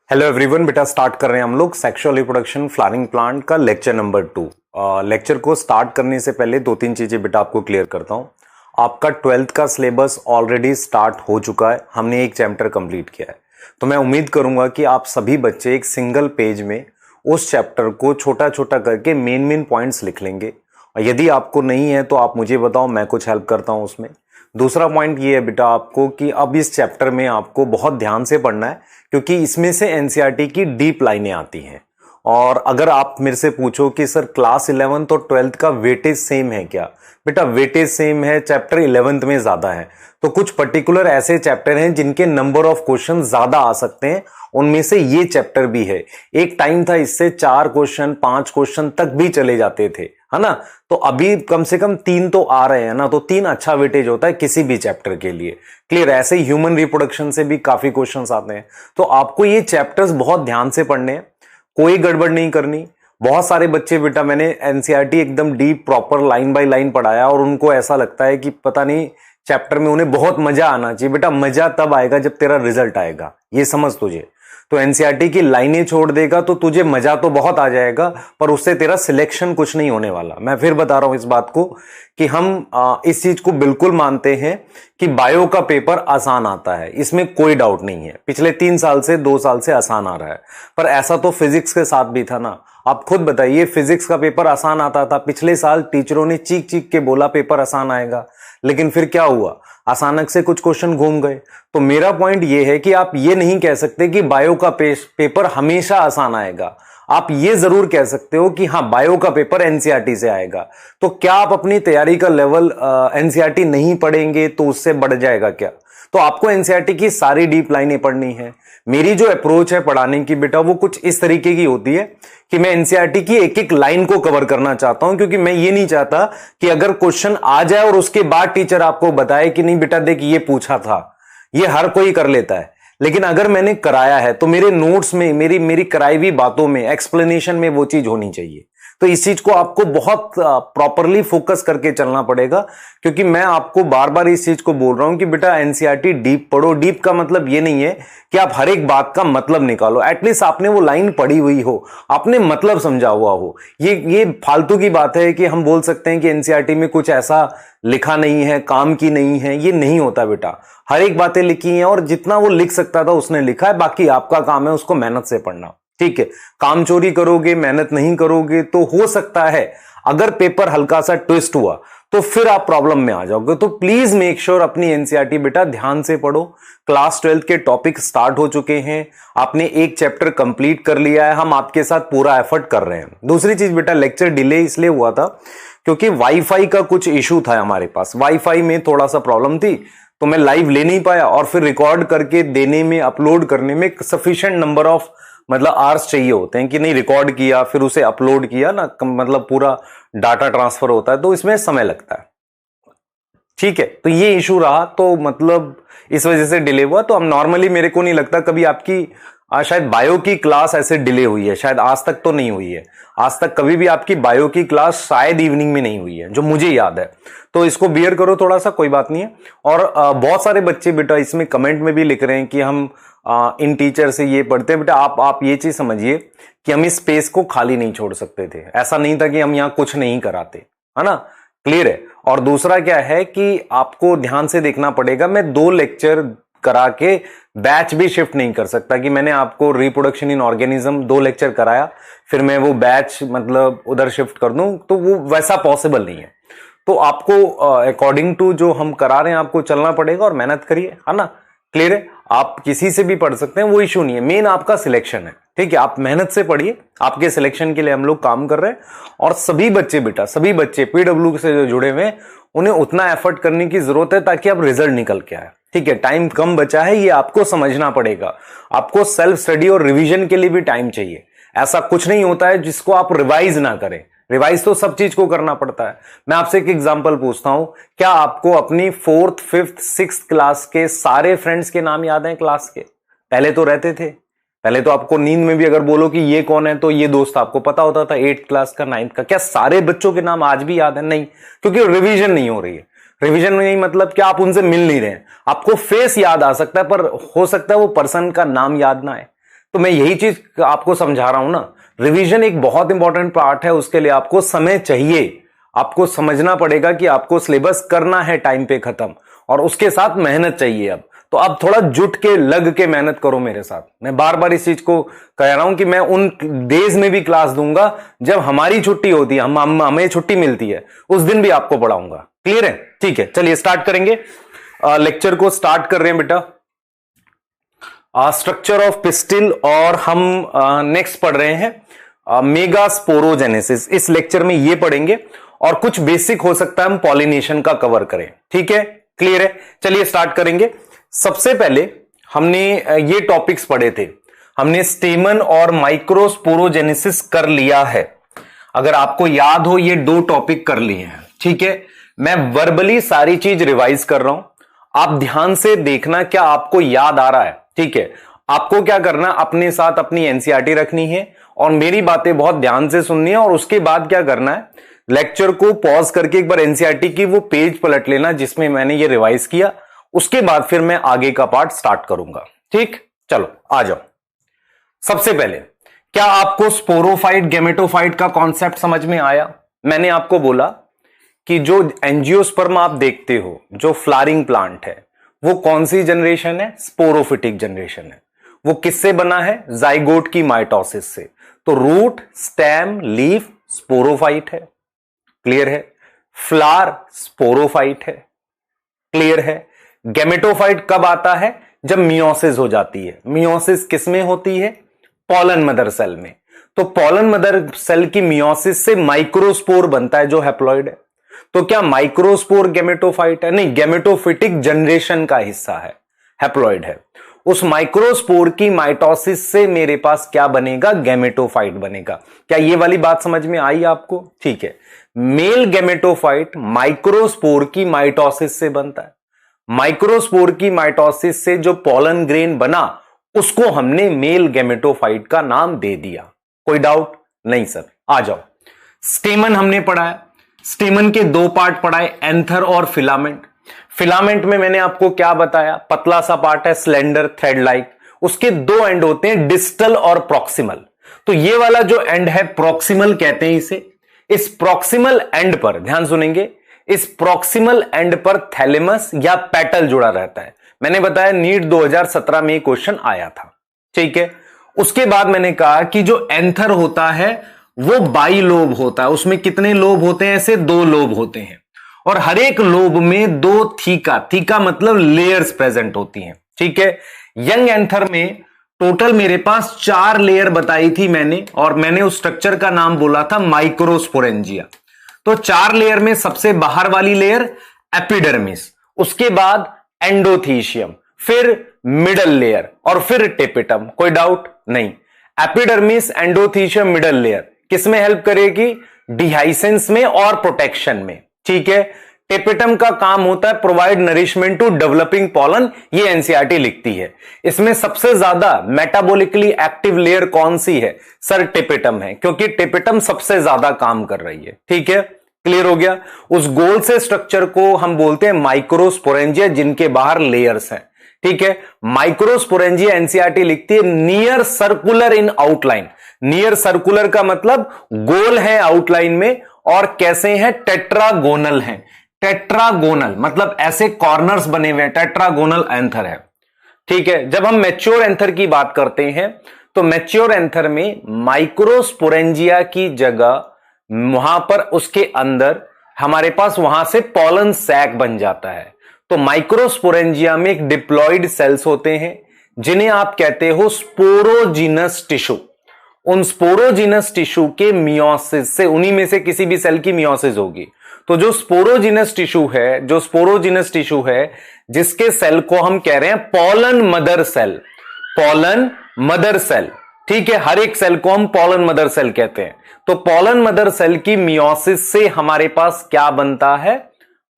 Hello everyone, बेटा start कर रहे हैं हम लोग सेक्सुअल रिप्रोडक्शन फ्लावरिंग प्लांट का लेक्चर नंबर 2। लेक्चर को स्टार्ट करने से पहले दो तीन चीजें बेटा आपको क्लियर करता हूं। आपका 12th का सिलेबस ऑलरेडी स्टार्ट हो चुका है, हमने एक चैप्टर कंप्लीट किया है। तो मैं उम्मीद करूंगा कि आप सभी बच्चे एक सिंगल पेज में उस चैप्टर को छोटा छोटा करके मेन पॉइंट्स लिख लेंगे। और यदि आपको नहीं है तो आप मुझे बताओ, मैं कुछ हेल्प करता हूं उसमें। दूसरा पॉइंट ये है बेटा आपको कि अब इस चैप्टर में आपको बहुत ध्यान से पढ़ना है, क्योंकि इसमें से एनसीईआरटी की डीप लाइनें आती हैं। और अगर आप मेरे से पूछो कि सर क्लास 11th और 12th का वेटेज सेम है क्या, बेटा वेटेज सेम है, चैप्टर 11th में ज्यादा है। तो कुछ पर्टिकुलर ऐसे चैप्टर हैं जिनके नंबर ऑफ क्वेश्चन ज्यादा आ सकते हैं, उनमें से ये चैप्टर भी है। एक टाइम था इससे 4 क्वेश्चन 5 क्वेश्चन तक भी चले जाते थे, है ना। तो अभी कम से कम 3 तो आ रहे हैं ना, तो 3 अच्छा वेटेज होता है किसी भी चैप्टर के लिए। क्लियर। ऐसे ह्यूमन रिप्रोडक्शन से भी काफी क्वेश्चंस आते हैं। तो आपको ये चैप्टर्स बहुत ध्यान से पढ़ने हैं, कोई गड़बड़ नहीं करनी। बहुत सारे बच्चे बेटा, मैंने एनसीईआरटी एकदम deep proper line by line पढ़ाया और उनको ऐसा लगता है कि पता नहीं चैप्टर में उन्हें बहुत मजा आना चाहिए। बेटा मजा तब आएगा जब तेरा रिजल्ट आएगा, ये समझ तुझे। तो एनसीईआरटी की लाइनें छोड़ देगा तो तुझे मजा तो बहुत आ जाएगा, पर उससे तेरा सिलेक्शन कुछ नहीं होने वाला। मैं फिर बता रहा हूं इस बात को कि हम इस चीज को बिल्कुल मानते हैं कि बायो का पेपर आसान आता है, इसमें कोई डाउट नहीं है। पिछले 3 साल से 2 साल से आसान आ रहा है, पर ऐसा तो फिजिक्स के साथ भी था ना। आप खुद बताइए, फिजिक्स का पेपर आसान आता था, पिछले साल टीचरों ने चीख चीख के बोला पेपर आसान आएगा, लेकिन फिर क्या हुआ, अचानक से कुछ क्वेश्चन घूम गए। तो मेरा पॉइंट यह है कि आप ये नहीं कह सकते कि बायो का पेपर हमेशा आसान आएगा। आप ये जरूर कह सकते हो कि हाँ, बायो का पेपर एनसीईआरटी से आएगा। तो क्या आप अपनी तैयारी का लेवल एनसीईआरटी नहीं पढ़ेंगे तो उससे बढ़ जाएगा क्या? तो आपको एनसीईआरटी की सारी डीप लाइनें पढ़नी है। मेरी जो अप्रोच है पढ़ाने की बेटा, वो कुछ इस तरीके की होती है कि मैं एनसीईआरटी की एक एक लाइन को कवर करना चाहता हूं, क्योंकि मैं ये नहीं चाहता कि अगर क्वेश्चन आ जाए और उसके बाद टीचर आपको बताए कि नहीं बेटा देख ये पूछा था। ये हर कोई कर लेता है, लेकिन अगर मैंने कराया है तो मेरे नोट्स में, मेरी कराई हुई बातों में, एक्सप्लेनेशन में वो चीज होनी चाहिए। तो इस चीज को आपको बहुत प्रॉपरली फोकस करके चलना पड़ेगा, क्योंकि मैं आपको बार बार इस चीज को बोल रहा हूं कि बेटा एनसीईआरटी डीप पढ़ो। डीप का मतलब ये नहीं है कि आप हर एक बात का मतलब निकालो, एटलीस्ट आपने वो लाइन पढ़ी हुई हो, आपने मतलब समझा हुआ हो। ये फालतू की बात है कि हम बोल सकते हैं कि एनसीईआरटी में कुछ ऐसा लिखा नहीं है, काम की नहीं है। ये नहीं होता बेटा, हर एक बातें लिखी हैं और जितना वो लिख सकता था उसने लिखा है। बाकी आपका काम है उसको मेहनत से पढ़ना, ठीक है। काम चोरी करोगे, मेहनत नहीं करोगे तो हो सकता है अगर पेपर हल्का सा ट्विस्ट हुआ तो फिर आप प्रॉब्लम में आ जाओगे। तो प्लीज मेक श्योर अपनी एनसीईआरटी बेटा ध्यान से पढ़ो। क्लास 12th के टॉपिक स्टार्ट हो चुके हैं, आपने एक चैप्टर कंप्लीट कर लिया है, हम आपके साथ पूरा एफर्ट कर रहे हैं। दूसरी चीज बेटा, लेक्चर डिले इसलिए हुआ था क्योंकि वाईफाई का कुछ इशू था हमारे पास। वाईफाई में थोड़ा सा प्रॉब्लम थी, तो मैं लाइव ले नहीं पाया और फिर रिकॉर्ड करके देने में, अपलोड करने में सफिशिएंट नंबर ऑफ मतलब आवर्स चाहिए होते हैं कि नहीं। रिकॉर्ड किया फिर उसे अपलोड किया ना, मतलब पूरा डाटा ट्रांसफर होता है, तो इसमें समय लगता है, ठीक है। तो ये इशू रहा, तो मतलब इस वजह से डिले हुआ। तो हम नॉर्मली, मेरे को नहीं लगता कभी आपकी शायद बायो की क्लास ऐसे डिले हुई है, शायद आज तक तो नहीं हुई है। आज तक कभी भी आपकी बायो की क्लास शायद इवनिंग में नहीं हुई है, जो मुझे याद है। तो इसको बियर करो थोड़ा सा, कोई बात नहीं है। और बहुत सारे बच्चे बेटा इसमें कमेंट में भी लिख रहे हैं कि हम इन टीचर से ये पढ़ते हैं। बेटा आप ये चीज समझिए कि हम इस स्पेस को खाली नहीं छोड़ सकते थे। ऐसा नहीं था कि हम यहाँ कुछ नहीं कराते, है ना। क्लियर है। और दूसरा क्या है कि आपको ध्यान से देखना पड़ेगा, मैं 2 लेक्चर करा के बैच भी शिफ्ट नहीं कर सकता कि मैंने आपको रिप्रोडक्शन इन ऑर्गेनिज्म 2 लेक्चर कराया फिर मैं वो बैच मतलब उधर शिफ्ट कर दूं, तो वो वैसा पॉसिबल नहीं है। तो आपको अकॉर्डिंग टू जो हम करा रहे हैं आपको चलना पड़ेगा और मेहनत करिए, है ना। क्लियर है। आप किसी से भी पढ़ सकते हैं, वो इशू नहीं है। मेन आपका सिलेक्शन है, ठीक है। आप मेहनत से पढ़िए, आपके सिलेक्शन के लिए हम लोग काम कर रहे हैं। और सभी बच्चे बेटा, सभी बच्चे पीडब्ल्यू से जो जुड़े हुए हैं, उन्हें उतना एफर्ट करने की जरूरत है ताकि अब रिजल्ट निकल के आए, ठीक है। टाइम कम बचा है, ये आपको समझना पड़ेगा। आपको सेल्फ स्टडी और रिवीजन के लिए भी टाइम चाहिए। ऐसा कुछ नहीं होता है जिसको आप रिवाइज ना करें। रिवाइज तो सब चीज को करना पड़ता है। मैं आपसे एक एग्जांपल पूछता हूं, क्या आपको अपनी 4th 5th 6th क्लास के सारे फ्रेंड्स के नाम याद हैं क्लास के? पहले तो रहते थे। पहले तो आपको नींद में भी अगर बोलो कि ये कौन है तो ये दोस्त आपको पता होता था, 8th क्लास का, 9th का। क्या सारे बच्चों के नाम आज भी याद है? नहीं, क्योंकि रिवीजन नहीं हो रही है। रिवीजन में नहीं मतलब क्या आप उनसे मिल नहीं रहे हैं। आपको फेस याद आ सकता है पर हो सकता है वो पर्सन का नाम याद ना आए। तो मैं यही चीज आपको समझा रहा हूं ना, रिवीजन एक बहुत इंपॉर्टेंट पार्ट है, उसके लिए आपको समय चाहिए, आपको समझना पड़ेगा कि आपको सिलेबस करना है टाइम पे खत्म, और उसके साथ मेहनत चाहिए। अब तो अब थोड़ा जुट के लग के मेहनत करो मेरे साथ। मैं बार बार इस चीज को कह रहा हूं कि मैं उन डेज में भी क्लास दूंगा जब हमारी छुट्टी होती है, हमें छुट्टी मिलती है, उस दिन भी आपको पढ़ाऊंगा। क्लियर है? ठीक है, चलिए स्टार्ट करेंगे। लेक्चर को स्टार्ट कर रहे हैं बेटा, स्ट्रक्चर ऑफ पिस्टिल, और हम नेक्स्ट पढ़ रहे हैं मेगास्पोरोजेनेसिस। इस लेक्चर में ये पढ़ेंगे और कुछ बेसिक हो सकता है हम पॉलिनेशन का कवर करें। ठीक है, क्लियर है? चलिए स्टार्ट करेंगे। सबसे पहले हमने ये टॉपिक्स पढ़े थे, हमने स्टेमन और माइक्रोस्पोरोजेनेसिस कर लिया है। अगर आपको याद हो, ये 2 टॉपिक कर लिए हैं। ठीक है, मैं वर्बली सारी चीज रिवाइज कर रहा हूं, आप ध्यान से देखना क्या आपको याद आ रहा है। ठीक है, आपको क्या करना, अपने साथ अपनी एनसीईआरटी रखनी है और मेरी बातें बहुत ध्यान से सुननी है, और उसके बाद क्या करना है, लेक्चर को पॉज करके एक बार एनसीईआरटी की वो पेज पलट लेना जिसमें मैंने ये रिवाइज किया, उसके बाद फिर मैं आगे का पार्ट स्टार्ट करूंगा। ठीक, चलो आ जाओ। सबसे पहले, क्या आपको स्पोरोफाइट गैमेटोफाइट का कॉन्सेप्ट समझ में आया? मैंने आपको बोला कि जो एंजियोस्पर्म आप देखते हो, जो फ्लावरिंग प्लांट है, वो कौन सी जनरेशन है? स्पोरोफिटिक जनरेशन है। वो किससे बना है? जाइगोट की माइटोसिस से। तो रूट, स्टेम, लीफ स्पोरोफाइट है। क्लियर है? फ्लावर स्पोरोफाइट है। क्लियर है? गैमेटोफाइट कब आता है? जब मियोसिस हो जाती है। मियोसिस किसमें होती है? पॉलन मदर सेल में। तो पॉलन मदर सेल की मियोसिस से माइक्रोस्पोर बनता है जो हैप्लॉइड है। तो क्या माइक्रोस्पोर गैमेटोफाइट है? नहीं, गैमेटोफिटिक जनरेशन का हिस्सा है, हैप्लॉइड है। उस माइक्रोस्पोर की माइटोसिस से मेरे पास क्या बनेगा? गैमेटोफाइट बनेगा। क्या ये वाली बात समझ में आई आपको? ठीक है, मेल गैमेटोफाइट माइक्रोस्पोर की माइटोसिस से बनता है। माइक्रोस्पोर की माइटोसिस से जो पॉलन ग्रेन बना, उसको हमने मेल गैमेटोफाइट का नाम दे दिया। कोई डाउट? नहीं सर, आ जाओ। स्टेमन हमने पढ़ा है, स्टेमन के 2 पार्ट पढ़ाए, एंथर और फिलामेंट। फिलामेंट में मैंने आपको क्या बताया? पतला सा पार्ट है, स्लेंडर थ्रेड लाइक, उसके 2 एंड होते हैं, डिस्टल और प्रॉक्सिमल। तो ये वाला जो एंड है प्रॉक्सिमल कहते हैं इसे। इस प्रॉक्सिमल एंड पर ध्यान सुनेंगे, इस प्रॉक्सिमल एंड पर थैलेमस या पेटल जुड़ा रहता है। मैंने बताया नीट 2017 में क्वेश्चन आया था। ठीक है, उसके बाद मैंने कहा कि जो एंथर होता है वो बाई लोब होता है। उसमें कितने लोब होते हैं? ऐसे 2 लोब होते हैं, और हर एक लोब में 2 थीका मतलब लेयर्स प्रेजेंट होती हैं। ठीक है, यंग एंथर में टोटल मेरे पास 4 लेयर बताई थी मैंने, और मैंने उस स्ट्रक्चर का नाम बोला था माइक्रोस्पोरेंजिया। तो 4 लेयर में सबसे बाहर वाली लेयर एपिडर्मिस, उसके बाद एंडोथीशियम, फिर मिडल लेयर, और फिर टेपिटम। कोई डाउट? नहीं। एपिडर्मिस, एंडोथीशियम, मिडल लेयर किसमें हेल्प करेगी? डिहाइसेंस में और प्रोटेक्शन में। ठीक है, टेपिटम का काम होता है provide nourishment to developing pollen, ये एनसीईआरटी लिखती है। इसमें सबसे ज्यादा मेटाबॉलिकली एक्टिव लेयर कौन सी है? सर टेपिटम है, क्योंकि टेपिटम सबसे ज्यादा काम कर रही है। ठीक है, क्लियर हो गया? उस गोल से स्ट्रक्चर को हम बोलते हैं माइक्रोस्पोरेंजिया, जिनके बाहर लेयर्स हैं। ठीक है, माइक्रोस्पोरेंजिया एनसीईआरटी लिखती है near circular in outline. Near circular का मतलब गोल है आउटलाइन में, और कैसे हैं? टेट्रागोनल हैं। टेट्रागोनल मतलब ऐसे कॉर्नर्स बने हुए हैं, टेट्रागोनल एंथर है। ठीक है, जब हम मैच्योर एंथर की बात करते हैं तो मैच्योर एंथर में माइक्रोस्पोरेंजिया की जगह वहां पर उसके अंदर हमारे पास वहां से पॉलन सैक बन जाता है। तो माइक्रोस्पोरेंजिया में एक डिप्लॉइड सेल्स होते हैं जिन्हें आप कहते हो स्पोरोजिनस टिश्यू। उन स्पोरोजिनस टिश्यू के मियोसिस से, उन्हीं में से किसी भी सेल की मियोसिस होगी। तो जो स्पोरोजिनस टिश्यू है जिसके सेल को हम कह रहे हैं pollen mother cell. Pollen mother cell, ठीक है, हर एक सेल को हम पॉलन मदर सेल कहते हैं। तो पॉलन मदर सेल की मियोसिस से हमारे पास क्या बनता है?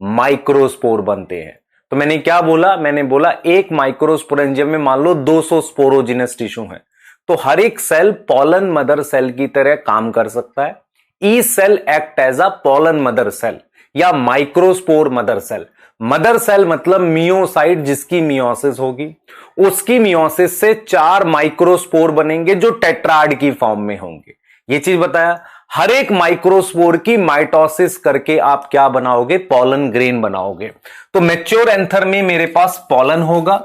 माइक्रोस्पोर बनते हैं। तो मैंने क्या बोला? मैंने बोला एक माइक्रोस्पोरेंजियम में मान लो 200 स्पोरोजिनस टिश्यू है, तो हर एक सेल पॉलन मदर सेल की तरह काम कर सकता है। E cell act as a pollen mother cell या microspore mother cell. Mother cell मतलब मियोसाइट जिसकी मियोसिस होगी, उसकी मियोसिस से 4 माइक्रोस्पोर बनेंगे जो टेट्राड की फॉर्म में होंगे। ये चीज बताया। हर एक माइक्रोस्पोर की माइटोसिस करके आप क्या बनाओगे, पोलन ग्रेन बनाओगे। तो मैच्योर एंथर में मेरे पास पोलन होगा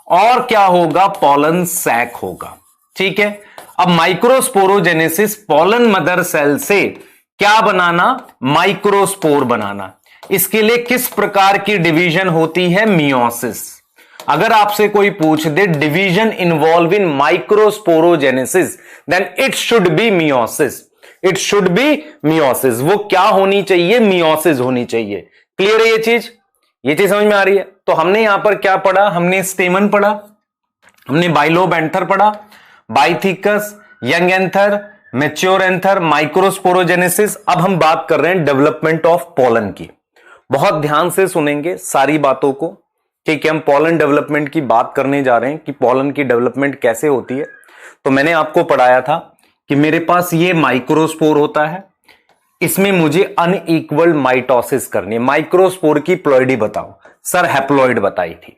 और क्या होगा, पोलन सैक होगा। ठीक है। अब माइक्रोस्पोरोजेनेसिस, पोलन मदर सेल से क्या बनाना, माइक्रोस्पोर बनाना। इसके लिए किस प्रकार की डिवीजन होती है, मियोसिस। अगर आपसे कोई पूछ दे division involve in microsporogenesis, then it should be meiosis. It should be meiosis. वो क्या होनी चाहिए, मियोसिस होनी चाहिए। क्लियर है ये चीज? ये चीज समझ में आ रही है? तो हमने यहां पर क्या पढ़ा, हमने स्टेमन पढ़ा, हमने बाइलोब एंथर पढ़ा, bithecous, young anther, mature anther, microsporogenesis. अब हम बात कर रहे हैं डेवलपमेंट ऑफ पोलन की। बहुत ध्यान से सुनेंगे सारी बातों को, क्योंकि हम पोलन डेवलपमेंट की बात करने जा रहे हैं कि पोलन की डेवलपमेंट कैसे होती है। तो मैंने आपको पढ़ाया था कि मेरे पास ये माइक्रोस्पोर होता है, इसमें मुझे अनइक्वल माइटोसिस करनी है। माइक्रोस्पोर की प्लॉइडी बताओ, सर हैप्लॉइड बताई थी।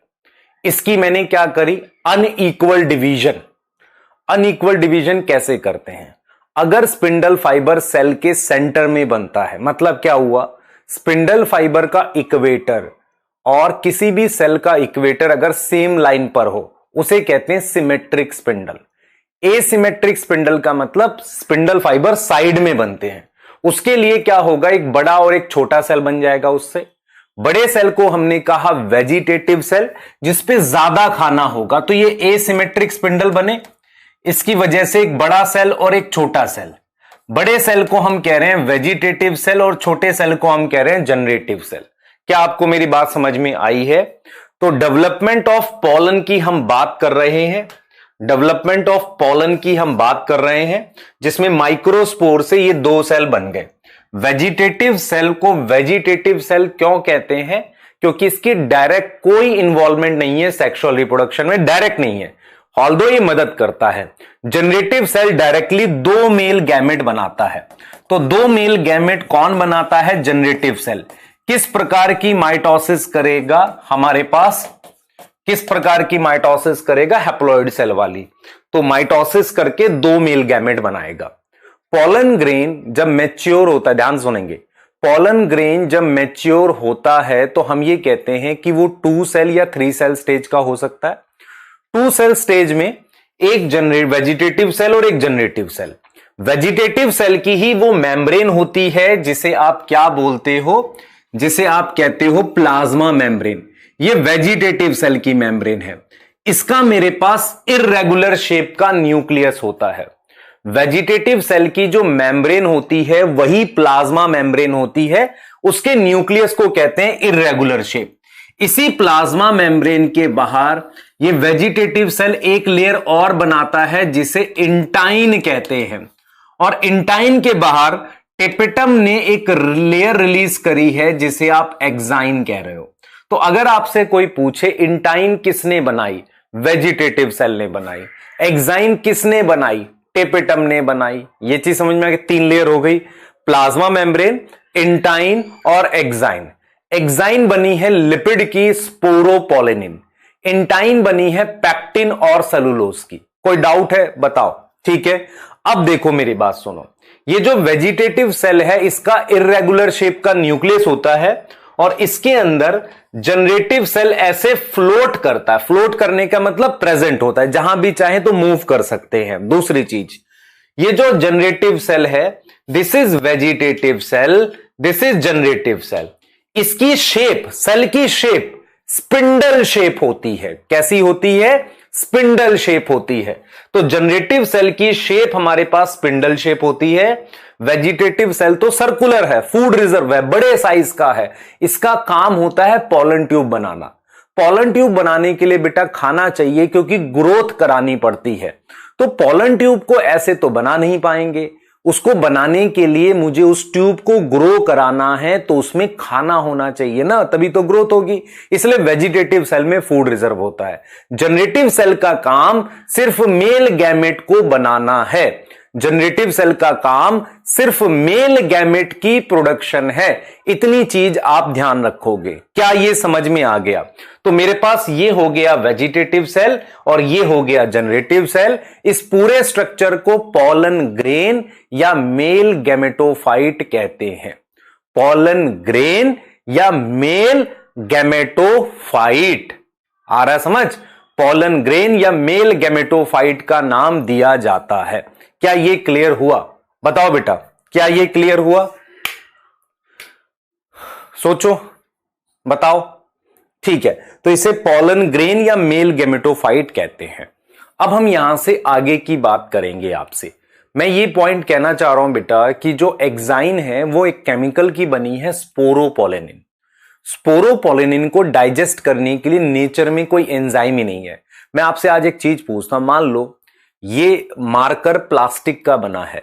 इसकी मैंने क्या करी, अनइक्वल डिवीजन। अनइक्वल डिवीजन कैसे करते हैं, अगर स्पिंडल फाइबर सेल के सेंटर में बनता है, मतलब क्या हुआ, स्पिंडल फाइबर का इक्वेटर और किसी भी सेल का इक्वेटर अगर सेम लाइन पर हो, उसे कहते हैं सिमेट्रिक स्पिंडल। एसिमेट्रिक स्पिंडल का मतलब स्पिंडल फाइबर साइड में बनते हैं। उसके लिए क्या होगा, एक बड़ा और एक छोटा सेल बन जाएगा। उससे बड़े सेल को हमने कहा वेजिटेटिव सेल, जिसपे ज्यादा खाना होगा, तो ये एसिमेट्रिक स्पिंडल बने। इसकी वजह से एक बड़ा सेल और एक छोटा सेल। बड़े सेल को हम कह रहे हैं वेजिटेटिव सेल और छोटे सेल को हम कह रहे हैं जनरेटिव सेल। क्या आपको मेरी बात समझ में आई है? तो डेवलपमेंट ऑफ पोलन की हम बात कर रहे हैं, डेवलपमेंट ऑफ पोलन की हम बात कर रहे हैं, जिसमें माइक्रोस्पोर से ये 2 सेल बन गए। वेजिटेटिव सेल को वेजिटेटिव सेल क्यों कहते हैं, क्योंकि इसकी डायरेक्ट कोई इन्वॉल्वमेंट नहीं है सेक्सुअल रिप्रोडक्शन में, डायरेक्ट नहीं है, ऑल्दो ये मदद करता है। Generative cell directly 2 male gamete बनाता है। तो 2 मेल गैमेट कौन बनाता है, जनरेटिव सेल। किस प्रकार की माइटोसिस करेगा, हमारे पास किस प्रकार की माइटोसिस करेगा, हैप्लॉइड सेल वाली। तो माइटोसिस करके 2 मेल गैमेट बनाएगा। पोलन ग्रेन जब मैच्योर होता है, ध्यान सुनेंगे, पोलन ग्रेन जब मैच्योर होता है तो हम ये कहते हैं कि वो 2 सेल या 3 सेल स्टेज का हो सकता है। 2 सेल स्टेज में एक वेजिटेटिव सेल और एक जनरेटिव सेल। वेजिटेटिव सेल की ही वो मेम्ब्रेन होती है जिसे आप क्या बोलते हो, जिसे आप कहते हो प्लाज्मा मेम्ब्रेन। ये वेजिटेटिव सेल की मेम्ब्रेन है। इसका मेरे पास इर्रेगुलर शेप का न्यूक्लियस होता है। वेजिटेटिव सेल की जो मेम्ब्रेन होती है वही प्लाज्मा मेम्ब्रेन होती है, उसके न्यूक्लियस को कहते हैं इर्रेगुलर शेप। इसी प्लाज्मा मेम्ब्रेन के बाहर ये वेजिटेटिव सेल एक लेयर और बनाता है जिसे इंटाइन कहते हैं, और इंटाइन के बाहर टेपिटम ने एक लेयर रिलीज करी है जिसे आप एक्साइन कह रहे हो। तो अगर आपसे कोई पूछे इंटाइन किसने बनाई, वेजिटेटिव सेल ने बनाई। एक्साइन किसने बनाई, टेपिटम ने बनाई। ये चीज समझ में आ गई, 3 लेयर हो गई, प्लाज्मा मेम्ब्रेन, इंटाइन और एक्साइन। एक्साइन बनी है लिपिड की स्पोरोपोलिनिन, इंटाइन बनी है पैक्टिन और सेलुलोज की। कोई डाउट है बताओ? ठीक है। अब देखो मेरी बात सुनो, ये जो वेजिटेटिव सेल है इसका इर्रेगुलर शेप का न्यूक्लियस होता है और इसके अंदर जनरेटिव सेल ऐसे फ्लोट करता है। फ्लोट करने का मतलब प्रेजेंट होता है, जहां भी चाहे तो मूव कर सकते हैं। दूसरी चीज, ये जो जनरेटिव सेल है, this is vegetative cell, this is generative cell. इसकी शेप, सेल की शेप स्पिंडल शेप होती है। कैसी होती है? स्पिंडल शेप होती है। तो जनरेटिव सेल की शेप हमारे पास स्पिंडल शेप होती है। वेजिटेटिव सेल तो सर्कुलर है, फूड रिजर्व है, बड़े साइज का है। इसका काम होता है पोलन ट्यूब बनाना। पोलन ट्यूब बनाने के लिए बेटा खाना चाहिए, क्योंकि ग्रोथ करानी पड़ती है। तो पोलन ट्यूब को ऐसे तो बना नहीं पाएंगे, उसको बनाने के लिए मुझे उस ट्यूब को ग्रो कराना है, तो उसमें खाना होना चाहिए ना, तभी तो ग्रोथ होगी। इसलिए वेजिटेटिव सेल में फूड रिजर्व होता है। जनरेटिव सेल का काम सिर्फ मेल गैमेट को बनाना है। जनरेटिव सेल का काम सिर्फ मेल गैमेट की प्रोडक्शन है। इतनी चीज आप ध्यान रखोगे। क्या ये समझ में आ गया? तो मेरे पास ये हो गया वेजिटेटिव सेल और ये हो गया जनरेटिव सेल। इस पूरे स्ट्रक्चर को पॉलन ग्रेन या मेल गैमेटोफाइट कहते हैं। पॉलन ग्रेन या मेल गैमेटोफाइट। आ रहा है समझ? पॉलन ग्रेन या मेल गैमेटोफाइट का नाम दिया जाता है। क्या ये क्लियर हुआ? बताओ बेटा, क्या ये क्लियर हुआ? सोचो, बताओ। ठीक है, तो इसे पॉलन ग्रेन या मेल गैमेटोफाइट कहते हैं। अब हम यहां से आगे की बात करेंगे आपसे। मैं ये पॉइंट कहना चाह रहा हूं बेटा कि जो एक्साइन है वो एक केमिकल की बनी है, स्पोरोपोलेनिन। स्पोरोपोलेनिन को डाइजेस्ट करने के लिए नेचर में कोई एंजाइम ही नहीं है। मैं आपसे आज एक चीज पूछता हूं, मान लो ये मार्कर प्लास्टिक का बना है,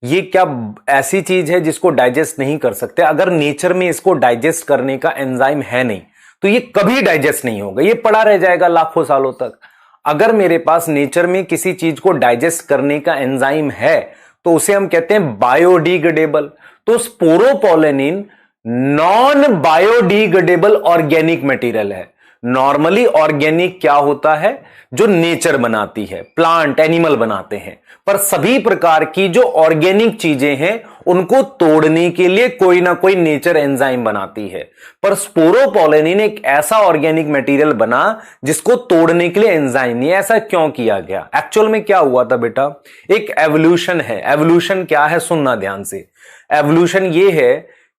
ये क्या ऐसी चीज है जिसको डाइजेस्ट नहीं कर सकते? अगर नेचर में इसको डाइजेस्ट करने का एंजाइम है नहीं तो ये कभी डाइजेस्ट नहीं होगा, ये पड़ा रह जाएगा लाखों सालों तक। अगर मेरे पास नेचर में किसी चीज को डाइजेस्ट करने का एंजाइम है तो उसे हम कहते हैं बायोडिग्रेडेबल। तो sporopollenin non biodegradable organic material है। नॉर्मली ऑर्गेनिक क्या होता है? जो नेचर बनाती है, प्लांट एनिमल बनाते हैं। पर सभी प्रकार की जो ऑर्गेनिक चीजें हैं उनको तोड़ने के लिए कोई ना कोई नेचर एंजाइम बनाती है। पर स्पोरोपोलेनिन एक ऐसा ऑर्गेनिक मटेरियल बना जिसको तोड़ने के लिए एंजाइम नहीं। ऐसा क्यों किया गया? एक्चुअल में क्या हुआ था बेटा? एक एवोल्यूशन है। एवोल्यूशन क्या है? सुनना ध्यान से। एवोल्यूशन ये है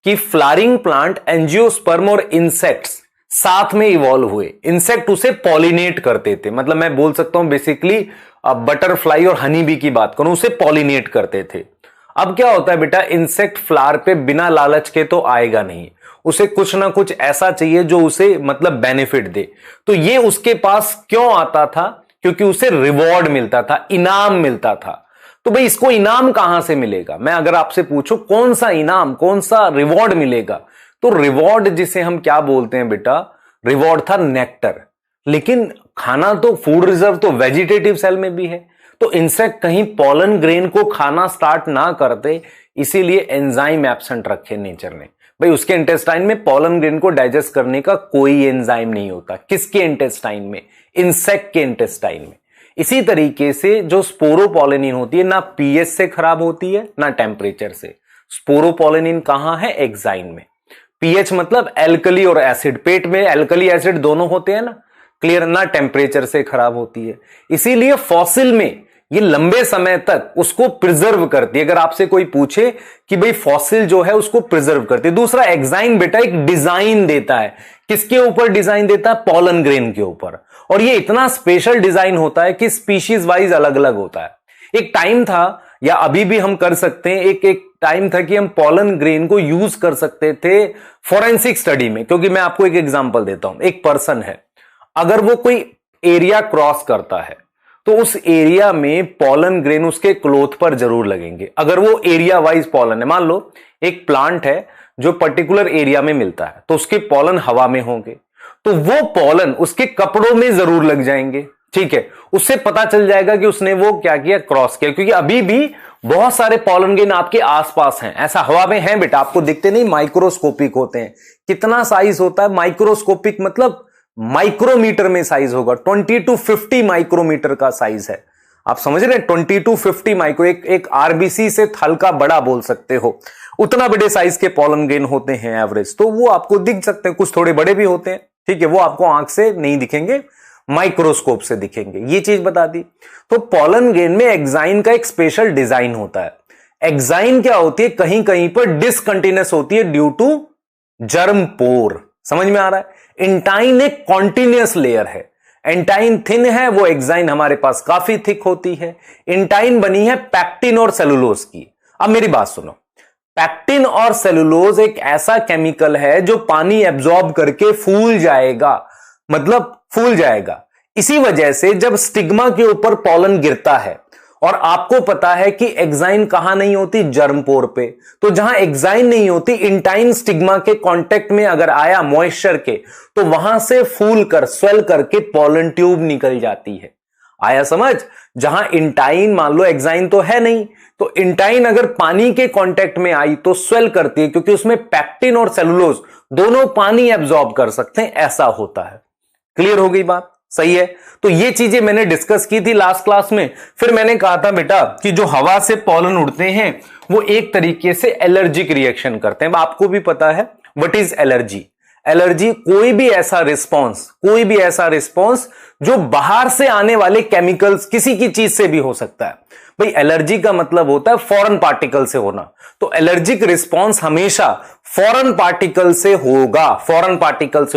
कि फ्लावरिंग प्लांट, एंजियोस्पर्म और इंसेक्ट्स साथ में इवॉल्व हुए। इंसेक्ट उसे पॉलिनेट करते थे, मतलब मैं बोल सकता हूं बेसिकली बटरफ्लाई और हनी बी की बात करूं, उसे पॉलिनेट करते थे। अब क्या होता है बेटा, इंसेक्ट फ्लावर पे बिना लालच के तो आएगा नहीं, उसे कुछ ना कुछ ऐसा चाहिए जो उसे मतलब बेनिफिट दे। तो ये उसके पास क्यों आता था? क्योंकि उसे रिवॉर्ड मिलता था, इनाम मिलता था। तो भाई इसको इनाम कहां से मिलेगा? मैं अगर आपसे पूछूं कौन सा इनाम, कौन सा रिवॉर्ड मिलेगा, तो रिवॉर्ड जिसे हम क्या बोलते हैं बेटा, रिवॉर्ड था नेक्टर। लेकिन खाना तो, फूड रिजर्व तो वेजिटेटिव सेल में भी है। तो इंसेक्ट कहीं पॉलन ग्रेन को खाना स्टार्ट ना करते, इसीलिए एंजाइम एब्सेंट रखे नेचर ने। भाई उसके इंटेस्टाइन में पॉलन ग्रेन को डाइजेस्ट करने का कोई एंजाइम नहीं होता। किसके इंटेस्टाइन में? इंसेक्ट के इंटेस्टाइन में। इसी तरीके से जो स्पोरोपोलेनिन होती है ना पीएच से खराब होती है ना टेम्परेचर से। स्पोरोपोलेनिन कहां है? एक्साइन में। पीएच मतलब एल्कली और एसिड, पेट में एल्कली एसिड दोनों होते हैं ना, क्लियर ना, टेम्परेचर से खराब होती है। इसीलिए फॉसिल में ये लंबे समय तक उसको प्रिजर्व करती है। अगर आपसे कोई पूछे कि भाई फॉसिल जो है उसको प्रिजर्व करती है। दूसरा, एक्साइन बेटा एक डिजाइन देता है। किसके ऊपर डिजाइन देता है? पॉलन ग्रेन के ऊपर। और ये इतना स्पेशल डिजाइन होता है कि स्पीशीज वाइज अलग अलग होता है। एक टाइम था, या अभी भी हम कर सकते हैं, एक टाइम था कि हम पॉलन ग्रेन को यूज कर सकते थे फोरेंसिक स्टडी में। क्योंकि मैं आपको एक एग्जांपल देता हूं। एक पर्सन है, अगर वो कोई एरिया क्रॉस करता है तो उस एरिया में पॉलन ग्रेन उसके क्लोथ पर जरूर लगेंगे। अगर वो एरिया वाइज पॉलन है, मान लो एक प्लांट है जो पर्टिकुलर एरिया में मिलता है तो उसके पॉलन हवा में होंगे, तो वो पॉलन उसके कपड़ों में जरूर लग जाएंगे। ठीक है, उससे पता चल जाएगा कि उसने वो क्या किया, क्रॉस किया। क्योंकि अभी भी बहुत सारे पॉलन ग्रेन आपके आसपास हैं, ऐसा हवा में हैं बेटा, आपको दिखते नहीं, माइक्रोस्कोपिक होते हैं। कितना साइज होता है माइक्रोस्कोपिक? मतलब माइक्रोमीटर में साइज होगा, 20 to 50 माइक्रोमीटर का साइज है। आप समझ रहे हैं? 20 to 50 माइक्रो, एक आरबीसी से हल्का बड़ा बोल सकते हो, उतना बड़े साइज के पॉलन ग्रेन होते हैं एवरेज। तो वो आपको दिख सकते हैं, कुछ थोड़े बड़े भी होते हैं। ठीक है, वो आपको आंख से नहीं दिखेंगे, माइक्रोस्कोप से दिखेंगे। ये चीज बता दी। तो पॉलन ग्रेन में एक्साइन का एक स्पेशल डिजाइन होता है। एक्साइन क्या होती है? कहीं कहीं पर डिसकंटिन्यूअस होती है ड्यू टू जर्म पोर। समझ में आ रहा है? इंटाइन एक कॉन्टिन्यूअस लेयर है, एंटाइन थिन है, वो एक्साइन हमारे पास काफी थिक होती है। इंटाइन बनी है पैक्टिन और सेलुलोज की। अब मेरी बात सुनो, पैक्टिन और सेलुलोज एक ऐसा केमिकल है जो पानी एब्जॉर्ब करके फूल जाएगा, मतलब फूल जाएगा। इसी वजह से जब स्टिग्मा के ऊपर पॉलन गिरता है, और आपको पता है कि एक्साइन कहां नहीं होती? जर्म पोर पे। तो जहां एक्साइन नहीं होती, इंटाइन स्टिग्मा के कांटेक्ट में अगर आया मॉइस्चर के, तो वहां से फूल कर, स्वेल करके पॉलन ट्यूब निकल जाती है। आया समझ? जहां इंटाइन मान लो एक्साइन तो है नहीं, तो इंटाइन अगर पानी के कांटेक्ट में आई तो स्वेल करती है, क्योंकि उसमें पैक्टिन और सेलुलोज दोनों पानी एब्जॉर्ब कर सकते हैं, ऐसा होता है। क्लियर हो गई बात? सही है। तो ये चीजें मैंने डिस्कस की थी लास्ट क्लास में। फिर मैंने कहा था बेटा कि जो हवा से पॉलन उड़ते हैं वो एक तरीके से एलर्जिक रिएक्शन करते हैं। आपको भी पता है व्हाट इज एलर्जी। एलर्जी कोई भी ऐसा रिस्पॉन्स जो बाहर से आने वाले केमिकल्स किसी की चीज से भी हो सकता है। भाई एलर्जी का मतलब होता है फॉरेन पार्टिकल से होना, तो एलर्जिक रिस्पॉन्स हमेशा फॉरेन पार्टिकल से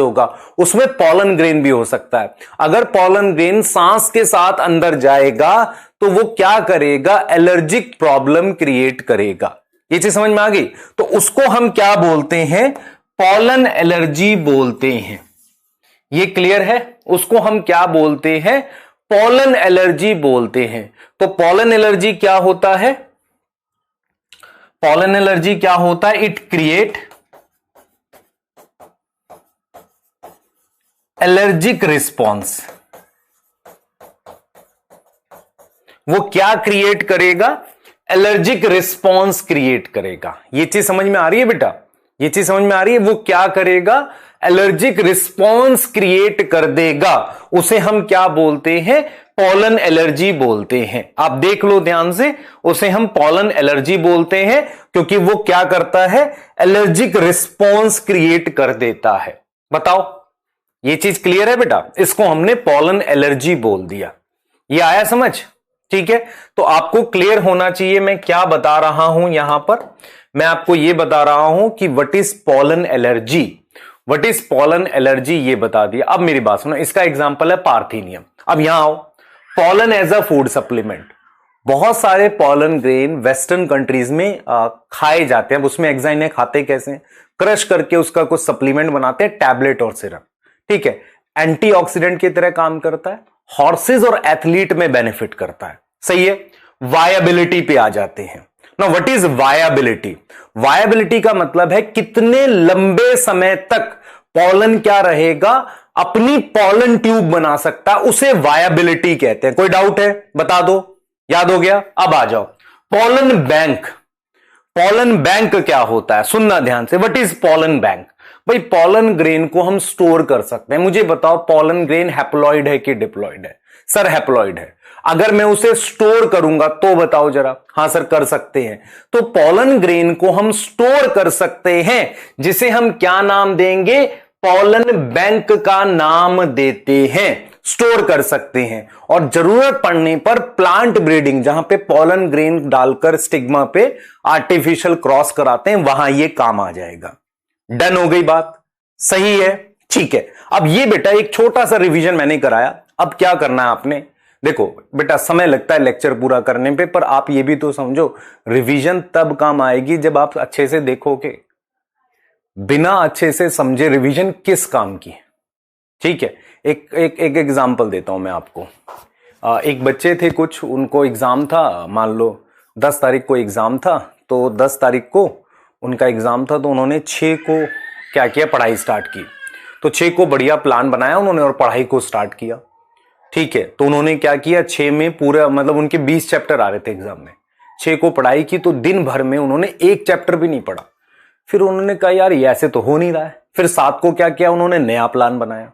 होगा। उसमें पॉलन ग्रेन भी हो सकता है। अगर पॉलन ग्रेन सांस के साथ अंदर जाएगा तो वो क्या करेगा? एलर्जिक प्रॉब्लम क्रिएट करेगा। ये चीज समझ में आ गई? तो उसको हम क्या बोलते हैं? पॉलन एलर्जी बोलते हैं। ये क्लियर है? उसको हम क्या बोलते हैं? पॉलन एलर्जी बोलते हैं। तो पॉलन एलर्जी क्या होता है? पॉलन एलर्जी क्या होता है? It create allergic response. वो क्या क्रिएट करेगा? एलर्जिक रिस्पॉन्स क्रिएट करेगा। ये चीज समझ में आ रही है बेटा? ये चीज समझ में आ रही है? वो क्या करेगा? एलर्जिक रिस्पॉन्स क्रिएट कर देगा। उसे हम क्या बोलते हैं? पॉलन एलर्जी बोलते हैं। आप देख लो ध्यान से, उसे हम पॉलन एलर्जी बोलते हैं क्योंकि वो क्या करता है? एलर्जिक रिस्पॉन्स क्रिएट कर देता है। बताओ, ये चीज क्लियर है बेटा? इसको हमने पॉलन एलर्जी बोल दिया। ये आया समझ? ठीक है, तो आपको क्लियर होना चाहिए मैं क्या बता रहा हूं। यहां पर मैं आपको यह बता रहा हूं कि what is pollen allergy. What is pollen allergy ये बता दिया। अब मेरी बात सुनो, इसका एग्जांपल है पार्थेनियम। अब यहां आओ, pollen as a food supplement. बहुत सारे पॉलन ग्रेन वेस्टर्न कंट्रीज में खाए जाते हैं। उसमें एक्साइन खाते कैसे? क्रश करके उसका कुछ सप्लीमेंट बनाते हैं, टैबलेट और सिरप। ठीक है, एंटीऑक्सीडेंट की तरह काम करता है, हॉर्सेस और एथलीट में बेनिफिट करता है। सही है। वायबिलिटी पे आ जाते हैं ना। What is viability? वायबिलिटी का मतलब है कितने लंबे समय तक पॉलन क्या रहेगा? अपनी पॉलन ट्यूब बना सकता है, उसे वायबिलिटी कहते हैं। कोई डाउट है? बता दो। याद हो गया? अब आ जाओ, पॉलन बैंक। पॉलन बैंक क्या होता है? सुनना ध्यान से। What is pollen bank? भाई पॉलन ग्रेन को हम स्टोर कर सकते हैं। मुझे बताओ, पॉलन ग्रेन हैप्लॉइड है कि डिप्लॉइड है? सर हैप्लॉइड है। अगर मैं उसे स्टोर करूंगा तो बताओ जरा। हां सर कर सकते हैं। तो पॉलन ग्रेन को हम स्टोर कर सकते हैं, जिसे हम क्या नाम देंगे? पॉलन बैंक का नाम देते हैं। स्टोर कर सकते हैं, और जरूरत पड़ने पर प्लांट ब्रीडिंग, जहां पे पॉलन ग्रेन डालकर स्टिग्मा पे आर्टिफिशियल क्रॉस कराते हैं, वहां ये काम आ जाएगा। डन हो गई बात? सही है। ठीक है, अब ये बेटा एक छोटा सा रिवीजन मैंने कराया। अब क्या करना है आपने? देखो बेटा, समय लगता है लेक्चर पूरा करने पे, पर आप ये भी तो समझो, रिवीजन तब काम आएगी जब आप अच्छे से देखोगे। बिना अच्छे से समझे रिवीजन किस काम की? ठीक है, एक एग्जांपल देता हूं मैं आपको। एक बच्चे थे कुछ, उनको एग्जाम था, मान लो 10 तारीख को एग्जाम था। तो 10 तारीख को उनका एग्जाम था, तो उन्होंने 6 को क्या किया? पढ़ाई स्टार्ट की। तो 6 को बढ़िया प्लान बनाया उन्होंने और पढ़ाई को स्टार्ट किया। ठीक है, तो उन्होंने क्या किया? 6 में पूरा, मतलब उनके 20 चैप्टर आ रहे थे एग्जाम में। 6 को पढ़ाई की, तो दिन भर में उन्होंने एक चैप्टर भी नहीं पढ़ा। फिर उन्होंने कहा यार ये ऐसे तो हो नहीं रहा है। फिर 7 को क्या किया? उन्होंने नया प्लान बनाया।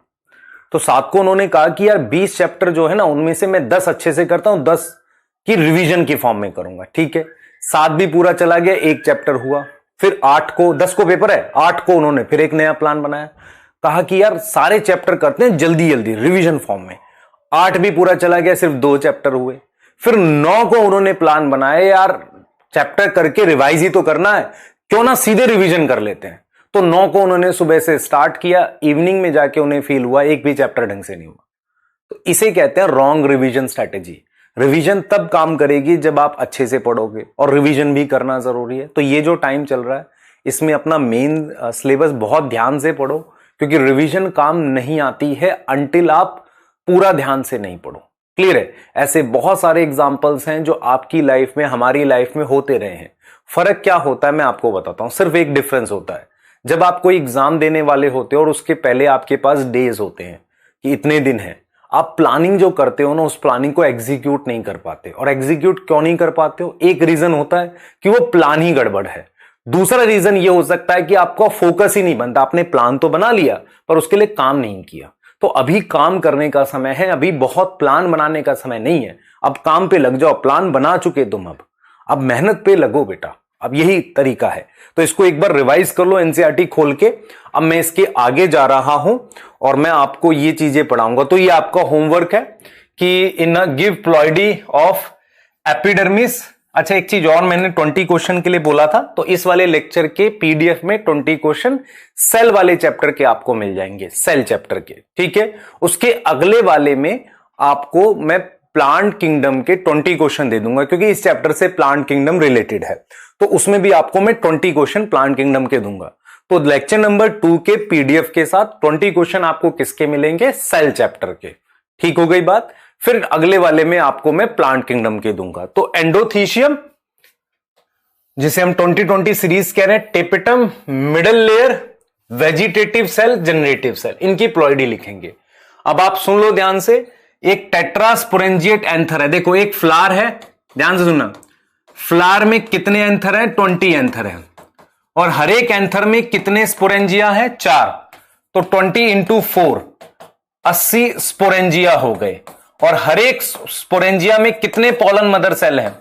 तो 7 को उन्होंने कहा कि यार 20 चैप्टर जो है ना, उनमें से मैं 10 अच्छे से करता हूं, 10 की रिवीजन की फॉर्म में करूंगा। ठीक है, 7 भी पूरा चला गया, एक चैप्टर हुआ। फिर 8 को, 10 को पेपर है, 8 को उन्होंने फिर एक नया प्लान बनाया। कहा कि यार सारे चैप्टर करते हैं जल्दी जल्दी रिवीजन फॉर्म में। 8 भी पूरा चला गया, सिर्फ 2 चैप्टर हुए। फिर 9 को उन्होंने प्लान बनाया, यार चैप्टर करके रिवाइज ही तो करना है, क्यों ना सीधे रिवीजन कर लेते हैं। तो 9 को उन्होंने सुबह से स्टार्ट किया, इवनिंग में जाके उन्हें फील हुआ एक भी चैप्टर ढंग से नहीं हुआ। तो इसे कहते हैं रॉन्ग रिवीजन स्ट्रैटेजी। रिवीजन तब काम करेगी जब आप अच्छे से पढ़ोगे, और रिवीजन भी करना जरूरी है। तो ये जो टाइम चल रहा है, इसमें अपना मेन सिलेबस बहुत ध्यान से पढ़ो, क्योंकि रिवीजन काम नहीं आती है अनटिल आप पूरा ध्यान से नहीं पढ़ो। क्लियर है? ऐसे बहुत सारे एग्जाम्पल्स हैं जो आपकी लाइफ में, हमारी लाइफ में होते रहे हैं। फर्क क्या होता है मैं आपको बताता हूं। सिर्फ एक डिफरेंस होता है, जब आप कोई एग्जाम देने वाले होते हो और उसके पहले आपके पास डेज होते हैं कि इतने दिन हैं, आप प्लानिंग जो करते हो ना, उस प्लानिंग को एग्जीक्यूट नहीं कर पाते। और एग्जीक्यूट क्यों नहीं कर पाते हो? एक रीजन होता है कि वो प्लान ही गड़बड़ है। दूसरा रीजन ये हो सकता है कि आपका फोकस ही नहीं बनता। आपने प्लान तो बना लिया पर उसके लिए काम नहीं किया। तो अभी काम करने का समय है, अभी बहुत प्लान बनाने का समय नहीं है। अब काम पे लग जाओ, प्लान बना चुके तुम, अब मेहनत पे लगो बेटा। अब यही तरीका है। तो इसको एक बार रिवाइज कर लो एनसीईआरटी खोल के। अब मैं इसके आगे जा रहा हूं और मैं आपको ये चीजें पढ़ाऊंगा। तो ये आपका होमवर्क है कि इन गिव प्लॉइडी ऑफ एपिडर्मिस। अच्छा, एक चीज और, मैंने 20 क्वेश्चन के लिए बोला था, तो इस वाले लेक्चर के पीडीएफ में 20 क्वेश्चन सेल वाले चैप्टर के आपको मिल जाएंगे, सेल चैप्टर के, ठीक है। उसके अगले वाले में आपको मैं प्लांट किंगडम के 20 क्वेश्चन दे दूंगा, क्योंकि इस चैप्टर से प्लांट किंगडम रिलेटेड है। तो उसमें भी आपको मैं 20 क्वेश्चन प्लांट किंगडम के दूंगा। तो लेक्चर नंबर 2 के पीडीएफ के साथ 20 क्वेश्चन आपको किसके मिलेंगे? सेल चैप्टर के। ठीक हो गई बात। फिर अगले वाले में आपको मैं प्लांट किंगडम के दूंगा। तो एंडोथीशियम, जिसे हम 2020 सीरीज कह रहे हैं, tapetum, middle layer, vegetative cell, generative cell, इनकी प्लॉइडी लिखेंगे। अब आप सुन लो ध्यान से। एक टेट्रास्पोरेंजिएट एंथर है। देखो, एक फ्लावर है, ध्यान से सुनना। फ्लावर में कितने एंथर हैं? 20 एंथर हैं। और हर एक एंथर में कितने स्पोरेंजिया हैं? 4। तो 20 इंटू 4, 80 स्पोरेंजिया हो गए। और हर एक स्पोरेंजिया में कितने पॉलन मदर सेल हैं?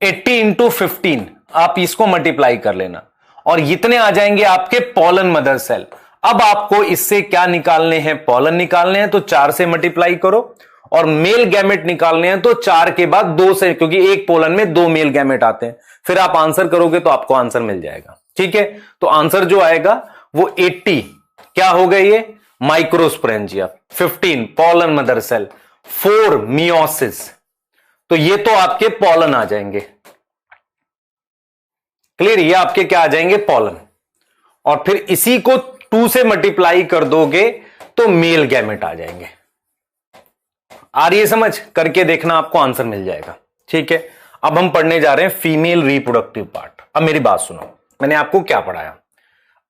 80 इंटू 15। आप इसको मल्टीप्लाई कर लेना और इतने आ जाएंगे आपके पॉलन मदर सेल। अब आपको इससे क्या निकालने हैं? पॉलन निकालने हैं, तो 4 से मल्टीप्लाई करो। और मेल गैमेट निकालने हैं, तो 4 के बाद 2 से, क्योंकि एक पोलन में 2 मेल गैमेट आते हैं। फिर आप आंसर करोगे तो आपको आंसर मिल जाएगा, ठीक है। तो आंसर जो आएगा वो 80 क्या हो गए? ये microsporangia, 15 pollen mother cell, 4 meiosis. तो ये तो आपके पॉलन आ जाएंगे। क्लियर? ये आपके क्या आ जाएंगे? पॉलन। और फिर इसी को 2 से मल्टीप्लाई कर दोगे तो मेल गैमेट आ जाएंगे। आ रही है समझ? करके देखना, आपको आंसर मिल जाएगा, ठीक है। अब हम पढ़ने जा रहे हैं फीमेल रिप्रोडक्टिव पार्ट। अब मेरी बात सुनो, मैंने आपको क्या पढ़ाया?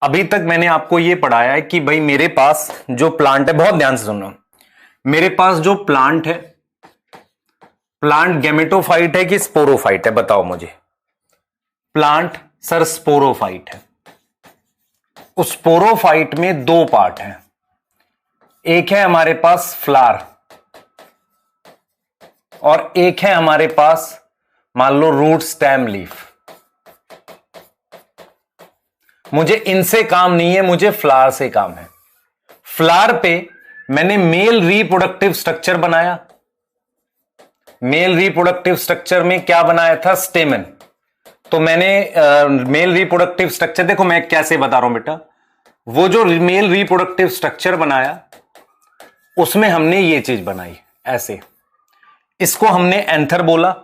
अभी तक मैंने आपको यह पढ़ाया है कि भाई मेरे पास जो प्लांट है, बहुत ध्यान से सुनो, मेरे पास जो प्लांट है, प्लांट गैमेटोफाइट है कि स्पोरोफाइट है? बताओ मुझे। प्लांट सर स्पोरोफाइट है। उस स्पोरोफाइट में 2 पार्ट हैं। एक है हमारे पास फ्लावर और एक है हमारे पास मान लो रूट, स्टेम, लीफ। मुझे इनसे काम नहीं है, मुझे फ्लावर से काम है। फ्लावर पे मैंने मेल रिप्रोडक्टिव स्ट्रक्चर बनाया। मेल रिप्रोडक्टिव स्ट्रक्चर में क्या बनाया था? स्टेमन। तो मैंने मेल रिप्रोडक्टिव स्ट्रक्चर, देखो मैं कैसे बता रहा हूं बेटा, वो जो मेल रिप्रोडक्टिव स्ट्रक्चर बनाया उसमें हमने ये चीज बनाई ऐसे। इसको हमने एंथर बोला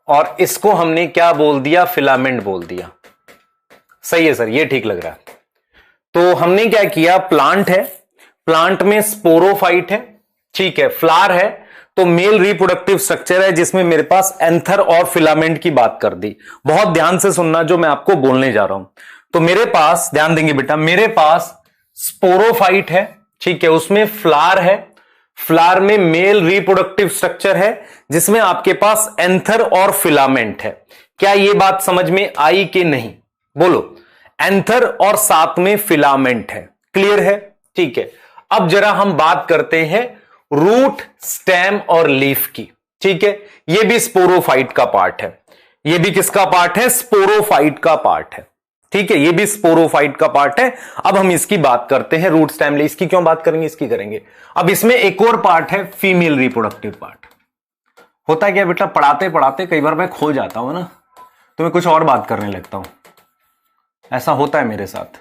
और इसको हमने क्या बोल दिया? फिलामेंट बोल दिया। सही है सर, ये ठीक लग रहा है। तो हमने क्या किया? प्लांट है, प्लांट में स्पोरोफाइट है, ठीक है, फ्लावर है, तो मेल रिप्रोडक्टिव स्ट्रक्चर है जिसमें मेरे पास एंथर और फिलामेंट की बात कर दी। बहुत ध्यान से सुनना जो मैं आपको बोलने जा रहा हूं। तो मेरे पास, ध्यान देंगे बेटा, मेरे पास स्पोरोफाइट है, ठीक है, उसमें फ्लावर है, फ्लावर में मेल रिप्रोडक्टिव स्ट्रक्चर है जिसमें आपके पास एंथर और फिलामेंट है। क्या यह बात समझ में आई कि नहीं? बोलो। एंथर और साथ में फिलामेंट है। क्लियर है? ठीक है। अब जरा हम बात करते हैं रूट, स्टेम और लीफ की, ठीक है। यह भी स्पोरोफाइट का पार्ट है। यह भी किसका पार्ट है? स्पोरोफाइट का पार्ट है, ठीक है। यह भी स्पोरोफाइट का पार्ट है। अब हम इसकी बात करते हैं, रूट, स्टेम, लीफ। इसकी क्यों बात करेंगे? इसकी करेंगे। अब इसमें एक और पार्ट है, फीमेल रिप्रोडक्टिव पार्ट। होता है क्या बेटा, पढ़ाते पढ़ाते कई बार मैं खो जाता हूं ना, तो मैं कुछ और बात करने लगता हूं। ऐसा होता है मेरे साथ।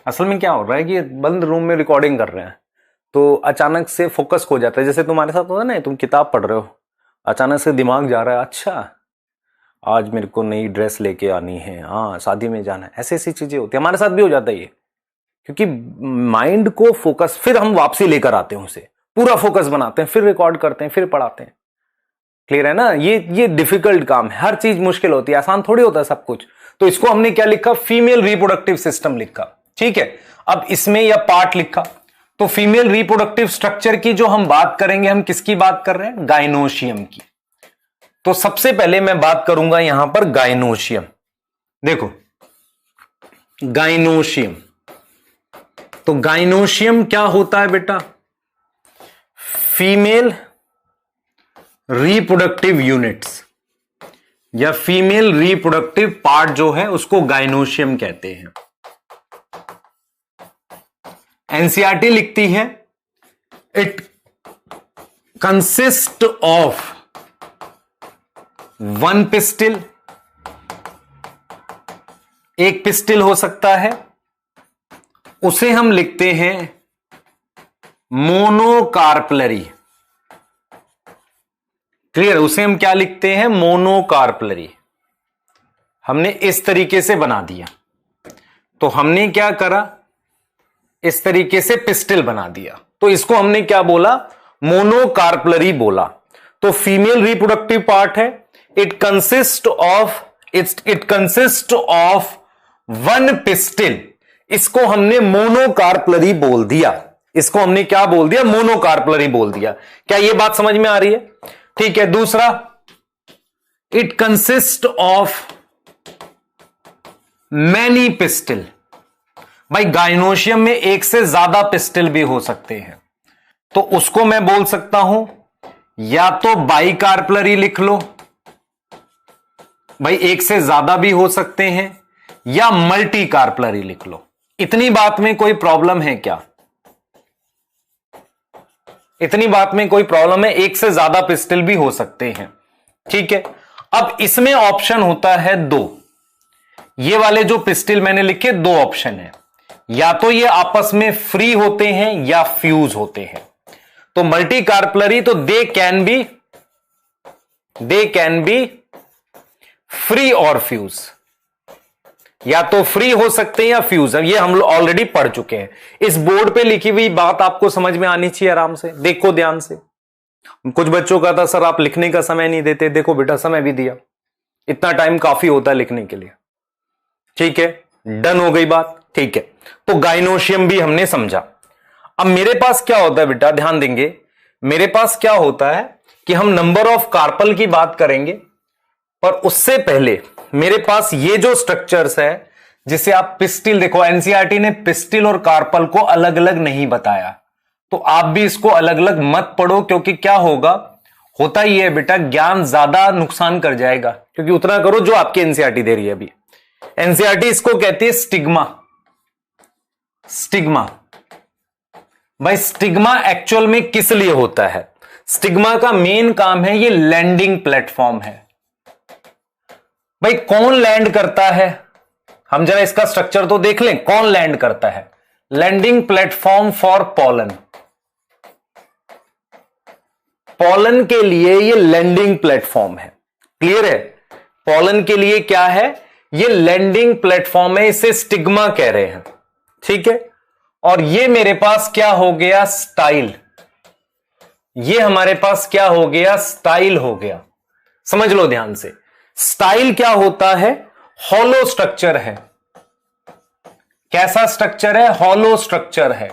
असल में क्या हो रहा है कि बंद रूम में रिकॉर्डिंग कर रहे हैं तो अचानक से फोकस खो जाता है। जैसे तुम्हारे साथ होता है ना, तुम किताब पढ़ रहे हो, अचानक से दिमाग जा रहा है, अच्छा आज मेरे को नई ड्रेस लेके आनी है, हाँ शादी में जाना है। ऐसी ऐसी चीजें होती है, हमारे साथ भी हो जाता है ये, क्योंकि माइंड को फोकस, फिर हम वापसी लेकर आते हैं उसे, पूरा फोकस बनाते हैं, फिर रिकॉर्ड करते हैं, फिर पढ़ाते हैं। क्लियर है ना? ये डिफिकल्ट काम है। हर चीज मुश्किल होती है, आसान थोड़ी होता है सब कुछ। तो इसको हमने क्या लिखा? फीमेल रिप्रोडक्टिव सिस्टम लिखा, ठीक है। अब इसमें यह पार्ट लिखा, तो फीमेल रिप्रोडक्टिव स्ट्रक्चर की जो हम बात करेंगे, हम किसकी बात कर रहे हैं? गाइनोशियम की। तो सबसे पहले मैं बात करूंगा यहां पर गाइनोशियम। देखो गाइनोशियम, तो गाइनोशियम क्या होता है बेटा? फीमेल रिप्रोडक्टिव यूनिट्स या फीमेल रिप्रोडक्टिव पार्ट जो है उसको गाइनोशियम कहते हैं। एनसीईआरटी लिखती है it consist of one pistil, एक पिस्टिल हो सकता है, उसे हम लिखते हैं मोनोकार्पलरी। क्लियर? उसे हम क्या लिखते हैं? मोनोकार्पलरी। हमने इस तरीके से बना दिया। तो हमने क्या करा? इस तरीके से पिस्टिल बना दिया, तो इसको हमने क्या बोला? मोनोकार्पलरी बोला। तो फीमेल रिप्रोडक्टिव पार्ट है, it consist of one pistil. इसको हमने मोनोकार्पलरी बोल दिया। इसको हमने क्या बोल दिया? मोनोकार्पलरी बोल दिया। क्या यह बात समझ में आ रही है? ठीक है। दूसरा, it consist of many pistil. भाई गाइनोशियम में एक से ज्यादा पिस्टिल भी हो सकते हैं, तो उसको मैं बोल सकता हूं या तो बाइकार्पलरी लिख लो, भाई एक से ज्यादा भी हो सकते हैं, या मल्टी कार्पलरी लिख लो। इतनी बात में कोई प्रॉब्लम है क्या? इतनी बात में कोई प्रॉब्लम है? एक से ज्यादा पिस्टिल भी हो सकते हैं। ठीक है। अब इसमें ऑप्शन होता है दो। ये वाले जो पिस्टिल मैंने लिखे, दो ऑप्शन है, या तो ये आपस में फ्री होते हैं या फ्यूज होते हैं। तो मल्टी कार्पलरी, तो दे कैन बी फ्री और फ्यूज, या तो फ्री हो सकते हैं या फ्यूज। ये हम लोग ऑलरेडी पढ़ चुके हैं। इस बोर्ड पे लिखी हुई बात आपको समझ में आनी चाहिए आराम से। देखो ध्यान से। कुछ बच्चों का था सर आप लिखने का समय नहीं देते। देखो बेटा समय भी दिया, इतना टाइम काफी होता है लिखने के लिए। ठीक है, डन हो गई बात। ठीक है, तो गाइनोशियम भी हमने समझा। अब मेरे पास क्या होता है बेटा, ध्यान देंगे। मेरे पास क्या होता है कि हम नंबर ऑफ कार्पल की बात करेंगे, पर उससे पहले मेरे पास ये जो स्ट्रक्चर्स है जिसे आप पिस्टिल, देखो एनसीईआरटी ने पिस्टिल और कार्पल को अलग अलग नहीं बताया, तो आप भी इसको अलग अलग मत पढ़ो, क्योंकि क्या होता ही है बेटा, ज्ञान ज्यादा नुकसान कर जाएगा। क्योंकि उतना करो जो आपकी एनसीईआरटी दे रही है। अभी एनसीईआरटी इसको कहती है स्टिग्मा। स्टिग्मा, भाई स्टिग्मा एक्चुअल में किस लिए होता है? स्टिग्मा का मेन काम है, ये लैंडिंग प्लेटफॉर्म है। भाई कौन लैंड करता है? हम जरा इसका स्ट्रक्चर तो देख लें, कौन लैंड करता है? Landing platform for pollen. Pollen के लिए ये लैंडिंग प्लेटफॉर्म है। क्लियर है? पॉलन के लिए क्या है? ये लैंडिंग प्लेटफॉर्म है, इसे स्टिग्मा कह रहे हैं। ठीक है, और ये मेरे पास क्या हो गया? स्टाइल। ये हमारे पास क्या हो गया? स्टाइल हो गया। समझ लो ध्यान से। स्टाइल क्या होता है? हॉलो स्ट्रक्चर है। कैसा स्ट्रक्चर है? हॉलो स्ट्रक्चर है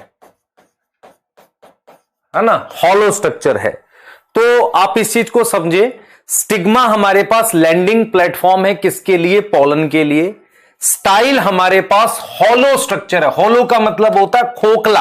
ना? हॉलो स्ट्रक्चर है। तो आप इस चीज को समझे, स्टिग्मा हमारे पास लैंडिंग प्लेटफॉर्म है, किसके लिए? पॉलन के लिए। स्टाइल हमारे पास हॉलो स्ट्रक्चर है। हॉलो का मतलब होता है खोखला।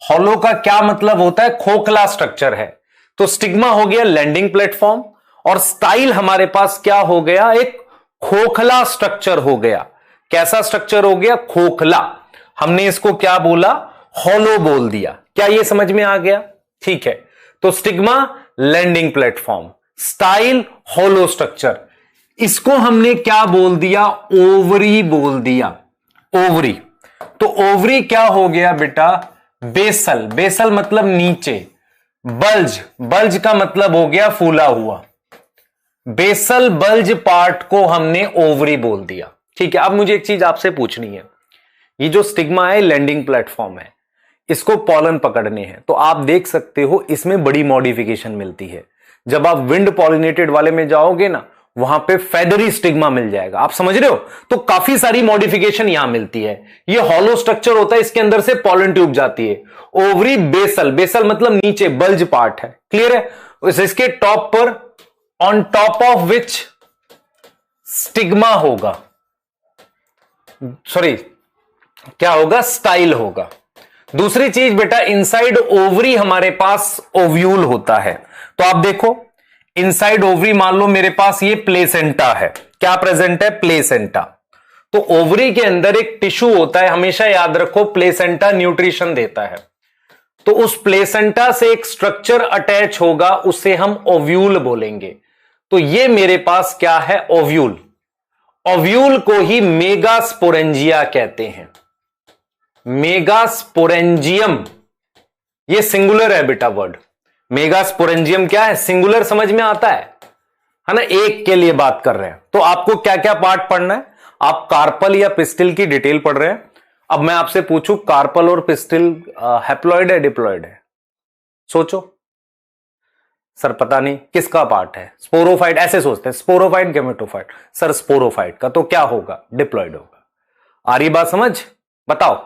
हॉलो का क्या मतलब होता है? खोखला स्ट्रक्चर है। तो स्टिग्मा हो गया लैंडिंग प्लेटफॉर्म, और स्टाइल हमारे पास क्या हो गया? एक खोखला स्ट्रक्चर हो गया। कैसा स्ट्रक्चर हो गया? खोखला। हमने इसको क्या बोला? हॉलो बोल दिया। क्या ये समझ में आ गया? ठीक है, तो stigma landing platform, style hollow structure. इसको हमने क्या बोल दिया? ओवरी बोल दिया। ओवरी। तो ओवरी क्या हो गया बेटा? बेसल। बेसल मतलब नीचे। बल्ज, बल्ज का मतलब हो गया फूला हुआ। बेसल बल्ज पार्ट को हमने ओवरी बोल दिया। ठीक है, अब मुझे एक चीज आपसे पूछनी है। ये जो स्टिग्मा है लैंडिंग प्लेटफॉर्म है, इसको पॉलन पकड़ने हैं, तो आप देख सकते हो इसमें बड़ी मॉडिफिकेशन मिलती है। जब आप विंड पॉलिनेटेड वाले में जाओगे ना, वहां पे फेदरी स्टिग्मा मिल जाएगा। आप समझ रहे हो? तो काफी सारी मॉडिफिकेशन यहां मिलती है। ये हॉलो स्ट्रक्चर होता है, इसके अंदर से पॉलन ट्यूब जाती है। ओवरी बेसल, बेसल मतलब नीचे बल्ज पार्ट है, क्लियर है? इसके टॉप पर on top of which stigma होगा, सॉरी क्या होगा, स्टाइल होगा। दूसरी चीज बेटा, इनसाइड ओवरी हमारे पास ओव्यूल होता है। तो आप देखो इनसाइड ओवरी, मान लो मेरे पास ये प्लेसेंटा है, क्या प्रेजेंट है, प्लेसेंटा। तो ओवरी के अंदर एक टिश्यू होता है, हमेशा याद रखो प्लेसेंटा न्यूट्रिशन देता है। तो उस प्लेसेंटा से एक स्ट्रक्चर अटैच होगा, उसे हम ओव्यूल बोलेंगे। तो ये मेरे पास क्या है, ओव्यूल। ओव्यूल को ही मेगास्पोरेंजिया कहते हैं, मेगास्पोरेंजियम। ये सिंगुलर है बेटा वर्ड। मेगास्पोरेंजियम क्या है, सिंगुलर, समझ में आता है ना? एक के लिए बात कर रहे हैं। तो आपको क्या क्या पार्ट पढ़ना है? आप कार्पल या पिस्टिल की डिटेल पढ़ रहे हैं। अब मैं आपसे पूछूं, कार्पल और पिस्टिल हैप्लॉइड है, डिप्लॉइड है? सोचो। सर पता नहीं किसका पार्ट है, स्पोरोफाइट, ऐसे सोचते हैं, स्पोरोफाइट गेमेटोफाइट। सर स्पोरोफाइट का, तो क्या होगा, डिप्लॉइड होगा। आ रही बात समझ? बताओ,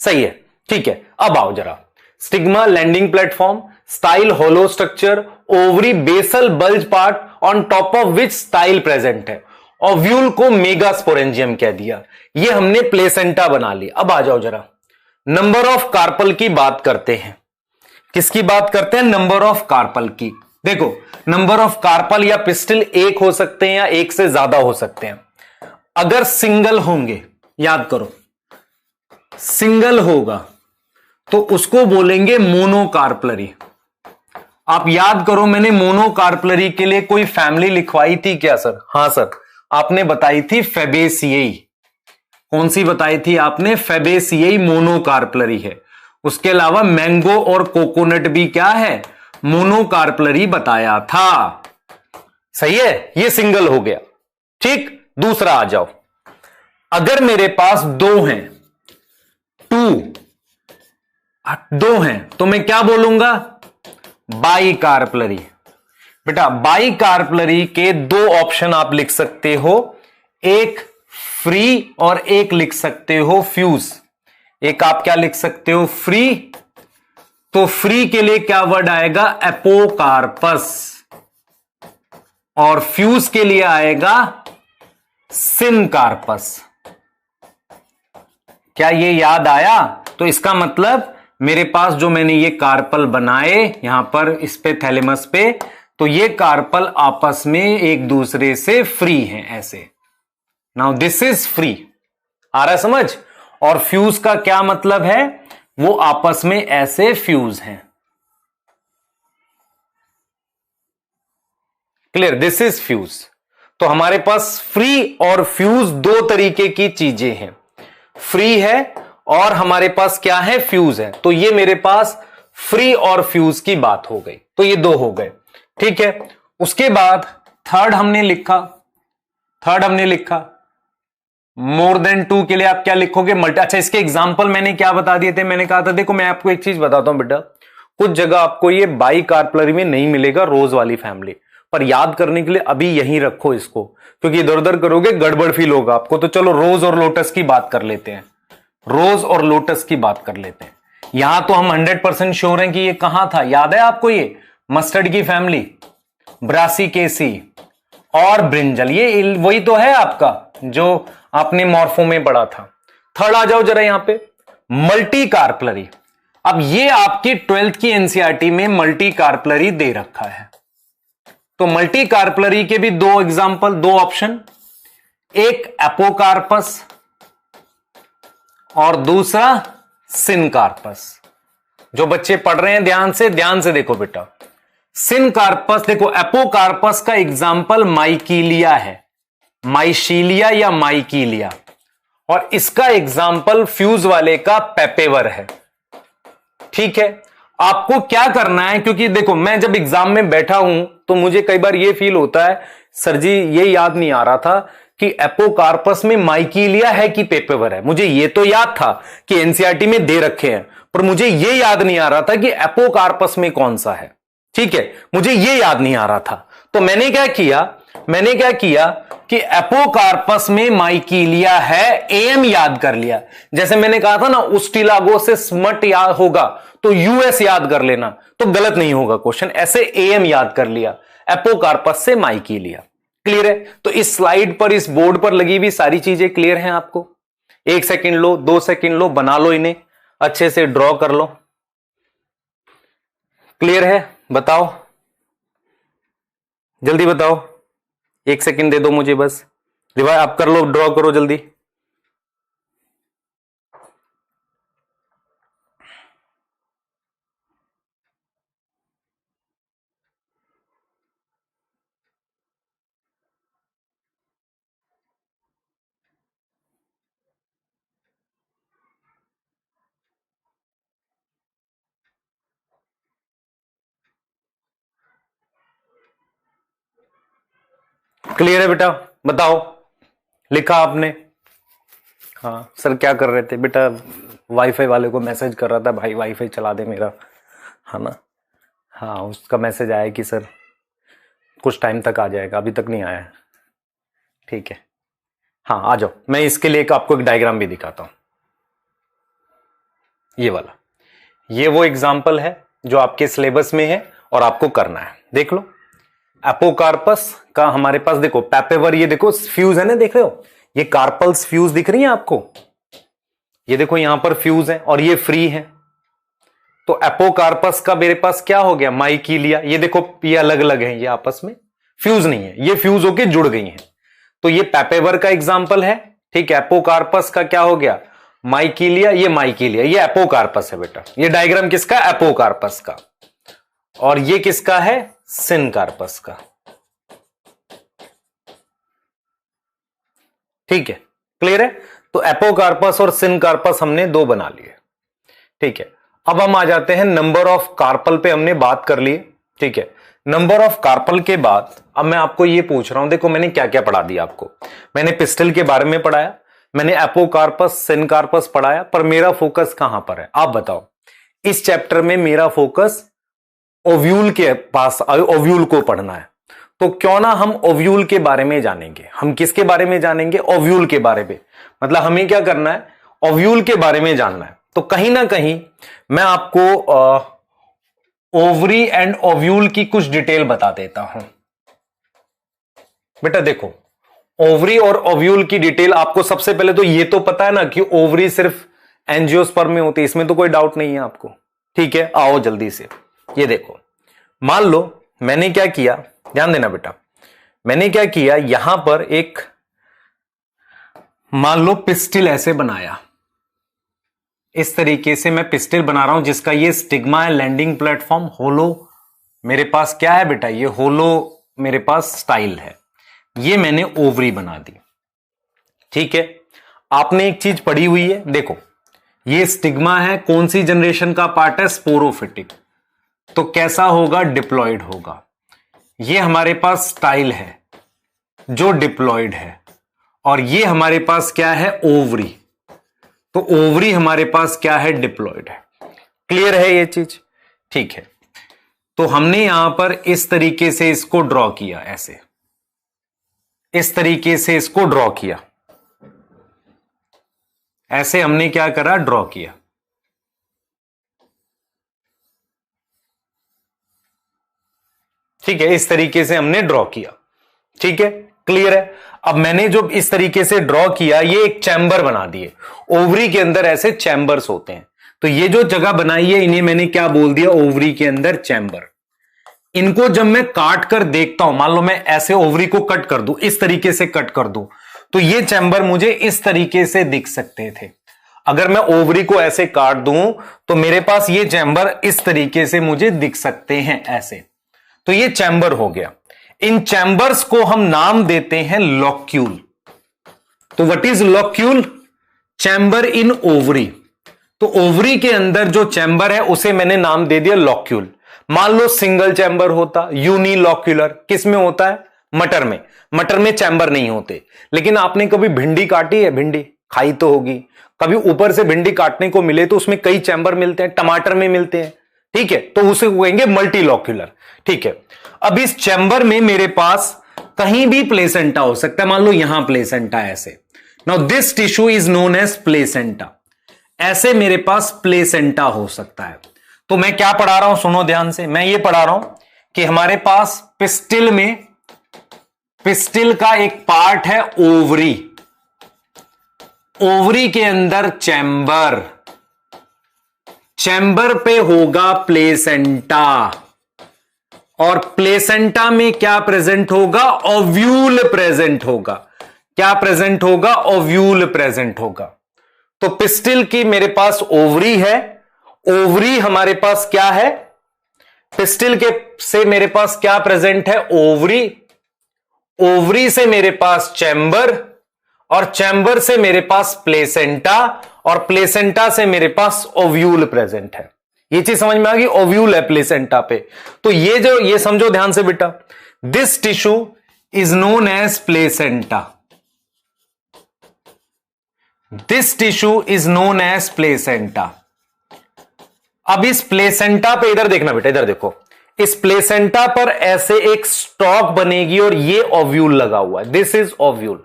सही है, ठीक है। अब आओ जरा, stigma landing platform, style hollow structure, ovary basal bulge part on top of which style present है। ओव्यूल को मेगास्पोरेंजियम कह दिया। ये हमने प्लेसेंटा बना ली। अब आ जाओ जरा, नंबर ऑफ कार्पल की बात करते हैं। किसकी बात करते हैं? नंबर ऑफ कार्पल की। देखो, नंबर ऑफ कार्पल या पिस्टिल एक हो सकते हैं या एक से ज्यादा हो सकते हैं। अगर सिंगल होंगे, याद करो, सिंगल होगा तो उसको बोलेंगे मोनोकार्पलरी। आप याद करो, मैंने मोनोकार्पलरी के लिए कोई फैमिली लिखवाई थी क्या सर? हां सर, आपने बताई थी फेबेसिएई। कौन सी बताई थी आपने? फेबेसिएई मोनोकार्पलरी है। उसके अलावा मैंगो और कोकोनट भी क्या है, मोनोकार्पलरी बताया था। सही है, ये सिंगल हो गया। ठीक, दूसरा आ जाओ। अगर मेरे पास दो हैं, दो हैं, तो मैं क्या बोलूंगा? बाइकार्पलरी। बेटा बाइकार्पलरी के दो ऑप्शन आप लिख सकते हो, एक फ्री और एक लिख सकते हो फ्यूज। एक आप क्या लिख सकते हो, फ्री। तो फ्री के लिए क्या वर्ड आएगा, एपोकार्पस, और फ्यूज के लिए आएगा सिनकार्पस। क्या ये याद आया? तो इसका मतलब मेरे पास जो मैंने ये कार्पल बनाए यहां पर इस पे थैलेमस पे, तो ये कार्पल आपस में एक दूसरे से फ्री हैं ऐसे। Now this is free. आ रहा है समझ? और फ्यूज का क्या मतलब है? वो आपस में ऐसे फ्यूज हैं। क्लियर? This is fuse. तो हमारे पास फ्री और फ्यूज दो तरीके की चीजें हैं। फ्री है और हमारे पास क्या है, फ्यूज है। तो ये मेरे पास फ्री और फ्यूज की बात हो गई। तो ये दो हो गए, ठीक है। उसके बाद थर्ड हमने लिखा मोर देन टू के लिए आप क्या लिखोगे, मल्टी। अच्छा, इसके एग्जांपल मैंने क्या बता दिए थे? मैंने कहा था, देखो मैं आपको एक चीज बताता हूं बेटा, कुछ जगह आपको ये बाइकार्पलरी में नहीं मिलेगा, रोज वाली फैमिली, पर याद करने के लिए अभी यहीं रखो इसको, क्योंकि इधर उधर करोगे गड़बड़ फील होगा आपको। तो चलो रोज और लोटस की बात कर लेते हैं, रोज और लोटस की बात कर लेते हैं। यहां तो हम 100% श्योर हैं कि ये कहां था, याद है आपको? ये मस्टर्ड की फैमिली, ब्रासिकेसी और ब्रिंजल, ये वही तो है आपका जो आपने मॉर्फो में पढ़ा था। थर्ड आ जाओ जरा यहां पे, मल्टी कार्पलरी। अब ये आपकी 12th की एनसीईआरटी में मल्टी कार्पलरी दे रखा है। तो मल्टी कार्पलरी के भी दो एग्जांपल, दो ऑप्शन, एक एपोकार्पस और दूसरा सिनकार्पस। जो बच्चे पढ़ रहे हैं ध्यान से देखो बेटा, सिनकार्पस, देखो एपोकार्पस का एग्जाम्पल माइकीलिया है, माइशीलिया या माइकीलिया, और इसका एग्जाम्पल फ्यूज वाले का पेपेवर है। ठीक है, आपको क्या करना है, क्योंकि देखो मैं जब एग्जाम में बैठा हूं तो मुझे कई बार ये फील होता है, सर जी ये याद नहीं आ रहा था कि एपोकार्पस में माइकीलिया है कि पेपेवर है। मुझे ये तो याद था कि एनसीईआरटी में दे रखे हैं, पर मुझे ये याद नहीं आ रहा था कि एपोकार्पस में कौन सा है। ठीक है, मुझे ये याद नहीं आ रहा था। तो मैंने क्या किया, मैंने क्या किया कि एपोकार्पस में माइकीलिया है, एम याद कर लिया। जैसे मैंने कहा था ना उस्टिलागो से स्मट याद होगा तो यूएस याद कर लेना, तो गलत नहीं होगा क्वेश्चन। ऐसे एम याद कर लिया, एपोकार्पस से माइकीलिया। क्लियर है? तो इस स्लाइड पर, इस बोर्ड पर लगी हुई सारी चीजें क्लियर हैं आपको? 1 सेकंड लो, 2 सेकंड लो, बना लो, इन्हें अच्छे से ड्रॉ कर लो। क्लियर है? बताओ, जल्दी बताओ। 1 सेकंड दे दो मुझे बस। रिवाइज आप कर लो, ड्रॉ करो जल्दी। क्लियर है बेटा? बताओ, लिखा आपने? हाँ सर, क्या कर रहे थे बेटा? वाईफाई वाले को मैसेज कर रहा था, भाई वाईफाई चला दे मेरा, है ना? हाँ, उसका मैसेज आया कि सर कुछ टाइम तक आ जाएगा, अभी तक नहीं आया है। ठीक है, हाँ आ जाओ। मैं इसके लिए आपको एक डायग्राम भी दिखाता हूं, ये वाला। ये वो एग्जाम्पल है जो आपके सिलेबस में है और आपको करना है। देख लो, एपोकार्पस का हमारे पास देखो पैपेवर, ये देखो फ्यूज है ना, देख रहे हो? ये कार्पल्स फ्यूज दिख रही है आपको? ये देखो यहां पर फ्यूज है और ये फ्री है। तो एपोकार्पस का मेरे पास क्या हो गया? माइकीलिया। ये देखो ये अलग अलग है, ये आपस में फ्यूज नहीं है, ये फ्यूज होके जुड़ गई हैं। तो ये पैपेवर का एग्जाम्पल है। ठीक है, एपोकार्पस का क्या हो गया? माइकीलिया। ये माइकीलिया, ये एपोकार्पस है बेटा। ये डायग्राम किसका? एपोकार्पस का। और ये किसका है? सिनकार्पस का। ठीक है, क्लियर है? तो एपोकार्पस और सिनकार्पस हमने 2 बना लिए। ठीक है, अब हम आ जाते हैं नंबर ऑफ कार्पल पे, हमने बात कर ली। ठीक है, नंबर ऑफ कार्पल के बाद अब मैं आपको ये पूछ रहा हूं, देखो मैंने क्या क्या पढ़ा दिया आपको। मैंने पिस्टल के बारे में पढ़ाया, मैंने एपोकार्पस, सिनकार्पस पढ़ाया, पर मेरा फोकस कहां पर है आप बताओ? इस चैप्टर में मेरा फोकस ओव्यूल के पास, ओव्यूल को पढ़ना है। तो क्यों ना हम ओव्यूल के बारे में जानेंगे। हम किसके बारे में जानेंगे? ओव्यूल के बारे में। मतलब हमें क्या करना है? ओव्यूल के बारे में जानना है। तो कहीं ना कहीं मैं आपको ओवरी एंड ओव्यूल की कुछ डिटेल बता देता हूं। बेटा देखो, ओवरी और ओव्यूल की डिटेल आपको सबसे पहले तो ये तो पता है ना कि ओवरी सिर्फ एंजियोस्पर्म में होती है, इसमें तो कोई डाउट नहीं है आपको। ठीक है, आओ जल्दी से। ये देखो, मान लो मैंने क्या किया, ध्यान देना बेटा। मैंने क्या किया, यहां पर एक मान लो पिस्टिल ऐसे बनाया। इस तरीके से मैं पिस्टिल बना रहा हूं जिसका ये स्टिग्मा है, लैंडिंग प्लेटफॉर्म, होलो मेरे पास क्या है बेटा? ये होलो मेरे पास स्टाइल है। ये मैंने ओवरी बना दी। ठीक है, आपने एक चीज पढ़ी हुई है, देखो ये स्टिग्मा है, कौन सी जनरेशन का पार्ट है? स्पोरोफिटिक। तो कैसा होगा? डिप्लॉयड होगा। ये हमारे पास स्टाइल है जो डिप्लॉयड है, और ये हमारे पास क्या है? ओवरी। तो ओवरी हमारे पास क्या है? डिप्लॉयड है। क्लियर है ये चीज? ठीक है, तो हमने यहां पर इस तरीके से इसको ड्रॉ किया, ऐसे इस तरीके से इसको ड्रॉ किया, ऐसे हमने क्या करा? ड्रॉ किया। ठीक है, इस तरीके से हमने ड्रॉ किया। ठीक है, क्लियर है? अब मैंने जो इस तरीके से ड्रॉ किया, ये एक चैम्बर बना दिए। ओवरी के अंदर ऐसे चैम्बर्स होते हैं, तो ये जो जगह बनाई है इन्हें मैंने क्या बोल दिया? ओवरी के अंदर चैम्बर। इनको जब मैं काट कर देखता हूं, मान लो मैं ऐसे ओवरी को कट कर दूं, इस तरीके से कट कर दूं, तो ये चैम्बर मुझे इस तरीके से दिख सकते थे। अगर मैं ओवरी को ऐसे काट दूं तो मेरे पास ये चैम्बर इस तरीके से मुझे दिख सकते हैं, ऐसे। तो ये चैम्बर हो गया। इन चैम्बर्स को हम नाम देते हैं लॉक्यूल। तो what is locule? Chamber in ovary. तो ओवरी के अंदर जो चैम्बर है उसे मैंने नाम दे दिया लॉक्यूल। मान लो सिंगल चैम्बर होता, यूनिलॉक्यूलर। किस में होता है? मटर में। मटर में चैम्बर नहीं होते। लेकिन आपने कभी भिंडी काटी है? भिंडी खाई तो होगी। कभी ऊपर से भिंडी काटने को मिले तो उसमें कई चैम्बर मिलते हैं, टमाटर में मिलते हैं। ठीक है, तो उसे कहेंगे मल्टीलॉक्यूलर। ठीक है, अब इस चैम्बर में मेरे पास कहीं भी प्लेसेंटा हो सकता है, मान लो यहां प्लेसेंटा ऐसे। Now this tissue is known as placenta. ऐसे मेरे पास प्लेसेंटा हो सकता है। तो मैं क्या पढ़ा रहा हूं, सुनो ध्यान से। मैं ये पढ़ा रहा हूं कि हमारे पास पिस्टिल में, पिस्टिल का एक पार्ट है ओवरी, ओवरी के अंदर चैम्बर, चैम्बर पे होगा प्लेसेंटा, और प्लेसेंटा में क्या प्रेजेंट होगा, ओव्यूल प्रेजेंट होगा। क्या प्रेजेंट होगा, ओव्यूल प्रेजेंट होगा। तो पिस्टिल की मेरे पास ओवरी है, ओवरी हमारे पास क्या है, पिस्टिल के से मेरे पास क्या प्रेजेंट है, ओवरी, ओवरी से मेरे पास चैम्बर, और चैम्बर से मेरे पास प्लेसेंटा, और प्लेसेंटा से मेरे पास ओव्यूल प्रेजेंट है। ये चीज समझ में आ गई, ओव्यूल है प्लेसेंटा पे। तो ये समझो ध्यान से बेटा, this tissue is known as placenta, this tissue is known as placenta. अब इस प्लेसेंटा पे इधर देखना बेटा, इधर देखो, इस प्लेसेंटा पर ऐसे एक स्टॉक बनेगी और ये ओव्यूल लगा हुआ है, दिस इज ओव्यूल।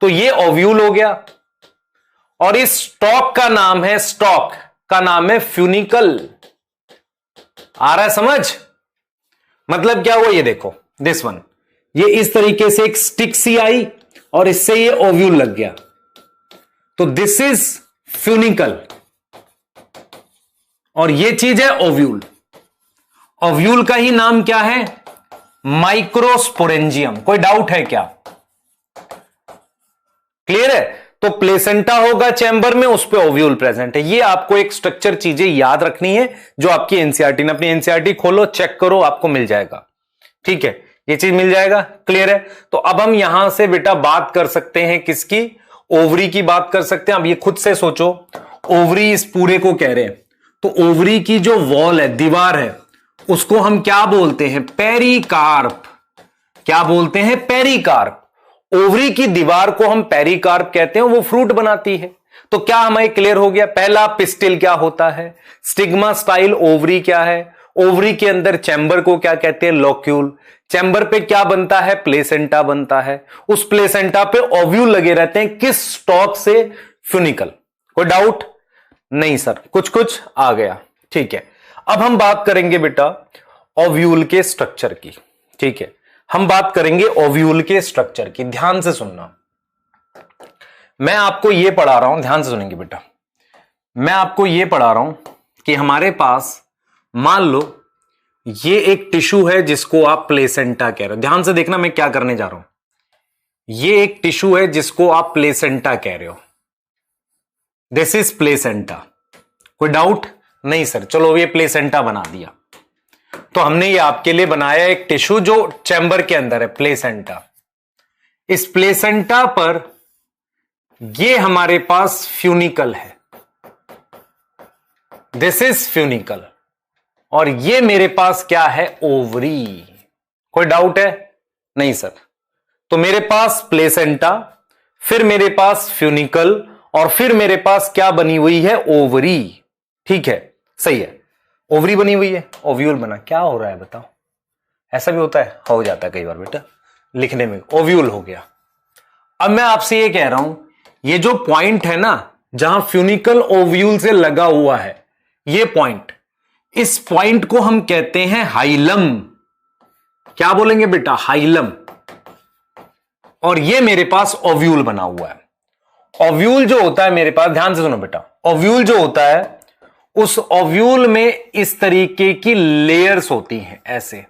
तो ये ओव्यूल हो गया, और इस स्टॉक का नाम है, स्टॉक का नाम है फ्यूनिकल। आ रहा है समझ? मतलब क्या हुआ, ये देखो दिस वन, ये इस तरीके से एक स्टिक सी आई और इससे ये ओव्यूल लग गया, तो दिस इज फ्यूनिकल, और ये चीज है ओव्यूल। ओव्यूल का ही नाम क्या है, माइक्रोस्पोरेंजियम। कोई डाउट है क्या? क्लियर है? तो प्लेसेंटा होगा चैम्बर में, उस पे ओव्यूल प्रेजेंट है। ये आपको एक स्ट्रक्चर चीजें याद रखनी है जो आपकी एनसीईआरटी ने, अपनी एनसीईआरटी खोलो, चेक करो, आपको मिल जाएगा। ठीक है, ये चीज मिल जाएगा। क्लियर है? तो अब हम यहां से बेटा बात कर सकते हैं किसकी, ओवरी की बात कर सकते हैं। अब ये खुद से सोचो, ओवरी इस पूरे को कह रहे हैं, तो ओवरी की जो वॉल है, दीवार है, उसको हम क्या बोलते हैं, पेरिकार्प। क्या बोलते हैं, पेरिकार्प। ओवरी की दीवार को हम पेरिकार्प कहते हैं, वो फ्रूट बनाती है। तो क्या हमें क्लियर हो गया, पहला पिस्टिल क्या होता है, स्टिग्मा स्टाइल ओवरी क्या है, ओवरी के अंदर चैम्बर को क्या कहते हैं, लोक्यूल। चैम्बर पे क्या बनता है, प्लेसेंटा बनता है। उस प्लेसेंटा पे ओव्यूल लगे रहते हैं, किस स्टॉक से, फ्यूनिकल। कोई डाउट नहीं सर, कुछ कुछ आ गया। ठीक है, अब हम बात करेंगे बेटा ओव्यूल के स्ट्रक्चर की। ठीक है, हम बात करेंगे ओव्यूल के स्ट्रक्चर की। ध्यान से सुनना, मैं आपको यह पढ़ा रहा हूं, ध्यान से सुनेंगे बेटा। मैं आपको यह पढ़ा रहा हूं कि हमारे पास, मान लो ये एक टिश्यू है जिसको आप प्लेसेंटा कह रहे हो। ध्यान से देखना मैं क्या करने जा रहा हूं। ये एक टिश्यू है जिसको आप प्लेसेंटा कह रहे हो, दिस इज प्लेसेंटा। कोई डाउट नहीं सर, चलो ये प्लेसेंटा बना दिया। तो हमने ये आपके लिए बनाया एक टिश्यू जो चैम्बर के अंदर है, प्लेसेंटा। इस प्लेसेंटा पर ये हमारे पास फ्यूनिकल है, दिस इज फ्यूनिकल, और ये मेरे पास क्या है, ओवरी। कोई डाउट है नहीं सर? तो मेरे पास प्लेसेंटा, फिर मेरे पास फ्यूनिकल, और फिर मेरे पास क्या बनी हुई है, ओवरी। ठीक है, सही है, ओवरी बनी हुई है, ओव्यूल बना। क्या हो रहा है बताओ? ऐसा भी होता है, हो जाता है कई बार बेटा लिखने में, ओव्यूल हो गया। अब मैं आपसे ये कह रहा हूं, ये जो पॉइंट है ना, जहां फ्यूनिकल ओव्यूल से लगा हुआ है, ये पॉइंट, इस पॉइंट को हम कहते हैं हाइलम। क्या बोलेंगे बेटा, हाइलम। और ये मेरे पास ओव्यूल बना हुआ है। ओव्यूल जो होता है मेरे पास, ध्यान से सुनो बेटा, ओव्यूल जो होता है, उस ओव्यूल में इस तरीके की लेयर्स होती हैं, ऐसे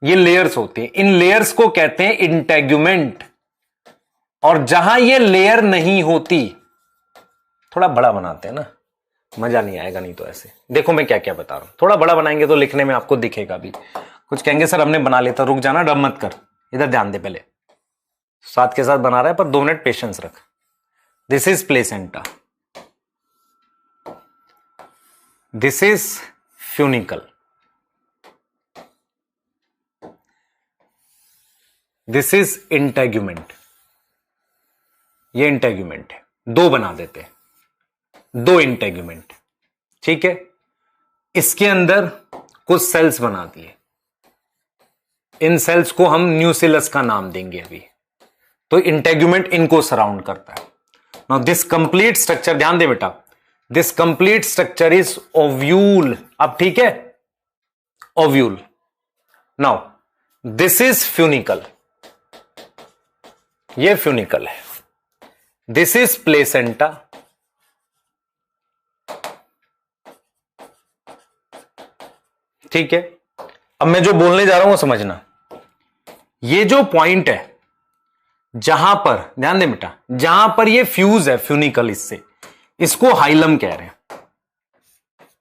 ये लेयर्स होती हैं। इन लेयर्स को कहते हैं इंटेग्यूमेंट। और जहां ये लेयर नहीं होती, थोड़ा बड़ा बनाते हैं ना, मजा नहीं आएगा नहीं तो ऐसे। देखो मैं क्या क्या बता रहा हूं, थोड़ा बड़ा बनाएंगे तो लिखने में आपको दिखेगा भी। कुछ कहेंगे सर हमने बना लेता, रुक जाना, डर मत कर, इधर ध्यान दे, पहले साथ के साथ बना रहा है पर 2 मिनट पेशेंस रख। This is placenta, this is funicle, this is integument. ये इंटेग्यूमेंट है, 2 बना देते हैं, 2 इंटेग्यूमेंट। ठीक है, इसके अंदर कुछ सेल्स बना दिए, इन सेल्स को हम न्यूसिलस का नाम देंगे अभी। तो इंटेग्यूमेंट इनको सराउंड करता है। नाउ दिस कंप्लीट स्ट्रक्चर, ध्यान दे बेटा, this complete structure is ovule. अब ठीक है, ovule. Now this is funicle, ये फ्यूनिकल है। दिस इज प्लेसेंटा, ठीक है। अब मैं जो बोलने जा रहा हूं वो समझना। ये जो पॉइंट है जहां पर, ध्यान दे बेटा, जहां पर ये फ्यूज है फ्यूनिकल, इससे, इसको हाइलम कह रहे हैं।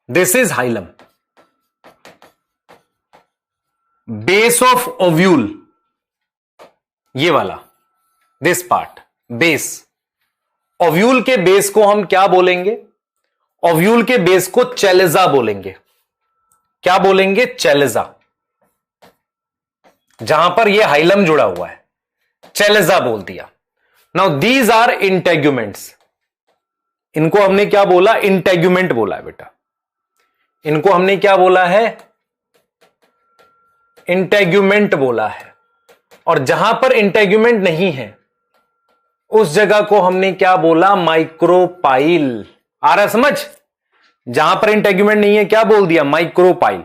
This is hilum. Base of ovule, ये वाला, दिस पार्ट, बेस। ओव्यूल के बेस को हम क्या बोलेंगे? ओव्यूल के बेस को चेलेजा बोलेंगे। क्या बोलेंगे? चेलेजा। जहां पर ये हाइलम जुड़ा हुआ है, चेलेजा बोल दिया। Now these are integuments. इनको हमने क्या बोला? इंटेग्यूमेंट बोला है बेटा। इनको हमने क्या बोला है? इंटेग्यूमेंट बोला है। और जहां पर इंटेग्यूमेंट नहीं है उस जगह को हमने क्या बोला? माइक्रोपाइल। आ रहा समझ? जहां पर इंटेग्यूमेंट नहीं है क्या बोल दिया? माइक्रोपाइल।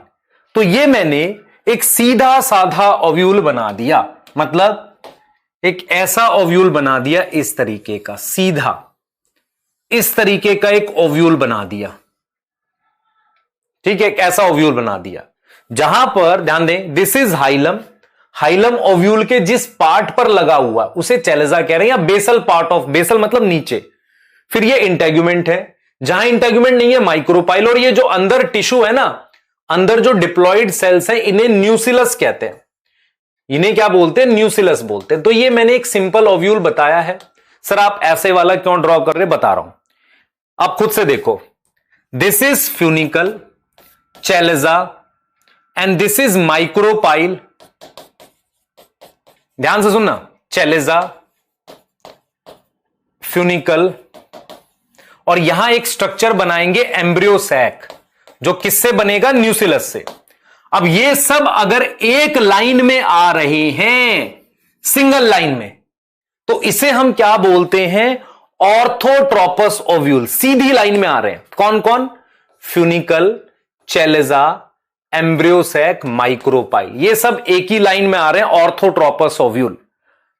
तो ये मैंने एक सीधा साधा ओव्यूल बना दिया, मतलब एक ऐसा ओव्यूल बना दिया, इस तरीके का सीधा, इस तरीके का एक ओव्यूल बना दिया, ठीक है। एक ऐसा ओव्यूल बना दिया जहां पर, ध्यान दें, this is hilum. Hilum ovule के जिस पार्ट पर लगा हुआ उसे चेलेजा कह रहे हैं, या बेसल पार्ट ऑफ, बेसल मतलब नीचे। फिर ये इंटेग्यूमेंट है। जहां इंटेग्यूमेंट नहीं है, माइक्रोपाइल। और ये जो अंदर टिश्यू है ना, अंदर जो डिप्लॉइड सेल्स हैं, इन्हें न्यूसिलस कहते हैं। इन्हें क्या बोलते हैं? न्यूसिलस बोलते हैं। तो ये मैंने एक सिंपल ओव्यूल बताया है। सर आप ऐसे वाला क्यों ड्रॉ कर रहे? बता रहा हूं, आप खुद से देखो। This is funicle, चेलेजा, and this is micropyle. ध्यान से सुनना, चेलेजा, फ्यूनिकल, और यहां एक स्ट्रक्चर बनाएंगे एम्ब्रियो सैक, जो किससे बनेगा? न्यूसिलस से। अब ये सब अगर एक लाइन में आ रहे हैं, सिंगल लाइन में, तो इसे हम क्या बोलते हैं? Orthotropous ovule. सीधी लाइन में आ रहे हैं। कौन कौन? Funicle, chalaza, embryo sac, micropyle. ये सब एक ही लाइन में आ रहे हैं, ऑर्थोट्रोपस ओव्यूल।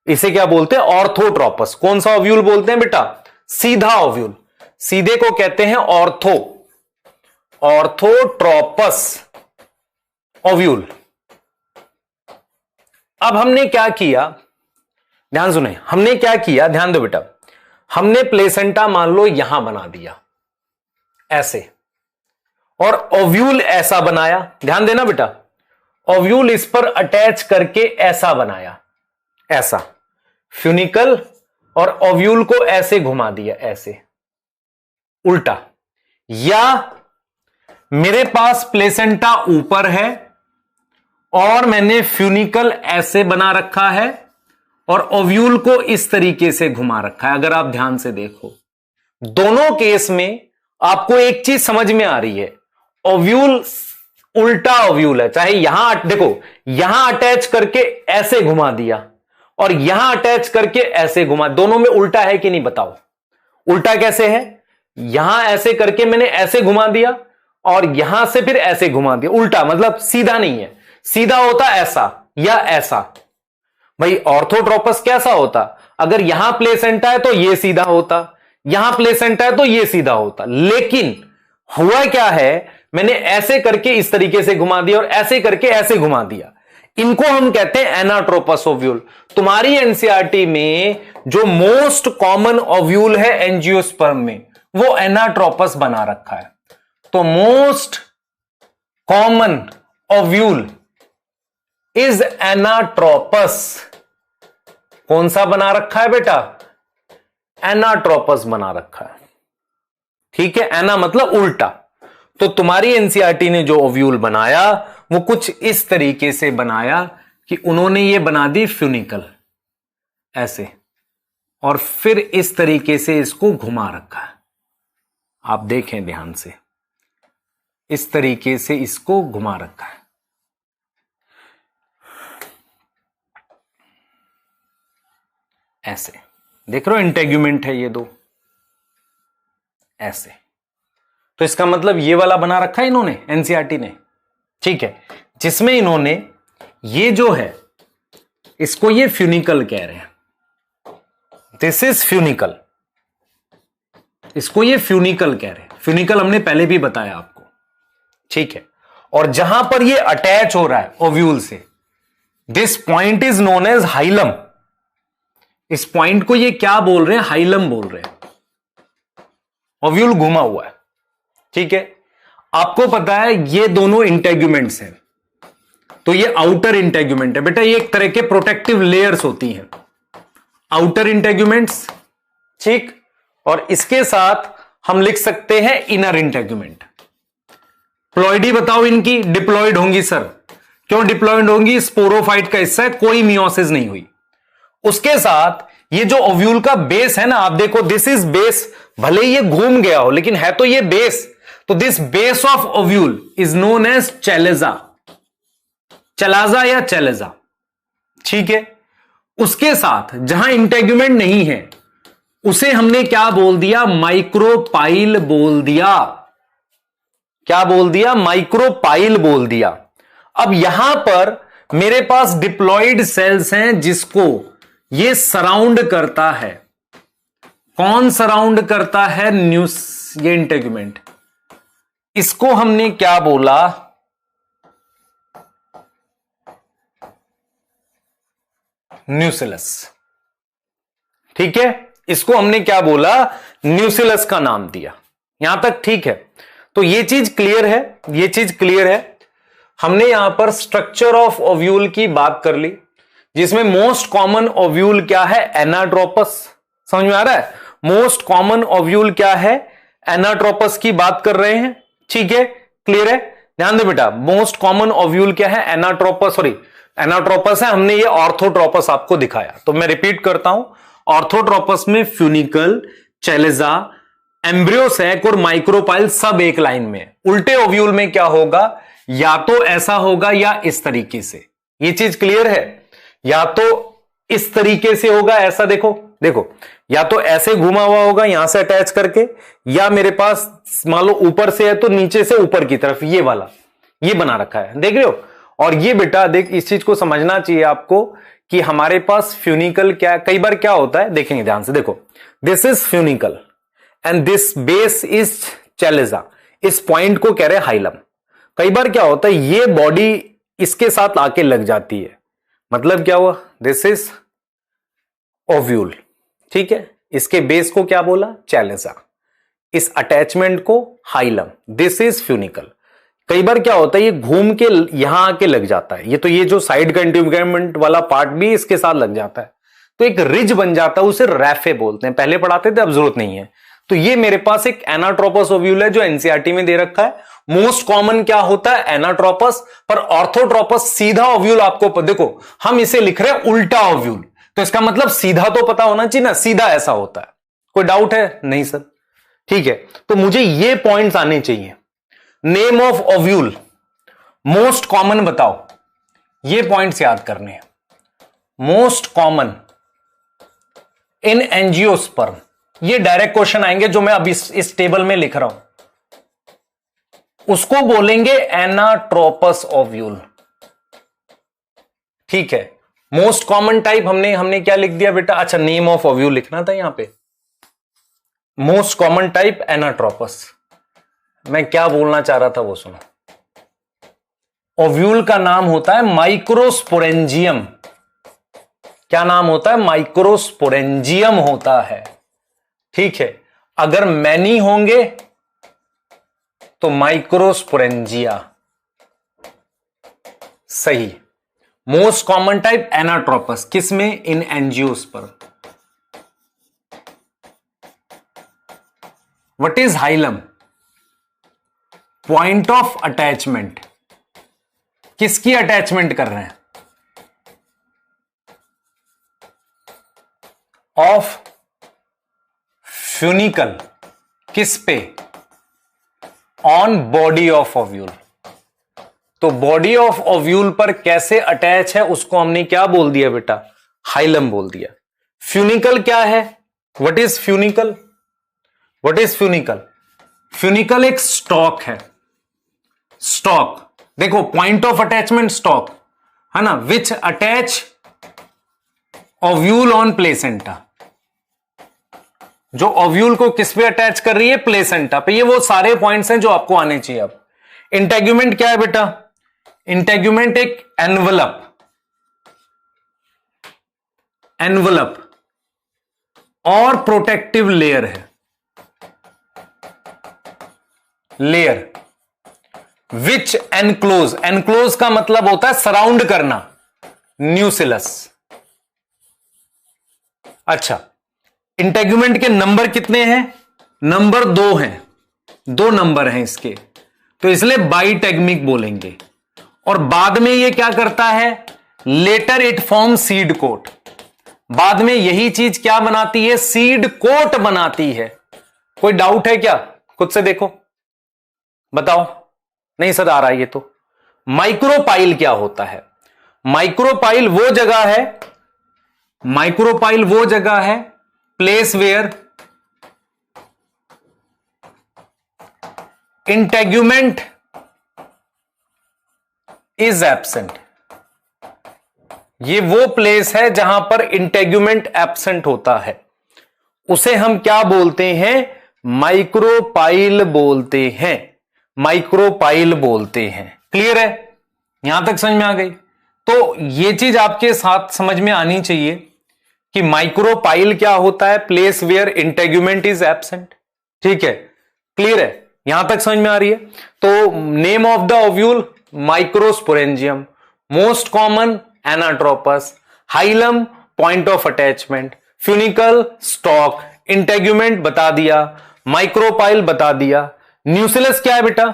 इसे क्या बोलते हैं? ऑर्थोट्रोपस। कौन सा ओव्यूल बोलते हैं बेटा? सीधा ओव्यूल। सीधे को कहते हैं ऑर्थो, ऑर्थोट्रोपस ओव्यूल। अब हमने क्या किया? ध्यान सुने, हमने क्या किया? ध्यान दो बेटा। हमने प्लेसेंटा मान लो यहां बना दिया ऐसे, और ओव्यूल ऐसा बनाया। ध्यान देना बेटा, ओव्यूल इस पर अटैच करके ऐसा बनाया, ऐसा फ्यूनिकल, और ओव्यूल को ऐसे घुमा दिया, ऐसे उल्टा। या मेरे पास प्लेसेंटा ऊपर है और मैंने फ्यूनिकल ऐसे बना रखा है और ओव्यूल को इस तरीके से घुमा रखा है। अगर आप ध्यान से देखो, दोनों केस में आपको एक चीज समझ में आ रही है, ओव्यूल उल्टा ओव्यूल है। चाहे यहां देखो, यहां अटैच करके ऐसे घुमा दिया और यहां अटैच करके ऐसे घुमा, दोनों में उल्टा है कि नहीं बताओ? उल्टा कैसे है? यहां ऐसे करके मैंने ऐसे घुमा दिया और यहां से फिर ऐसे घुमा दिया, उल्टा, मतलब सीधा नहीं है। सीधा होता ऐसा या ऐसा। भाई ऑर्थोट्रोपस कैसा होता? अगर यहां प्लेसेंटा है तो ये सीधा होता, यहां प्लेसेंटा है तो ये सीधा होता। लेकिन हुआ क्या है, मैंने ऐसे करके इस तरीके से घुमा दिया और ऐसे करके ऐसे घुमा दिया। इनको हम कहते हैं एनाट्रोपस ओव्यूल। तुम्हारी एनसीईआरटी में जो मोस्ट कॉमन ओव्यूल है एंजियोस्पर्म में, वो एनाट्रोपस बना रखा है। तो most common ovule is anatropous. कौन सा बना रखा है बेटा? एनाट्रोपस बना रखा है, ठीक है। एना मतलब उल्टा। तो तुम्हारी एनसीईआरटी ने जो ओव्यूल बनाया वो कुछ इस तरीके से बनाया कि उन्होंने ये बना दी फ्यूनिकल ऐसे, और फिर इस तरीके से इसको घुमा रखा है। आप देखें ध्यान से, इस तरीके से इसको घुमा रखा है। ऐसे देख रहे हो, इंटेग्यूमेंट है ये दो ऐसे। तो इसका मतलब ये वाला बना रखा है इन्होंने एनसीईआरटी ने, ठीक है, जिसमें इन्होंने ये जो है इसको ये फ्यूनिकल कह रहे हैं, दिस इज फ्यूनिकल, इसको ये फ्यूनिकल कह रहे हैं। फ्यूनिकल हमने पहले भी बताया आपको, ठीक है। और जहां पर ये अटैच हो रहा है ओव्यूल से, this point is known as hilum. इस पॉइंट को ये क्या बोल रहे हैं? हाइलम बोल रहे हैं। ओव्यूल घुमा हुआ है, ठीक है। आपको पता है ये दोनों इंटेग्यूमेंट्स हैं, तो ये आउटर इंटेग्यूमेंट है बेटा, ये एक तरह के प्रोटेक्टिव लेयर्स होती हैं, आउटर इंटेग्यूमेंट्स, ठीक। और इसके साथ हम लिख सकते हैं इनर इंटेग्यूमेंट। प्लॉइडी बताओ इनकी डिप्लॉयड होंगी सर, क्यों डिप्लॉयड होंगी? स्पोरोफाइट का हिस्सा है, कोई मियोसिस नहीं हुई। उसके साथ ये जो ओव्यूल का बेस है ना, आप देखो दिस इज बेस, भले ये घूम गया हो लेकिन है तो ये बेस, तो this base of ovule is known as chalaza, chalaza या चैलेजा, ठीक है। उसके साथ जहां इंटेग्यूमेंट नहीं है उसे हमने क्या बोल दिया? माइक्रोपाइल बोल दिया। क्या बोल दिया? माइक्रोपाइल बोल दिया। अब यहां पर मेरे पास डिप्लॉयड सेल्स हैं जिसको ये सराउंड करता है। कौन सराउंड करता है? ये इंटेग्यूमेंट। इसको हमने क्या बोला? न्यूसिलस, ठीक है। इसको हमने क्या बोला? न्यूसिलस का नाम दिया। यहां तक ठीक है। तो ये चीज क्लियर है, ये चीज क्लियर है। हमने यहां पर स्ट्रक्चर ऑफ ओव्यूल की बात कर ली, जिसमें मोस्ट कॉमन ओव्यूल क्या है? एनाट्रोपस। समझ में आ रहा है? मोस्ट कॉमन ओव्यूल क्या है? एनाट्रोपस की बात कर रहे हैं, ठीक है, क्लियर है। ध्यान दे बेटा, मोस्ट कॉमन ओव्यूल क्या है? एनाट्रोपस, सॉरी एनाट्रोपस है। हमने ये ऑर्थोट्रोपस आपको दिखाया, तो मैं रिपीट करता हूं। ऑर्थोट्रोपस में फ्यूनिकल, चैलेजा, एम्ब्रियोसैक और माइक्रोपाइल सब एक लाइन में। उल्टे ओव्यूल में क्या होगा? या तो ऐसा होगा या इस तरीके से। ये चीज क्लियर है? या तो इस तरीके से होगा, ऐसा देखो देखो, या तो ऐसे घुमा हुआ होगा यहां से अटैच करके, या मेरे पास मान लो ऊपर से है तो नीचे से ऊपर की तरफ ये वाला ये बना रखा है, देख रहे हो। और ये बेटा देख, इस चीज को समझना चाहिए आपको कि हमारे पास फ्यूनिकल क्या, कई बार क्या होता है, देखेंगे ध्यान से, देखो this is funicle and this base is chalaza. इस पॉइंट को कह रहे हैं हाइलम। कई बार क्या होता है, ये बॉडी इसके साथ आके लग जाती है, मतलब क्या हुआ? दिस इज ओव्यूल, ठीक है। इसके बेस को क्या बोला? चैलेजा। इस अटैचमेंट को हाइलम, दिस इज फ्यूनिकल। कई बार क्या होता है, ये घूम के यहां आके लग जाता है, ये तो ये जो साइड का इंटीग्यूमेंट वाला पार्ट भी इसके साथ लग जाता है, तो एक रिज बन जाता है, उसे रैफे बोलते हैं। पहले पढ़ाते थे, अब जरूरत नहीं है। तो ये मेरे पास एक एनाट्रोपस ओव्यूल है जो एनसीईआरटी में दे रखा है। मोस्ट कॉमन क्या होता है? एनाट्रोपस। पर ऑर्थोट्रोपस सीधा ओव्यूल आपको देखो, हम इसे लिख रहे हैं उल्टा ओव्यूल, तो इसका मतलब सीधा तो पता होना चाहिए ना, सीधा ऐसा होता है। कोई डाउट है? नहीं सर, ठीक है। तो मुझे ये पॉइंट्स आने चाहिए। Name of ovule, most common बताओ, ये पॉइंट्स याद करने हैं। मोस्ट कॉमन इन एंजियोस्पर्म, ये डायरेक्ट क्वेश्चन आएंगे जो मैं अभी इस टेबल में लिख रहा हूं, उसको बोलेंगे एनाट्रोपस ओव्यूल, ठीक है। मोस्ट कॉमन टाइप हमने क्या लिख दिया बेटा? अच्छा, नेम ऑफ ओव्यूल लिखना था यहां पे। Most common type anatropous. मैं क्या बोलना चाह रहा था वो सुनो। ओव्यूल का नाम होता है माइक्रोस्पोरेंजियम। क्या नाम होता है? माइक्रोस्पोरेंजियम होता है, ठीक है। अगर मैनी होंगे तो माइक्रोस्पोरेंजिया, सही। मोस्ट कॉमन टाइप एनाट्रोपस, किसमें? इन angiosperm. What is hilum? Point of attachment. किसकी अटैचमेंट कर रहे हैं? Of funicle. किस पे? On body of ovule. तो बॉडी ऑफ ओव्यूल पर कैसे अटैच है उसको हमने क्या बोल दिया बेटा? हाइलम बोल दिया। फ्यूनिकल क्या है? What is funicle? What is funicle? Funicle एक स्टॉक है। स्टॉक देखो, पॉइंट ऑफ अटैचमेंट स्टॉक है ना, विच अटैच ओव्यूल ऑन प्लेसेंटा। जो ओव्यूल को किस पे अटैच कर रही है? प्लेसेंटा पे। ये वो सारे पॉइंट्स हैं जो आपको आने चाहिए। अब इंटेग्यूमेंट क्या है बेटा? इंटेग्यूमेंट एक एनवलप और प्रोटेक्टिव लेयर है। लेयर विच एनक्लोज का मतलब होता है सराउंड करना, न्यूसिलस। अच्छा, इंटेग्यूमेंट के नंबर कितने हैं? नंबर 2 हैं, 2 नंबर हैं इसके, तो इसलिए बाइटेग्मिक बोलेंगे। और बाद में ये क्या करता है? Later it form seed coat. बाद में यही चीज क्या बनाती है? सीड कोट बनाती है। कोई डाउट है क्या? खुद से देखो, बताओ। नहीं सर आ रहा है ये तो। माइक्रोपाइल क्या होता है? माइक्रोपाइल वो जगह है place where integument is absent. ये वो प्लेस है जहां पर इंटेग्यूमेंट एब्सेंट होता है, उसे हम क्या बोलते हैं? माइक्रोपाइल बोलते हैं। माइक्रोपाइल बोलते हैं। क्लियर है? यहां तक समझ में आ गई? तो ये चीज आपके साथ समझ में आनी चाहिए कि माइक्रोपाइल क्या होता है? Place where integument is absent. ठीक है, क्लियर है? यहां तक समझ में आ रही है? तो name of the ovule microsporangium, most common anatropous, hilum point of attachment, funicle stock, integument बता दिया, माइक्रोपाइल बता दिया। न्यूसिलस क्या है बेटा?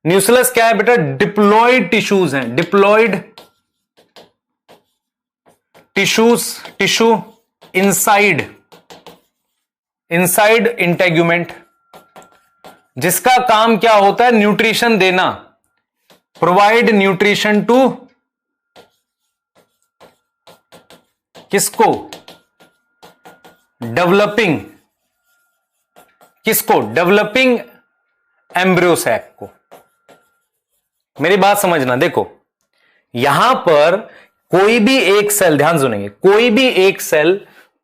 न्यूसिलस क्या है बेटा? डिप्लॉयड टिश्यूज हैं। डिप्लॉयड टिश्यू इनसाइड इंटेग्यूमेंट, जिसका काम क्या होता है? न्यूट्रिशन देना, प्रोवाइड न्यूट्रिशन टू किसको? डेवलपिंग एम्ब्रियोसैक को। मेरी बात समझना, देखो यहां पर कोई भी एक सेल, ध्यान सुनेंगे, कोई भी एक सेल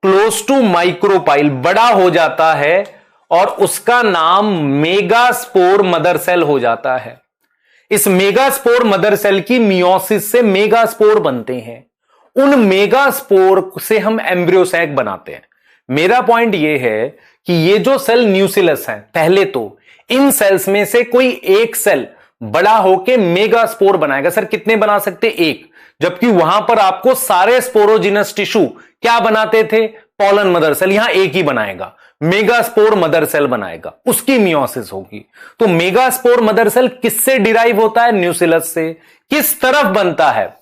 क्लोज टू माइक्रोपाइल बड़ा हो जाता है और उसका नाम मेगास्पोर मदर सेल हो जाता है। इस मेगास्पोर मदर सेल की मियोसिस से मेगास्पोर बनते हैं। उन मेगास्पोर से हम एम्ब्रियोसैक बनाते हैं। मेरा पॉइंट यह है कि ये जो सेल न्यूसिलस है, पहले तो इन सेल्स में से कोई एक सेल बड़ा होके मेगास्पोर बनाएगा। सर कितने बना सकते? एक। जबकि वहां पर आपको सारे स्पोरोजिनस टिश्यू क्या बनाते थे? Pollen mother cell. यहां एक ही बनाएगा, मेगास्पोर मदर सेल बनाएगा, उसकी मियोसिस होगी। तो मेगास्पोर मदर सेल किससे डिराइव होता है? न्यूसिलस से। किस तरफ बनता है?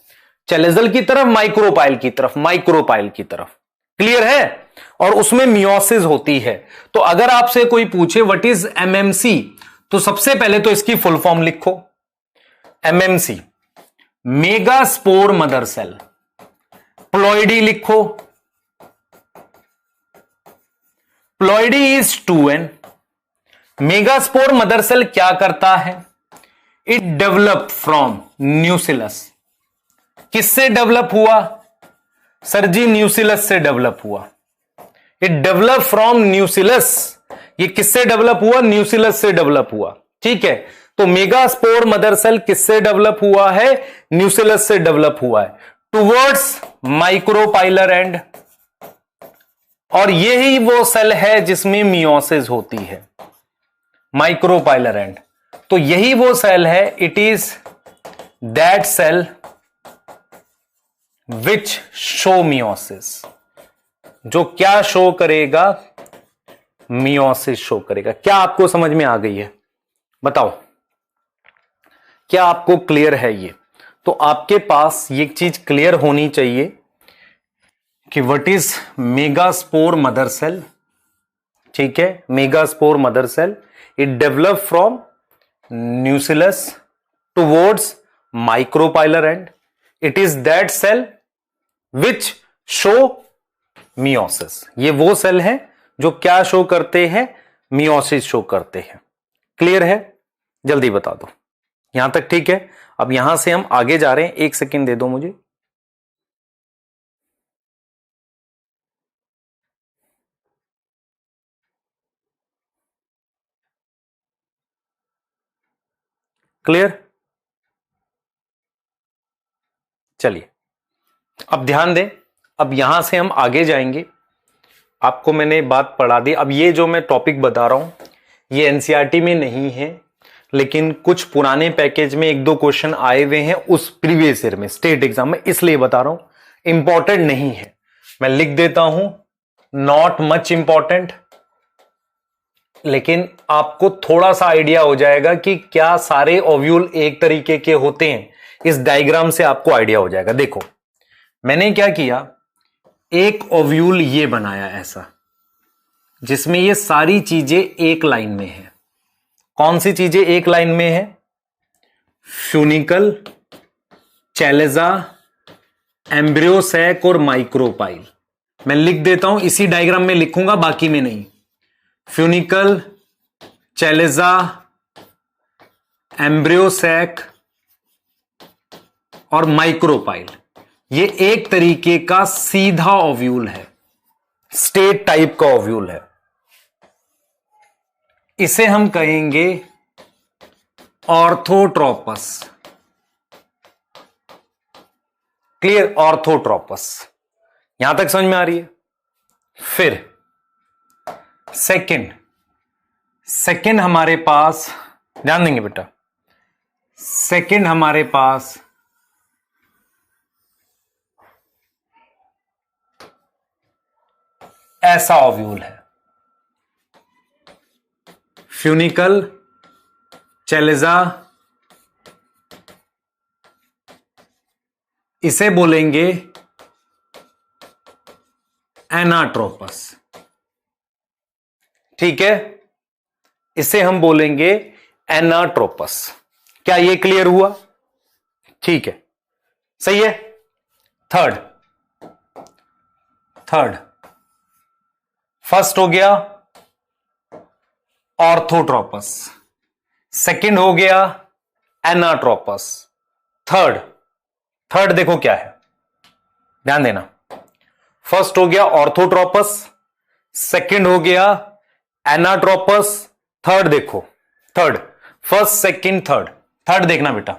चेलेजल की तरफ, माइक्रोपाइल की तरफ, माइक्रोपाइल की तरफ। क्लियर है? और उसमें मियोसिस होती है। तो अगर आपसे कोई पूछे व्हाट इज एमएमसी, तो सबसे पहले तो इसकी फुल फॉर्म लिखो। MMC megaspore mother cell. Ploidy लिखो, ploidy is 2n। Megaspore mother cell क्या करता है? It develop from nucellus. किससे डेवलप हुआ? सर जी न्यूसिलस से डेवलप हुआ। It develop from nucellus. ये किससे डेवलप हुआ? न्यूसिलस से डेवलप हुआ। ठीक है, तो मेगास्पोर मदर सेल किससे डेवलप हुआ है? न्यूसिलस से डेवलप हुआ है टुवर्ड्स माइक्रोपाइलर एंड। और यही वो सेल है जिसमें मियोसिस होती है, माइक्रोपाइलर एंड। तो यही वो सेल है, it is that cell which show meiosis, जो क्या शो करेगा? मियोसिस शो करेगा। क्या आपको समझ में आ गई है? बताओ, क्या आपको क्लियर है ये? तो आपके पास ये चीज क्लियर होनी चाहिए कि what is megaspore mother cell. ठीक है, megaspore mother cell, it develop from nucellus towards micropylar end. It is that cell which show meiosis. ये वो सेल है जो क्या शो करते हैं, मियोसिस शो करते हैं। क्लियर है? जल्दी बता दो, यहां तक ठीक है? अब यहां से हम आगे जा रहे हैं, 1 सेकेंड दे दो मुझे। क्लियर? चलिए अब ध्यान दें, अब यहां से हम आगे जाएंगे। आपको मैंने बात पढ़ा दी। अब ये जो मैं टॉपिक बता रहा हूं ये एनसीईआरटी में नहीं है, लेकिन कुछ पुराने पैकेज में 1-2 क्वेश्चन आए हुए हैं उस प्रीवियस ईयर में स्टेट एग्जाम में, इसलिए बता रहा हूं। इंपॉर्टेंट नहीं है, मैं लिख देता हूं नॉट मच इंपॉर्टेंट, लेकिन आपको थोड़ा सा आइडिया हो जाएगा कि क्या सारे ओव्यूल एक तरीके के होते हैं। इस डायग्राम से आपको आइडिया हो जाएगा। देखो मैंने क्या किया, एक ओव्यूल ये बनाया ऐसा, जिसमें ये सारी चीजें एक लाइन में है। कौन सी चीजें एक लाइन में है? फ्यूनिकल, चैलेजा, एम्ब्रियोसैक और माइक्रोपाइल। मैं लिख देता हूं, इसी डायग्राम में लिखूंगा, बाकी में नहीं। फ्यूनिकल, चैलेजा, एम्ब्रियोसैक और माइक्रोपाइल, ये एक तरीके का सीधा ओव्यूल है, स्टेट टाइप का ओव्यूल है। इसे हम कहेंगे ऑर्थोट्रोपस। क्लियर? ऑर्थोट्रोपस। यहां तक समझ में आ रही है? फिर सेकंड हमारे पास, ध्यान देंगे बेटा, सेकंड हमारे पास ऐसा ओव्यूल है, फ्यूनिकल, चैलेजा, इसे बोलेंगे एनाट्रोपस। ठीक है, इसे हम बोलेंगे एनाट्रोपस। क्या ये क्लियर हुआ? ठीक है, सही है। थर्ड फर्स्ट हो गया ऑर्थोट्रोपस, सेकंड हो गया एनाट्रोपस, थर्ड देखो क्या है, ध्यान देना। फर्स्ट हो गया ऑर्थोट्रोपस, सेकंड हो गया एनाट्रोपस, थर्ड देखो, थर्ड, फर्स्ट सेकंड थर्ड देखना बेटा,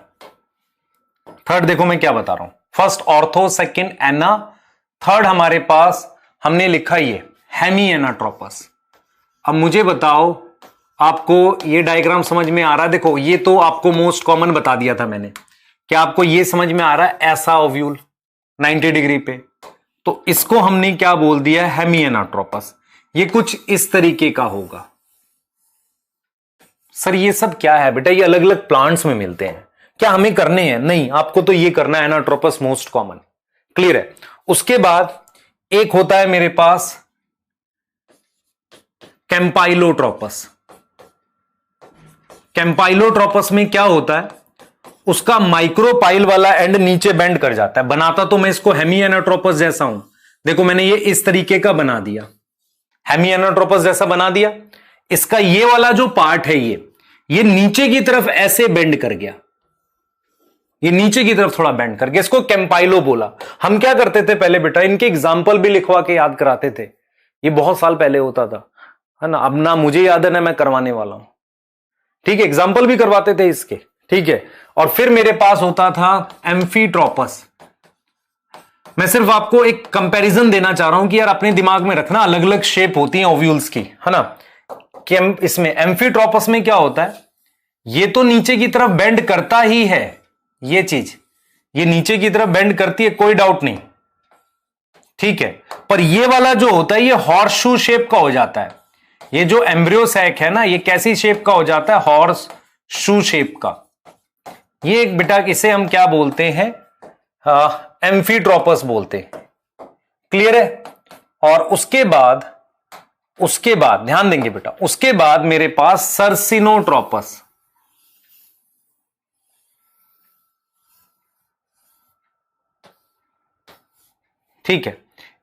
थर्ड देखो मैं क्या बता रहा हूं। फर्स्ट ऑर्थो, सेकंड एना, थर्ड हमारे पास हमने लिखा ये हेमी एनाट्रोपस। अब मुझे बताओ, आपको ये डायग्राम समझ में आ रहा है? देखो ये तो आपको मोस्ट कॉमन बता दिया था मैंने, क्या आपको ये समझ में आ रहा है? ऐसा ओव्यूल 90 डिग्री पे, तो इसको हमने क्या बोल दिया? Hemi anatropous. ये कुछ इस तरीके का होगा। सर ये सब क्या है बेटा? ये अलग अलग प्लांट्स में मिलते हैं, क्या हमें करने हैं? नहीं, आपको तो ये करना है, एनाट्रोपस मोस्ट कॉमन। क्लियर है? उसके बाद एक होता है मेरे पास कैंपाइलोट्रोपस। कैंपाइलोट्रोपस में क्या होता है, उसका माइक्रोपाइल वाला एंड नीचे बेंड कर जाता है। बनाता तो मैं इसको हेमी एनाट्रोपस जैसा हूं, देखो मैंने ये इस तरीके का बना दिया, हेमी एनाट्रोपस जैसा बना दिया। इसका ये वाला जो पार्ट है ये नीचे की तरफ ऐसे बेंड कर गया, ये नीचे की तरफ थोड़ा बेंड करके, इसको कैंपाइलो बोला। हम क्या करते थे पहले बेटा, इनके एग्जाम्पल भी लिखवा के याद कराते थे, ये बहुत साल पहले होता था, है ना। अब ना मुझे याद है ना मैं करवाने वाला हूं, ठीक है। एग्जाम्पल भी करवाते थे इसके, ठीक है। और फिर मेरे पास होता था एम्फीट्रोपस। मैं सिर्फ आपको एक कंपैरिजन देना चाह रहा हूं कि यार अपने दिमाग में रखना, अलग अलग शेप होती हैं ओव्यूल्स की, है ना। कि इसमें एम्फीट्रोपस में क्या होता है, ये तो नीचे की तरफ बेंड करता ही है, ये चीज ये नीचे की तरफ बेंड करती है, कोई डाउट नहीं, ठीक है। पर ये वाला जो होता है ये हॉर्स शू शेप का हो जाता है। ये जो एम्ब्रियोसैक है ना, ये कैसी शेप का हो जाता है? हॉर्स शू शेप का। ये एक बेटा, इसे हम क्या बोलते हैं? एम्फीट्रोपस बोलते हैं। क्लियर है? और उसके बाद ध्यान देंगे बेटा, उसके बाद मेरे पास सर्सिनोट्रोपस। ठीक है,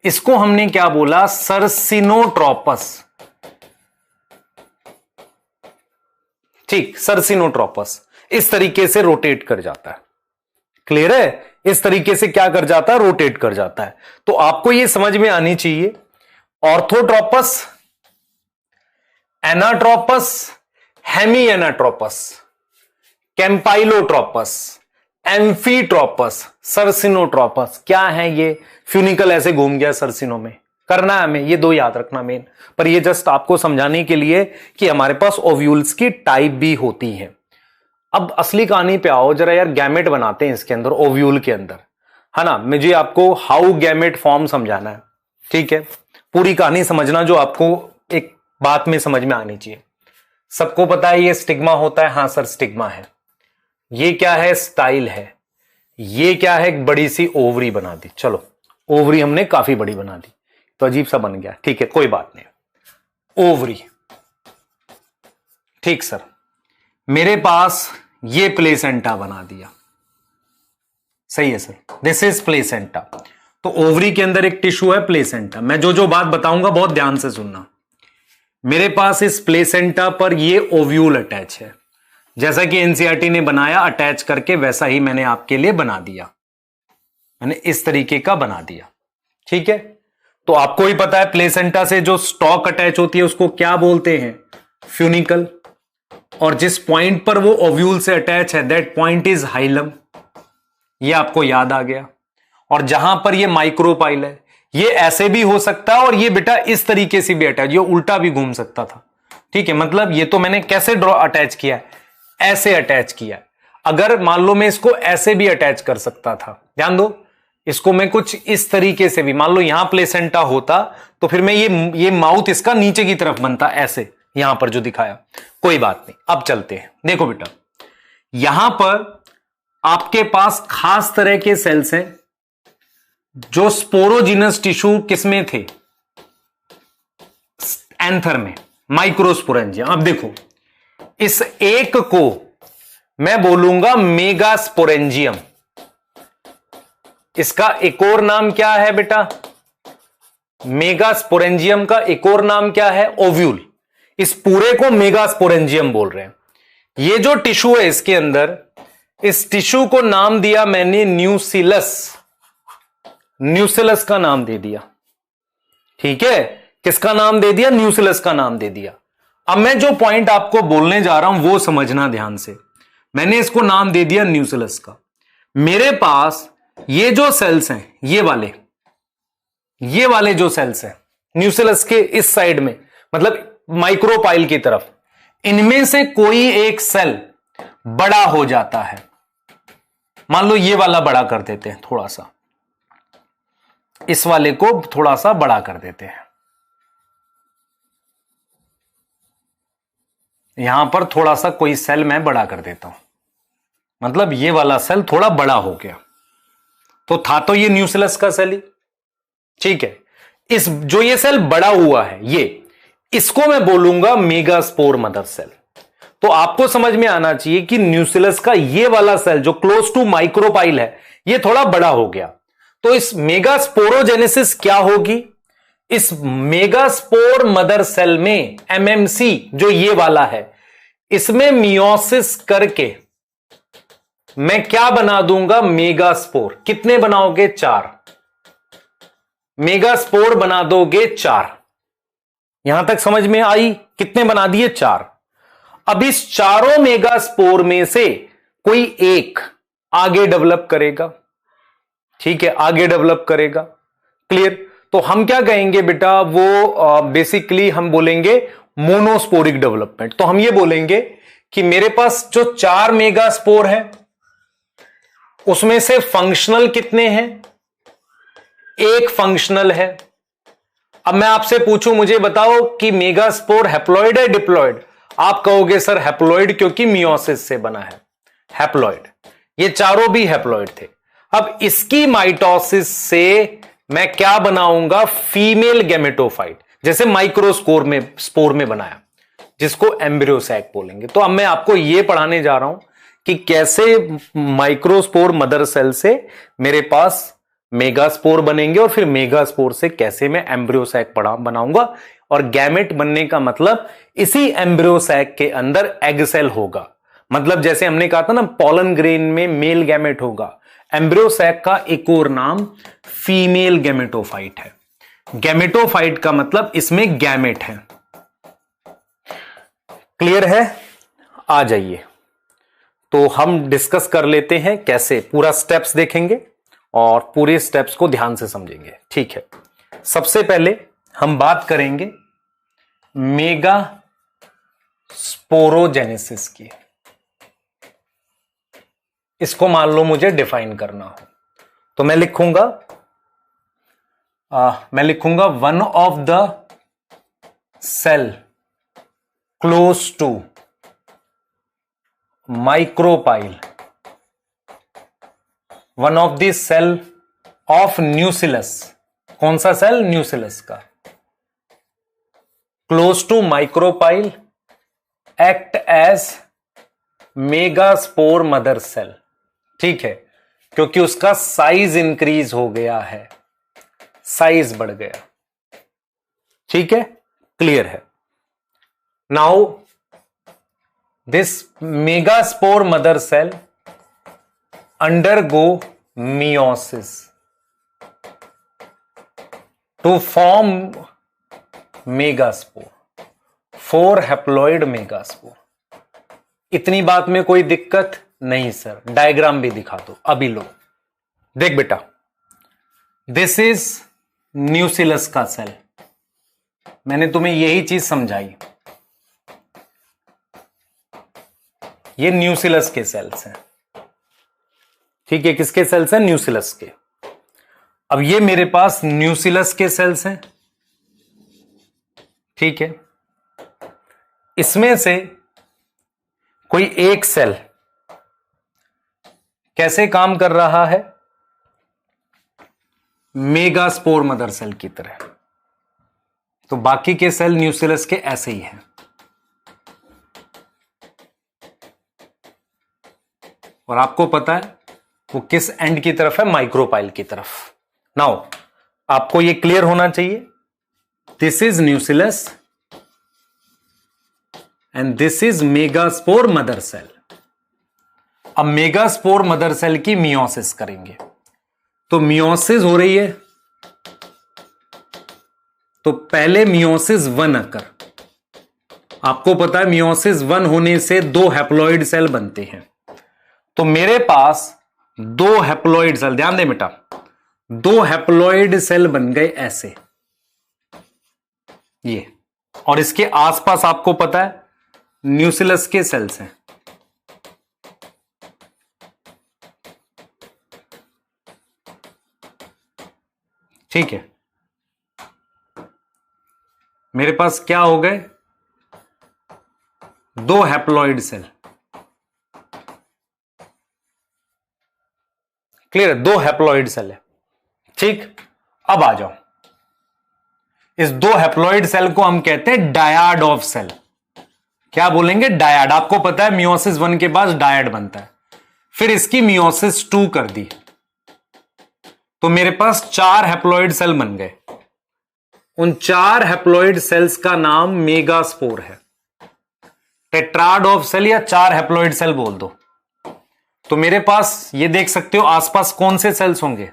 इसको हमने क्या बोला, सर्सिनोट्रोपस। ठीक, सर्सिनोट्रोपस इस तरीके से रोटेट कर जाता है। क्लियर है? इस तरीके से क्या कर जाता है, रोटेट कर जाता है। तो आपको यह समझ में आनी चाहिए, ऑर्थोट्रोपस, एनाट्रोपस, हेमी एनाट्रोपस, कैंपाइलोट्रोपस, एम्फीट्रोपस, सर्सिनोट्रोपस। क्या है ये? फ्यूनिकल ऐसे घूम गया सर्सिनो में, करना है हमें ये दो याद रखना मेन, पर ये जस्ट आपको समझाने के लिए कि हमारे पास ओव्यूल्स की टाइप भी होती है। अब असली कहानी पे आओ जरा यार, गैमेट बनाते हैं इसके अंदर, ओव्यूल के अंदर, है ना। मुझे आपको हाउ गैमेट फॉर्म समझाना है, ठीक है। पूरी कहानी समझना जो आपको एक बात में समझ में आनी चाहिए। सबको पता है ये स्टिग्मा होता है, हां सर स्टिग्मा है। ये क्या है, स्टाइल है। ये क्या है, एक बड़ी सी ओवरी बना दी। चलो ओवरी हमने काफी बड़ी बना दी तो अजीब सा बन गया, ठीक है कोई बात नहीं। ओवरी, ठीक सर। मेरे पास ये प्लेसेंटा बना दिया, सही है सर, दिस इज प्लेसेंटा। तो ओवरी के अंदर एक टिश्यू है प्लेसेंटा। मैं जो जो बात बताऊंगा बहुत ध्यान से सुनना। मेरे पास इस प्लेसेंटा पर ये ओव्यूल अटैच है, जैसा कि एनसीईआरटी ने बनाया अटैच करके, वैसा ही मैंने आपके लिए बना दिया। मैंने इस तरीके का बना दिया, ठीक है। तो आपको ही पता है प्लेसेंटा से जो स्टॉक अटैच होती है उसको क्या बोलते हैं, फ्यूनिकल। और जिस पॉइंट पर वो ओव्यूल से अटैच है दैट पॉइंट इज हाइलम। ये आपको याद आ गया। और जहां पर ये माइक्रोपाइल है, ये ऐसे भी हो सकता है और ये बेटा इस तरीके से भी अटैच, ये उल्टा भी घूम सकता था, ठीक है। मतलब ये तो मैंने कैसे ड्रॉ अटैच किया है, ऐसे अटैच किया है। अगर मान लो मैं इसको ऐसे भी अटैच कर सकता था, ध्यान दो, इसको मैं कुछ इस तरीके से भी, मान लो यहां प्लेसेंटा होता तो फिर मैं ये माउथ इसका नीचे की तरफ बनता, ऐसे यहां पर जो दिखाया। कोई बात नहीं, अब चलते हैं। देखो बेटा, यहां पर आपके पास खास तरह के सेल्स हैं जो स्पोरोजिनस टिश्यू किसमें थे, एंथर में, माइक्रोस्पोरेंजियम। अब देखो, इस एक को मैं बोलूंगा मेगास्पोरेंजियम। इसका एक और नाम क्या है बेटा, मेगास्पोरेंजियम का एक और नाम क्या है, ओव्यूल। इस पूरे को मेगास्पोरेंजियम बोल रहे हैं। ये जो टिश्यू है इसके अंदर, इस टिश्यू को नाम दिया मैंने न्यूसिलस। न्यूसिलस का नाम दे दिया, ठीक है। किसका नाम दे दिया, न्यूसिलस का नाम दे दिया। अब मैं जो पॉइंट आपको बोलने जा रहा हूं वो समझना ध्यान से। मैंने इसको नाम दे दिया न्यूसिलस का। मेरे पास ये जो सेल्स हैं, ये वाले जो सेल्स हैं न्यूसिलस के इस साइड में, मतलब माइक्रोपाइल की तरफ, इनमें से कोई एक सेल बड़ा हो जाता है। मान लो ये वाला बड़ा कर देते हैं थोड़ा सा, इस वाले को थोड़ा सा बड़ा कर देते हैं, यहां पर थोड़ा सा कोई सेल मैं बड़ा कर देता हूं, मतलब ये वाला सेल थोड़ा बड़ा हो गया। तो था तो ये न्यूसिलस का सेल ही, ठीक है। इस जो ये सेल बड़ा हुआ है, ये इसको मैं बोलूंगा मेगास्पोर मदर सेल। तो आपको समझ में आना चाहिए कि न्यूसिलस का ये वाला सेल जो क्लोज टू माइक्रोपाइल है, ये थोड़ा बड़ा हो गया। तो इस मेगास्पोरोजेनेसिस क्या होगी, इस मेगास्पोर मदर सेल में एमएमसी जो ये वाला है, इसमें मियोसिस करके मैं क्या बना दूंगा, मेगास्पोर। कितने बनाओगे, 4 मेगास्पोर बना दोगे, 4। यहां तक समझ में आई, कितने बना दिए, 4। अब इस चारों मेगास्पोर में से कोई एक आगे डेवलप करेगा, ठीक है, आगे डेवलप करेगा। क्लियर? तो हम क्या कहेंगे बेटा, वो बेसिकली हम बोलेंगे मोनोस्पोरिक डेवलपमेंट। तो हम ये बोलेंगे कि मेरे पास जो 4 मेगास्पोर है उसमें से फंक्शनल कितने हैं, एक फंक्शनल है। अब मैं आपसे पूछूं, मुझे बताओ कि मेगास्पोर हैप्लॉइड है डिप्लॉइड? आप कहोगे सर हैप्लॉइड, क्योंकि मियोसिस से बना है, हैप्लॉइड। ये चारों भी हैप्लॉइड थे। अब इसकी माइटोसिस से मैं क्या बनाऊंगा, फीमेल गैमेटोफाइट, जैसे स्पोर में बनाया, जिसको एम्ब्रियोसैक बोलेंगे। तो अब मैं आपको यह पढ़ाने जा रहा हूं कि कैसे माइक्रोस्पोर मदर सेल से मेरे पास मेगास्पोर बनेंगे और फिर मेगास्पोर से कैसे मैं एम्ब्रियो सैक बनाऊंगा। और गैमेट बनने का मतलब इसी एम्ब्रियो सैक के अंदर एग सेल होगा। मतलब जैसे हमने कहा था ना, पॉलन ग्रेन में मेल गैमेट होगा, एम्ब्रियो सैक का एक और नाम फीमेल गैमेटोफाइट है। गैमेटोफाइट का मतलब इसमें गैमेट है। क्लियर है? आ जाइए, तो हम डिस्कस कर लेते हैं कैसे, पूरा स्टेप्स देखेंगे और पूरे स्टेप्स को ध्यान से समझेंगे। ठीक है, सबसे पहले हम बात करेंगे मेगा स्पोरोजेनेसिस की। इसको मान लो मुझे डिफाइन करना हो तो मैं लिखूंगा one of the cell close to micropyle, one of the cell of nucellus. कौन सा सेल? न्यूसिलस का। Close to micropyle act as megaspore mother cell. ठीक है, क्योंकि उसका साइज इंक्रीज हो गया है, साइज बढ़ गया। ठीक है, क्लियर है? Now this megaspore mother cell undergo meiosis to form megaspore, 4 haploid megaspore। इतनी बात में कोई दिक्कत नहीं सर, डायग्राम भी दिखा दो अभी। लो देख बेटा, दिस इज न्यूसिलस का सेल, मैंने तुम्हें यही चीज समझाई। ये न्यूसिलस के सेल्स हैं। ठीक है, किसके सेल्स हैं? न्यूसिलस के। अब ये मेरे पास न्यूसिलस के सेल्स हैं। ठीक है, इसमें से कोई एक सेल कैसे काम कर रहा है? मेगास्पोर मदर सेल की तरह। तो बाकी के सेल न्यूसिलस के ऐसे ही हैं। और आपको पता है वो किस एंड की तरफ है? माइक्रोपाइल की तरफ। नाउ आपको ये क्लियर होना चाहिए, this is nucellus and this is megaspore mother cell. अब मेगास्पोर मदर सेल की मियोसिस करेंगे, तो मियोसिस हो रही है, तो पहले मियोसिस 1 अकर। आपको पता है मियोसिस 1 होने से 2 हैप्लॉइड सेल बनते हैं। तो मेरे पास 2 हैप्लॉइड सेल, ध्यान दे बेटा, 2 हैप्लॉइड सेल बन गए ऐसे, ये। और इसके आसपास आपको पता है न्यूसिलस के सेल्स हैं। ठीक है, मेरे पास क्या हो गए? 2 haploid cell. Clear? 2 haploid cell है। ठीक, अब आ जाओ, इस 2 हैप्लॉइड सेल को हम कहते हैं डायड ऑफ सेल। क्या बोलेंगे? डायड। आपको पता है मियोसिस 1 के बाद डायड बनता है। फिर इसकी मियोसिस 2 कर दी, तो मेरे पास 4 हैप्लॉइड सेल बन गए। उन 4 हैप्लॉइड सेल्स का नाम मेगास्पोर है। टेट्राड ऑफ सेल या 4 हैप्लॉइड सेल बोल दो। तो मेरे पास ये देख सकते हो आसपास कौन से सेल्स होंगे?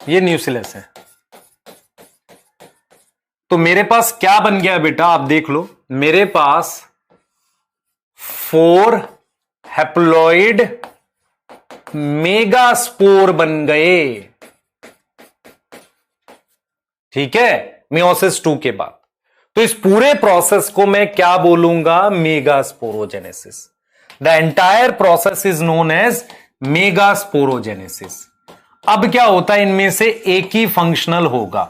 ये न्यूसिलस है। तो मेरे पास क्या बन गया बेटा? आप देख लो, मेरे पास 4 हैप्लॉइड मेगास्पोर बन गए। ठीक है, मियोसिस 2 के बाद। तो इस पूरे प्रोसेस को मैं क्या बोलूंगा? Megasporogenesis. The entire process is known as megasporogenesis. अब क्या होता है, इनमें से एक ही फंक्शनल होगा,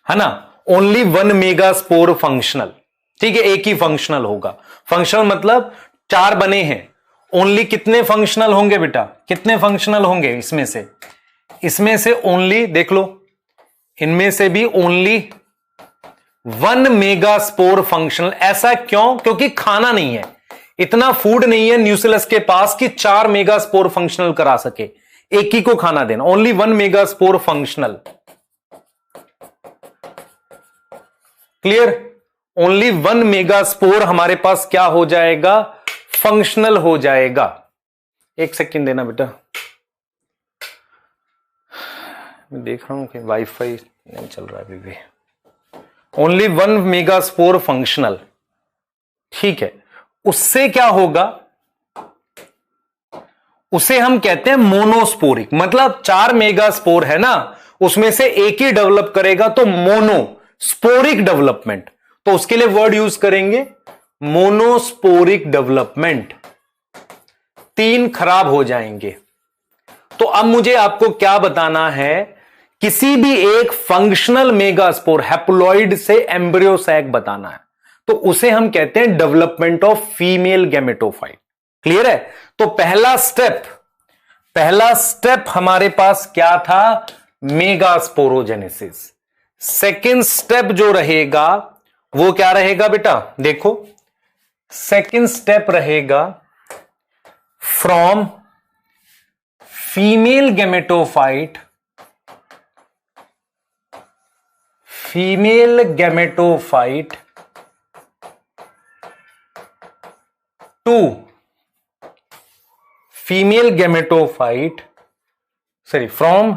है ना? Only 1 megaspore functional. ठीक है, एक ही फंक्शनल होगा। फंक्शनल मतलब 4 बने हैं, ओनली कितने फंक्शनल होंगे बेटा? कितने फंक्शनल होंगे इसमें से? इसमें से ओनली, देख लो, इनमें से भी ओनली 1 मेगास्पोर फंक्शनल। ऐसा क्यों? क्योंकि खाना नहीं है, इतना फूड नहीं है न्यूसिलस के पास कि 4 मेगास्पोर फंक्शनल करा सके। एक ही को खाना देना, only 1 megaspore functional. Clear? Only 1 megaspore हमारे पास क्या हो जाएगा, फंक्शनल हो जाएगा। एक सेकंड देना बेटा, मैं देख रहा हूं कि वाईफाई नहीं चल रहा अभी भी। ओनली 1 मेगास्पोर फंक्शनल, ठीक है। उससे क्या होगा, उसे हम कहते हैं मोनोस्पोरिक, मतलब 4 मेगास्पोर है ना, उसमें से एक ही डेवलप करेगा तो मोनोस्पोरिक डेवलपमेंट। तो उसके लिए वर्ड यूज करेंगे मोनोस्पोरिक डेवलपमेंट। 3 खराब हो जाएंगे। तो अब मुझे आपको क्या बताना है, किसी भी एक फंक्शनल मेगास्पोर हैप्लॉइड से एम्ब्रियो सैक बताना है, तो उसे हम कहते हैं development of female gametophyte. Clear है? तो पहला स्टेप हमारे पास क्या था, मेगास्पोरोजेनेसिस। सेकेंड स्टेप जो रहेगा वो क्या रहेगा बेटा, देखो सेकेंड स्टेप रहेगा from female gametophyte to from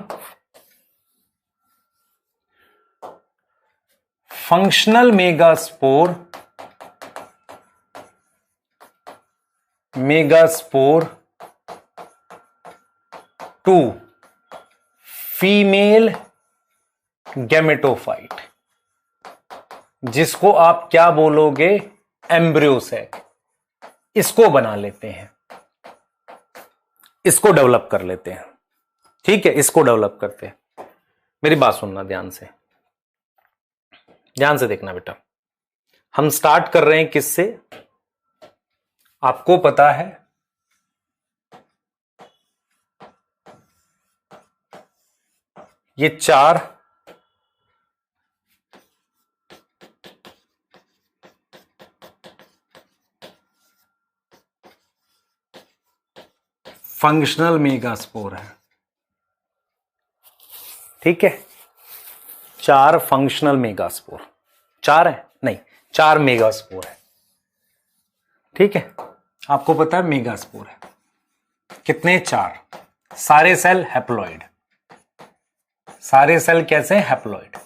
functional megaspore to female gametophyte, जिसको आप क्या बोलोगे, एम्ब्रियो सैक। इसको बना लेते हैं, इसको डेवलप कर लेते हैं। ठीक है, इसको डेवलप करते हैं। मेरी बात सुनना ध्यान से देखना बेटा। हम स्टार्ट कर रहे हैं किससे, आपको पता है ये 4 फंक्शनल मेगास्पोर है। ठीक है, 4 फंक्शनल मेगास्पोर, 4 है नहीं 4 मेगास्पोर है। ठीक है, आपको पता है मेगास्पोर है कितने, 4। सारे सेल हैप्लॉइड, सारे सेल कैसे हैप्लॉइड।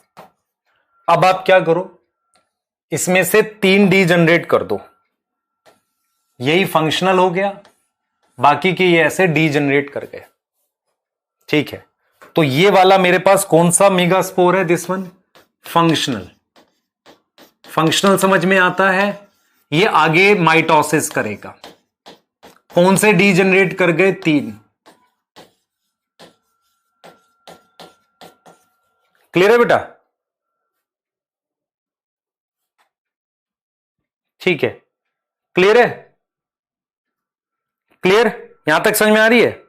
अब आप क्या करो, इसमें से 3 डी जनरेट कर दो, यही फंक्शनल हो गया, बाकी के ये ऐसे डी जनरेट कर गए। ठीक है, तो ये वाला मेरे पास कौन सा मेगास्पोर है, दिस वन फंक्शनल। फंक्शनल समझ में आता है, ये आगे माइटोसिस करेगा। कौन से डी जनरेट कर गए, 3। क्लियर है बेटा? ठीक है, क्लियर है? क्लियर, यहां तक समझ में आ रही है?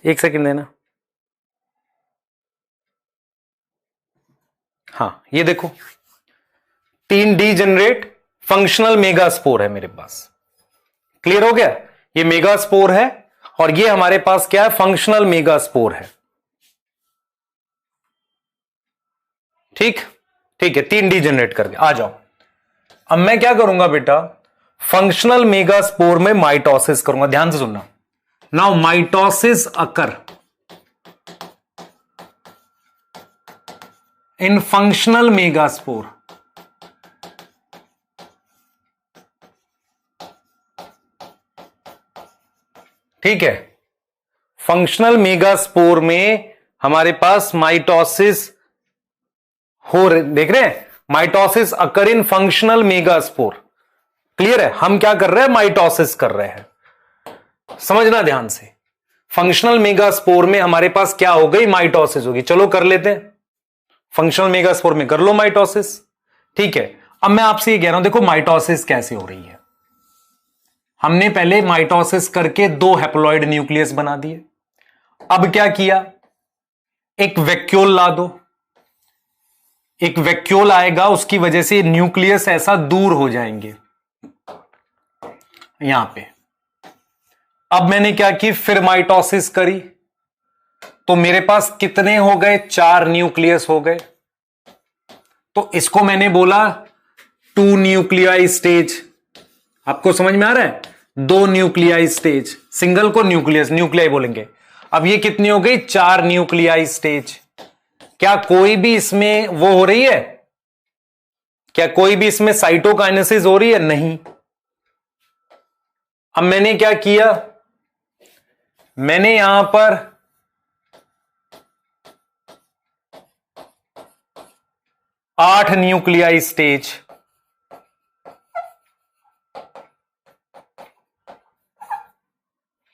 एक सेकंड देना। हाँ, ये देखो 3 डी जनरेट फंक्शनल मेगास्पोर है मेरे पास। क्लियर हो गया? ये मेगास्पोर है और ये हमारे पास क्या है, फंक्शनल मेगास्पोर है। ठीक ठीक है, 3 डी जनरेट करके आ जाओ। अब मैं क्या करूंगा बेटा, फंक्शनल मेगास्पोर में माइटोसिस करूंगा। ध्यान से सुनना। नाउ माइटोसिस अकर इन फंक्शनल मेगास्पोर। ठीक है, फंक्शनल मेगास्पोर में हमारे पास माइटोसिस हो रहे, देख रहे हैं, माइटोसिस अकर इन फंक्शनल मेगास्पोर। क्लियर है? हम क्या कर रहे हैं, माइटोसिस कर रहे हैं। समझना ध्यान से, फंक्शनल मेगास्पोर में हमारे पास क्या हो गई, माइटोसिस होगी। चलो कर लेते हैं, फंक्शनल मेगास्पोर में कर लो माइटोसिस। ठीक है, अब मैं आपसे ये कह रहा हूं, देखो माइटोसिस कैसे हो रही है। हमने पहले माइटोसिस करके 2 हैप्लॉइड न्यूक्लियस बना दिए। अब क्या किया, एक वैक्यूल ला दो, एक वैक्यूल आएगा, उसकी वजह से न्यूक्लियस ऐसा दूर हो जाएंगे यहां पे। अब मैंने क्या की, फिर माइटोसिस करी, तो मेरे पास कितने हो गए, 4 न्यूक्लियस हो गए। तो इसको मैंने बोला 2 न्यूक्लियाई स्टेज। आपको समझ में आ रहा है, 2 न्यूक्लियाई स्टेज, सिंगल को न्यूक्लियस, न्यूक्लियाई बोलेंगे। अब ये कितनी हो गई, 4 न्यूक्लियाई स्टेज। क्या कोई भी इसमें वो हो रही है, क्या कोई भी इसमें साइटोकाइनेसिस हो रही है, नहीं। अब मैंने क्या किया, मैंने यहां पर 8 न्यूक्लियाई स्टेज,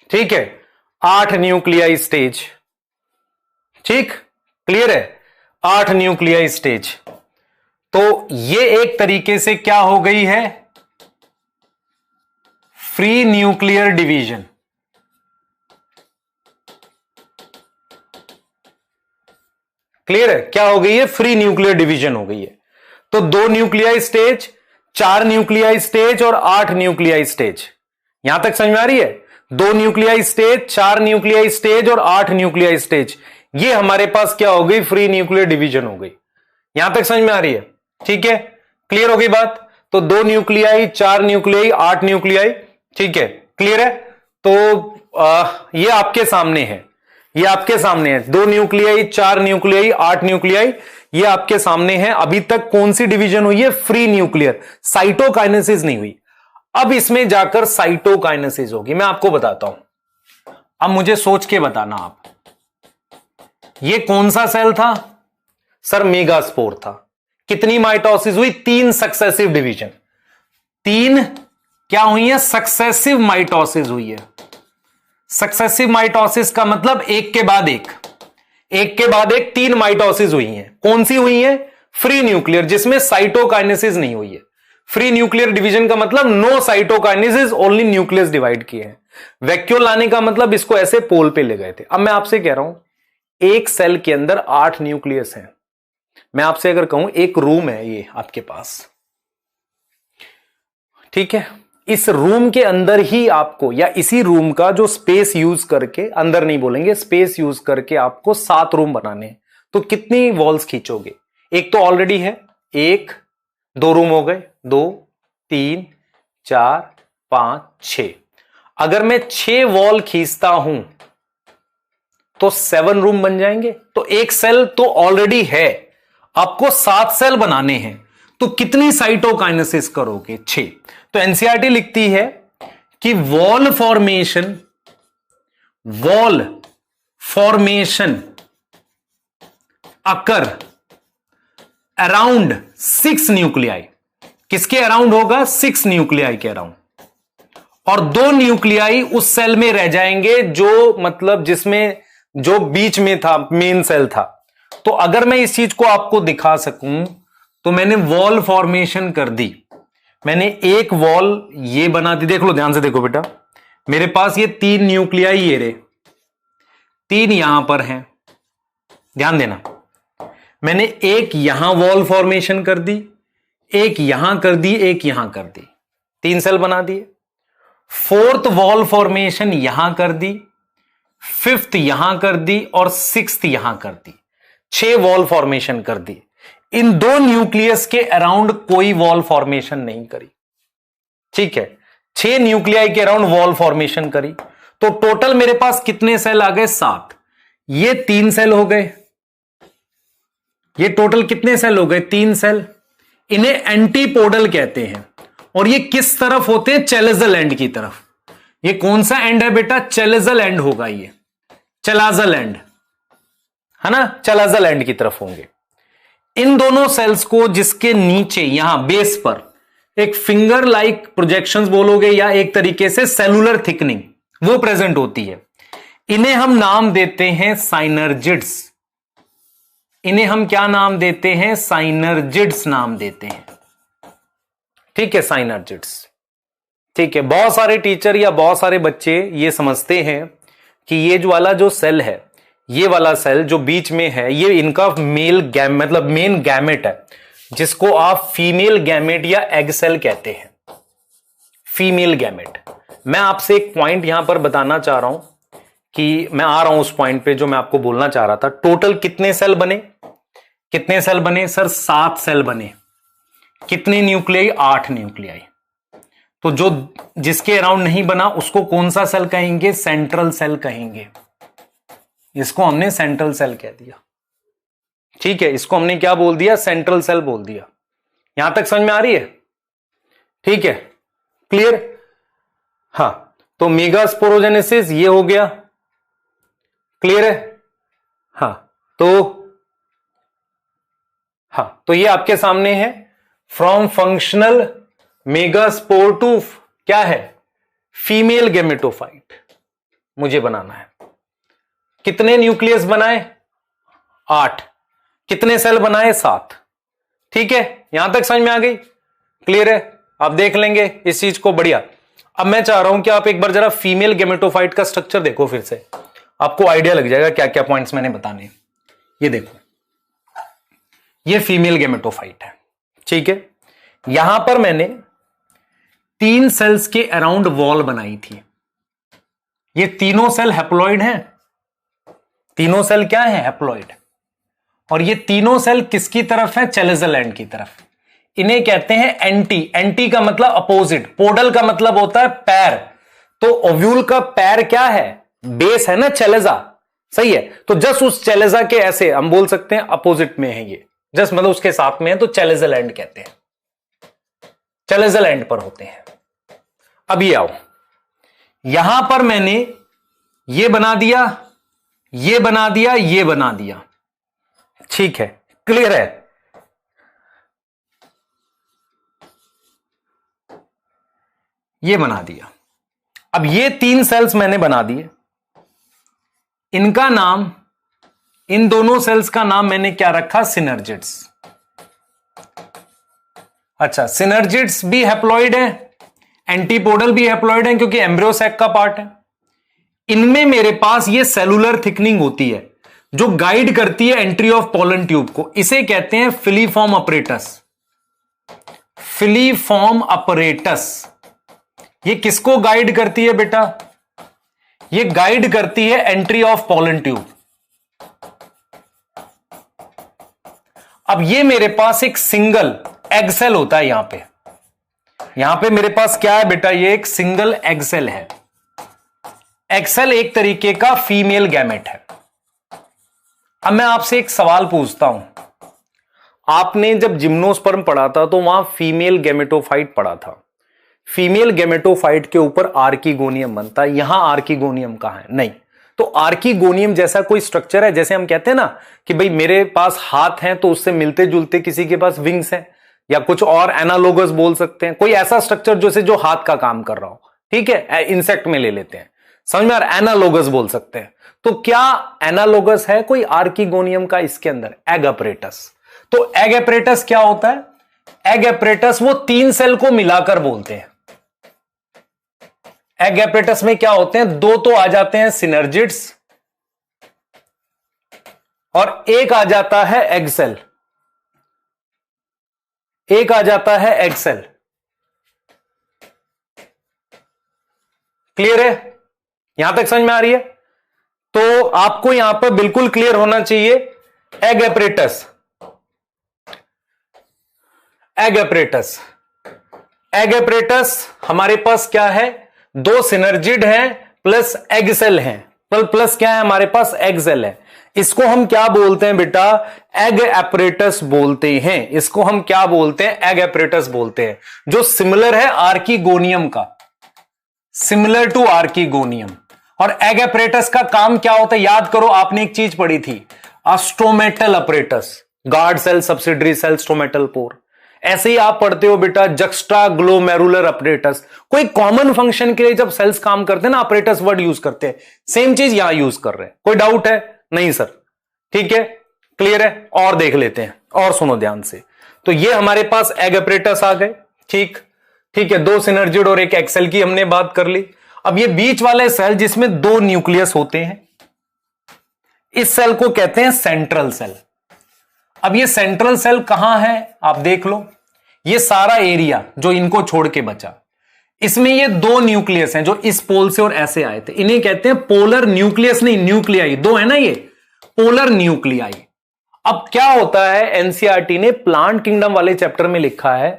ठीक है, 8 न्यूक्लियाई स्टेज, ठीक, क्लियर है, 8 न्यूक्लियाई स्टेज। तो ये एक तरीके से क्या हो गई है, फ्री न्यूक्लियर डिवीजन। क्लियर है, क्या हो गई है, फ्री न्यूक्लियर डिवीजन हो गई है। तो 2 न्यूक्लियाई स्टेज, 4 न्यूक्लियाई स्टेज और 8 न्यूक्लियाई स्टेज, यहां तक समझ में आ रही है। 2 न्यूक्लियाई स्टेज, 4 न्यूक्लियाई स्टेज और 8 न्यूक्लियाई स्टेज, ये हमारे पास क्या हो गई, फ्री न्यूक्लियर डिवीजन हो गई। यहां तक समझ में आ रही है, ठीक है, क्लियर हो गई बात। तो 2 न्यूक्लियाई, 4 न्यूक्लियाई, 8 न्यूक्लियाई, ठीक है, क्लियर है। तो ये आपके सामने है, ये आपके सामने है, 2 न्यूक्लियाई, 4 न्यूक्लियाई, 8 न्यूक्लियाई, ये आपके सामने है। अभी तक कौन सी डिवीजन हुई है, फ्री न्यूक्लियर, साइटोकाइनेसिस नहीं हुई। अब इसमें जाकर साइटोकाइनेसिस होगी, मैं आपको बताता हूं। अब मुझे सोच के बताना आप, ये कौन सा सेल था सर, मेगास्पोर था। कितनी माइटोसिस हुई, 3 सक्सेसिव डिवीजन, 3 क्या हुई है, सक्सेसिव माइटोसिस हुई है। सक्सेसिव माइटोसिस का मतलब एक के बाद एक, एक के बाद एक 3 माइटोसिस हुई हैं। कौन सी हुई हैं, फ्री न्यूक्लियर, जिसमें साइटोकाइनेसिस नहीं हुई है। फ्री न्यूक्लियर डिवीजन का मतलब no cytokinesis, only nucleus divide किए हैं। वैक्यूल लाने का मतलब इसको ऐसे पोल पे ले गए थे। अब मैं आपसे कह रहा हूं, एक सेल के अंदर 8 न्यूक्लियस हैं। मैं आपसे अगर कहूं एक रूम है ये आपके पास, ठीक है, इस रूम के अंदर ही आपको, या इसी रूम का जो स्पेस यूज करके, अंदर नहीं बोलेंगे, स्पेस यूज करके आपको 7 रूम बनाने हैं। तो कितनी वॉल्स खींचोगे, एक तो ऑलरेडी है, 1 2 रूम हो गए, 2 3 4 5 6। अगर मैं 6 वॉल खींचता हूं तो 7 रूम बन जाएंगे। तो एक सेल तो ऑलरेडी है, आपको 7 सेल बनाने हैं, तो कितनी साइटोकाइनेसिस करोगे, 6। तो एनसीईआरटी लिखती है कि वॉल फॉर्मेशन अकर अराउंड 6 न्यूक्लियाई। किसके अराउंड होगा, 6 न्यूक्लियाई के अराउंड। और 2 न्यूक्लियाई उस सेल में रह जाएंगे जो, मतलब जिसमें, जो बीच में था, मेन सेल था। तो अगर मैं इस चीज को आपको दिखा सकूं, तो मैंने वॉल फॉर्मेशन कर दी, मैंने एक वॉल ये बना दी। देख लो, ध्यान से देखो बेटा, मेरे पास ये 3 न्यूक्लियाई ये रहे, 3 यहां पर हैं, ध्यान देना। मैंने एक यहां वॉल फॉर्मेशन कर दी, एक यहां कर दी, एक यहां कर दी, 3 सेल बना दिए। 4th वॉल फॉर्मेशन यहां कर दी, 5th यहां कर दी और 6th यहां कर दी, 6 वॉल फॉर्मेशन कर दी। इन 2 न्यूक्लियस के अराउंड कोई वॉल फॉर्मेशन नहीं करी, ठीक है। 6 न्यूक्लियाई के अराउंड वॉल फॉर्मेशन करी, तो टोटल मेरे पास कितने सेल आ गए, 7। ये 3 सेल हो गए, ये टोटल कितने सेल हो गए, 3 सेल। इन्हें एंटीपोडल कहते हैं, और ये किस तरफ होते हैं, चैलेजल एंड की तरफ। ये कौन सा एंड है बेटा, चैलेजल एंड होगा, ये चलाजल एंड है ना, चलाजल एंड की तरफ होंगे। इन दोनों सेल्स को, जिसके नीचे यहां बेस पर एक फिंगर लाइक प्रोजेक्शंस बोलोगे, या एक तरीके से सेलुलर थिकनिंग वो प्रेजेंट होती है, इन्हें हम नाम देते हैं साइनर्जिड्स। इन्हें हम क्या नाम देते हैं, साइनर्जिड्स नाम देते हैं। ठीक है, साइनर्जिड्स। ठीक है, बहुत सारे टीचर या बहुत सारे बच्चे ये समझते हैं कि ये जो वाला जो सेल है, ये वाला सेल जो बीच में है, ये इनका मेल गैम मतलब मेन गैमेट है, जिसको आप फीमेल गैमेट या एग सेल कहते हैं, फीमेल गैमेट। मैं आपसे एक पॉइंट यहां पर बताना चाह रहा हूं कि मैं आ रहा हूं उस पॉइंट पे जो मैं आपको बोलना चाह रहा था। टोटल कितने सेल बने? कितने सेल बने सर? 7 सेल बने। कितने न्यूक्लियाई? 8 न्यूक्लियाई। तो जो जिसके अराउंड नहीं बना उसको कौन सा सेल कहेंगे? सेंट्रल सेल कहेंगे। इसको हमने सेंट्रल सेल कह दिया। ठीक है, इसको हमने क्या बोल दिया? सेंट्रल सेल बोल दिया। यहां तक समझ में आ रही है? ठीक है, क्लियर? हां, तो मेगास्पोरोजेनेसिस ये हो गया, क्लियर है? हां, तो ये आपके सामने है, फ्रॉम फंक्शनल मेगास्पोर टू क्या है? फीमेल गैमेटोफाइट मुझे बनाना है। कितने न्यूक्लियस बनाए? 8। कितने सेल बनाए? 7। ठीक है, यहां तक समझ में आ गई? क्लियर है? आप देख लेंगे इस चीज को, बढ़िया। अब मैं चाह रहा हूं कि आप एक बार जरा फीमेल गैमेटोफाइट का स्ट्रक्चर देखो फिर से, आपको आइडिया लग जाएगा क्या क्या पॉइंट्स मैंने बताने। ये देखो, ये फीमेल गैमेटोफाइट है। ठीक है, यहां पर मैंने 3 सेल्स के अराउंड वॉल बनाई थी। ये तीनों सेल हैप्लॉइड हैं। तीनों सेल क्या है? हैप्लॉइड। और ये तीनों सेल किसकी तरफ है? चैलेजल एंड की तरफ। इन्हें कहते हैं एंटी। एंटी का मतलब अपोजिट, पोडल का मतलब होता है पैर। तो ओव्यूल का पैर क्या है? बेस है ना, चैलेजा। सही है, तो जस्ट उस चैलेजा के ऐसे हम बोल सकते हैं अपोजिट में है ये, जस्ट मतलब उसके साथ में है, तो चैलेजल एंड कहते हैं। चैलेजल एंड पर होते हैं। अब ये आओ, यहां पर मैंने ये बना दिया, ये बना दिया, ये बना दिया। ठीक है, क्लियर है? ये बना दिया। अब ये 3 सेल्स मैंने बना दिए। इनका नाम, इन दोनों सेल्स का नाम मैंने क्या रखा? सिनर्जिड्स। अच्छा, सिनर्जिड्स भी हैप्लॉइड है, एंटीपोडल भी हैप्लॉइड है क्योंकि एम्ब्रियो सैक का पार्ट है। इनमें मेरे पास ये सेलुलर थिकनिंग होती है जो गाइड करती है एंट्री ऑफ पोलन ट्यूब को। इसे कहते हैं फिलीफॉर्म अपरेटस। फिलीफॉर्म अपरेटस ये किसको गाइड करती है बेटा? ये गाइड करती है एंट्री ऑफ पोलन ट्यूब। अब ये मेरे पास एक सिंगल एग सेल होता है। यहां पे मेरे पास क्या है बेटा? ये एक सिंगल एग सेल है। एग सेल एक तरीके का फीमेल गैमेट है। अब मैं आपसे एक सवाल पूछता हूं, आपने जब जिम्नोस्पर्म पढ़ा था तो वहां फीमेल गैमेटोफाइट पढ़ा था। फीमेल गैमेटोफाइट के ऊपर आर्किगोनियम बनता है। यहां आर्किगोनियम कहां है? नहीं। तो आर्किगोनियम जैसा कोई स्ट्रक्चर है, जैसे हम कहते हैं ना कि भाई मेरे पास हाथ हैं तो उससे मिलते जुलते किसी के पास विंग्स हैं, या कुछ और एनालोगस बोल सकते हैं, कोई ऐसा स्ट्रक्चर जैसे जो हाथ का काम कर रहा हो। ठीक है, इंसेक्ट में ले लेते हैं, समझ में आ रहा है? एनालोगस बोल सकते हैं। तो क्या एनालोगस है कोई आर्किगोनियम का इसके अंदर? Egg apparatus. तो एग अपरेटस क्या होता है? एग अपरेटस वो 3 सेल को मिलाकर बोलते हैं। एग अपरेटस में क्या होते हैं? 2 तो आ जाते हैं सिनर्जिड्स और एक आ जाता है एग सेल। एक आ जाता है एग सेल। क्लियर है? यहां तक समझ में आ रही है? तो आपको यहां पर बिल्कुल क्लियर होना चाहिए। Egg apparatus, egg apparatus, egg apparatus हमारे पास क्या है? 2 सिनर्जिड हैं प्लस एग सेल हैं, प्लस क्या है हमारे पास? एग सेल है। इसको हम क्या बोलते हैं बेटा? एग अपरेटस बोलते हैं। इसको हम क्या बोलते हैं? एग अपरेटस बोलते हैं, जो सिमिलर है आर्किगोनियम का, सिमिलर टू आर्किगोनियम। और एग अपरेटस का काम क्या होता है? याद करो, आपने एक चीज पढ़ी थी, stomatal apparatus, guard cell, subsidiary cell, stomatal pore. ऐसे ही आप पढ़ते हो बेटा जक्स्ट्रा ग्लोमेरुलर अपरेटस। कोई कॉमन फंक्शन के लिए जब सेल्स काम करते हैं ना, अपरेटस वर्ड यूज करते हैं। सेम चीज यहां यूज कर रहे हैं। कोई डाउट है? नहीं सर, ठीक है, क्लियर है। और देख लेते हैं, और सुनो ध्यान से। तो ये हमारे पास एग अपरेटस आ गए। ठीक, ठीक है, 2 सिनर्जिड और एक एक्सेल की हमने बात कर ली। अब ये बीच वाले सेल जिसमें 2 न्यूक्लियस होते हैं, इस सेल को कहते हैं सेंट्रल सेल। अब ये सेंट्रल सेल कहां है आप देख लो, ये सारा एरिया जो इनको छोड़ के बचा, इसमें ये 2 न्यूक्लियस हैं जो इस पोल से और ऐसे आए थे, इन्हें कहते हैं पोलर न्यूक्लियस, नहीं न्यूक्लियाई, 2 है ना ये पोलर न्यूक्लियाई। अब क्या होता है, एनसीईआरटी ने प्लांट किंगडम वाले चैप्टर में लिखा है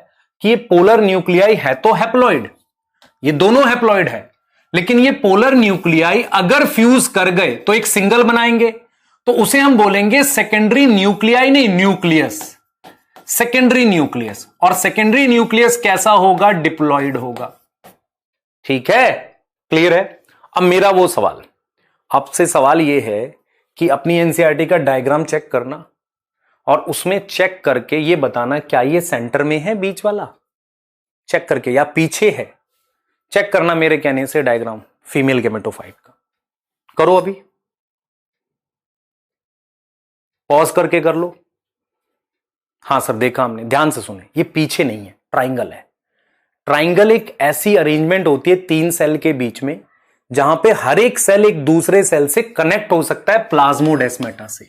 कि ये पोलर न्यूक्लियाई है तो हैप्लॉइड, ये दोनों हैप्लॉइड है, लेकिन ये पोलर न्यूक्लियाई अगर फ्यूज कर गए तो एक सिंगल बनाएंगे, तो उसे हम बोलेंगे सेकेंडरी न्यूक्लियाई, नहीं न्यूक्लियस, सेकेंडरी न्यूक्लियस। और सेकेंडरी न्यूक्लियस कैसा होगा, डिप्लॉइड होगा। ठीक है, क्लियर है। अब मेरा वो सवाल आपसे सवाल ये है कि अपनी एनसीईआरटी का डायग्राम चेक करना और उसमें चेक करके ये बताना क्या ये सेंटर में है बीच वाला, चेक करके, या पीछे है, चेक करना मेरे कहने से डायग्राम फीमेल गेमेटोफाइट का। करो अभी, पॉज करके कर लो। हां सर देखा हमने, ध्यान से सुने, ये पीछे नहीं है, ट्राइंगल है। ट्राइंगल एक ऐसी अरेंजमेंट होती है 3 सेल के बीच में जहां पे हर एक सेल एक दूसरे सेल से कनेक्ट हो सकता है प्लाज्मोडेस्माटा से।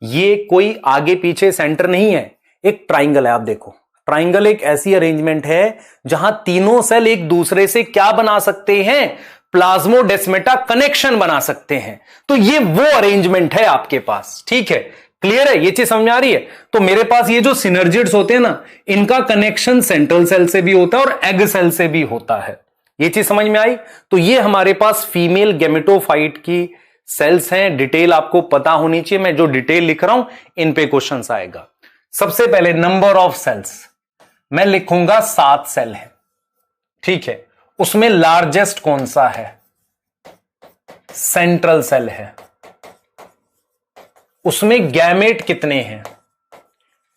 ये कोई आगे पीछे सेंटर नहीं है, एक ट्राइंगल है। आप देखो, ट्राइंगल एक ऐसी अरेंजमेंट है जहां तीनों सेल एक दूसरे से क्या बना सकते हैं, प्लाज्मोडेस्माटा कनेक्शन बना सकते हैं। तो ये वो अरेंजमेंट है आपके पास। ठीक है, क्लियर है, ये चीज समझ में आ रही है। तो मेरे पास ये जो सिनर्जिड्स होते हैं ना, इनका कनेक्शन सेंट्रल सेल से भी होता है और एग सेल से भी होता है। ये चीज समझ में आई। तो ये हमारे पास फीमेल गेमेटोफाइट की सेल्स हैं, डिटेल आपको पता होनी चाहिए। मैं जो डिटेल लिख रहा हूं इन पे क्वेश्चन आएगा। सबसे पहले नंबर ऑफ सेल्स मैं लिखूंगा 7 सेल है। ठीक है, उसमें लार्जेस्ट कौन सा है, सेंट्रल सेल है। उसमें गैमेट कितने हैं,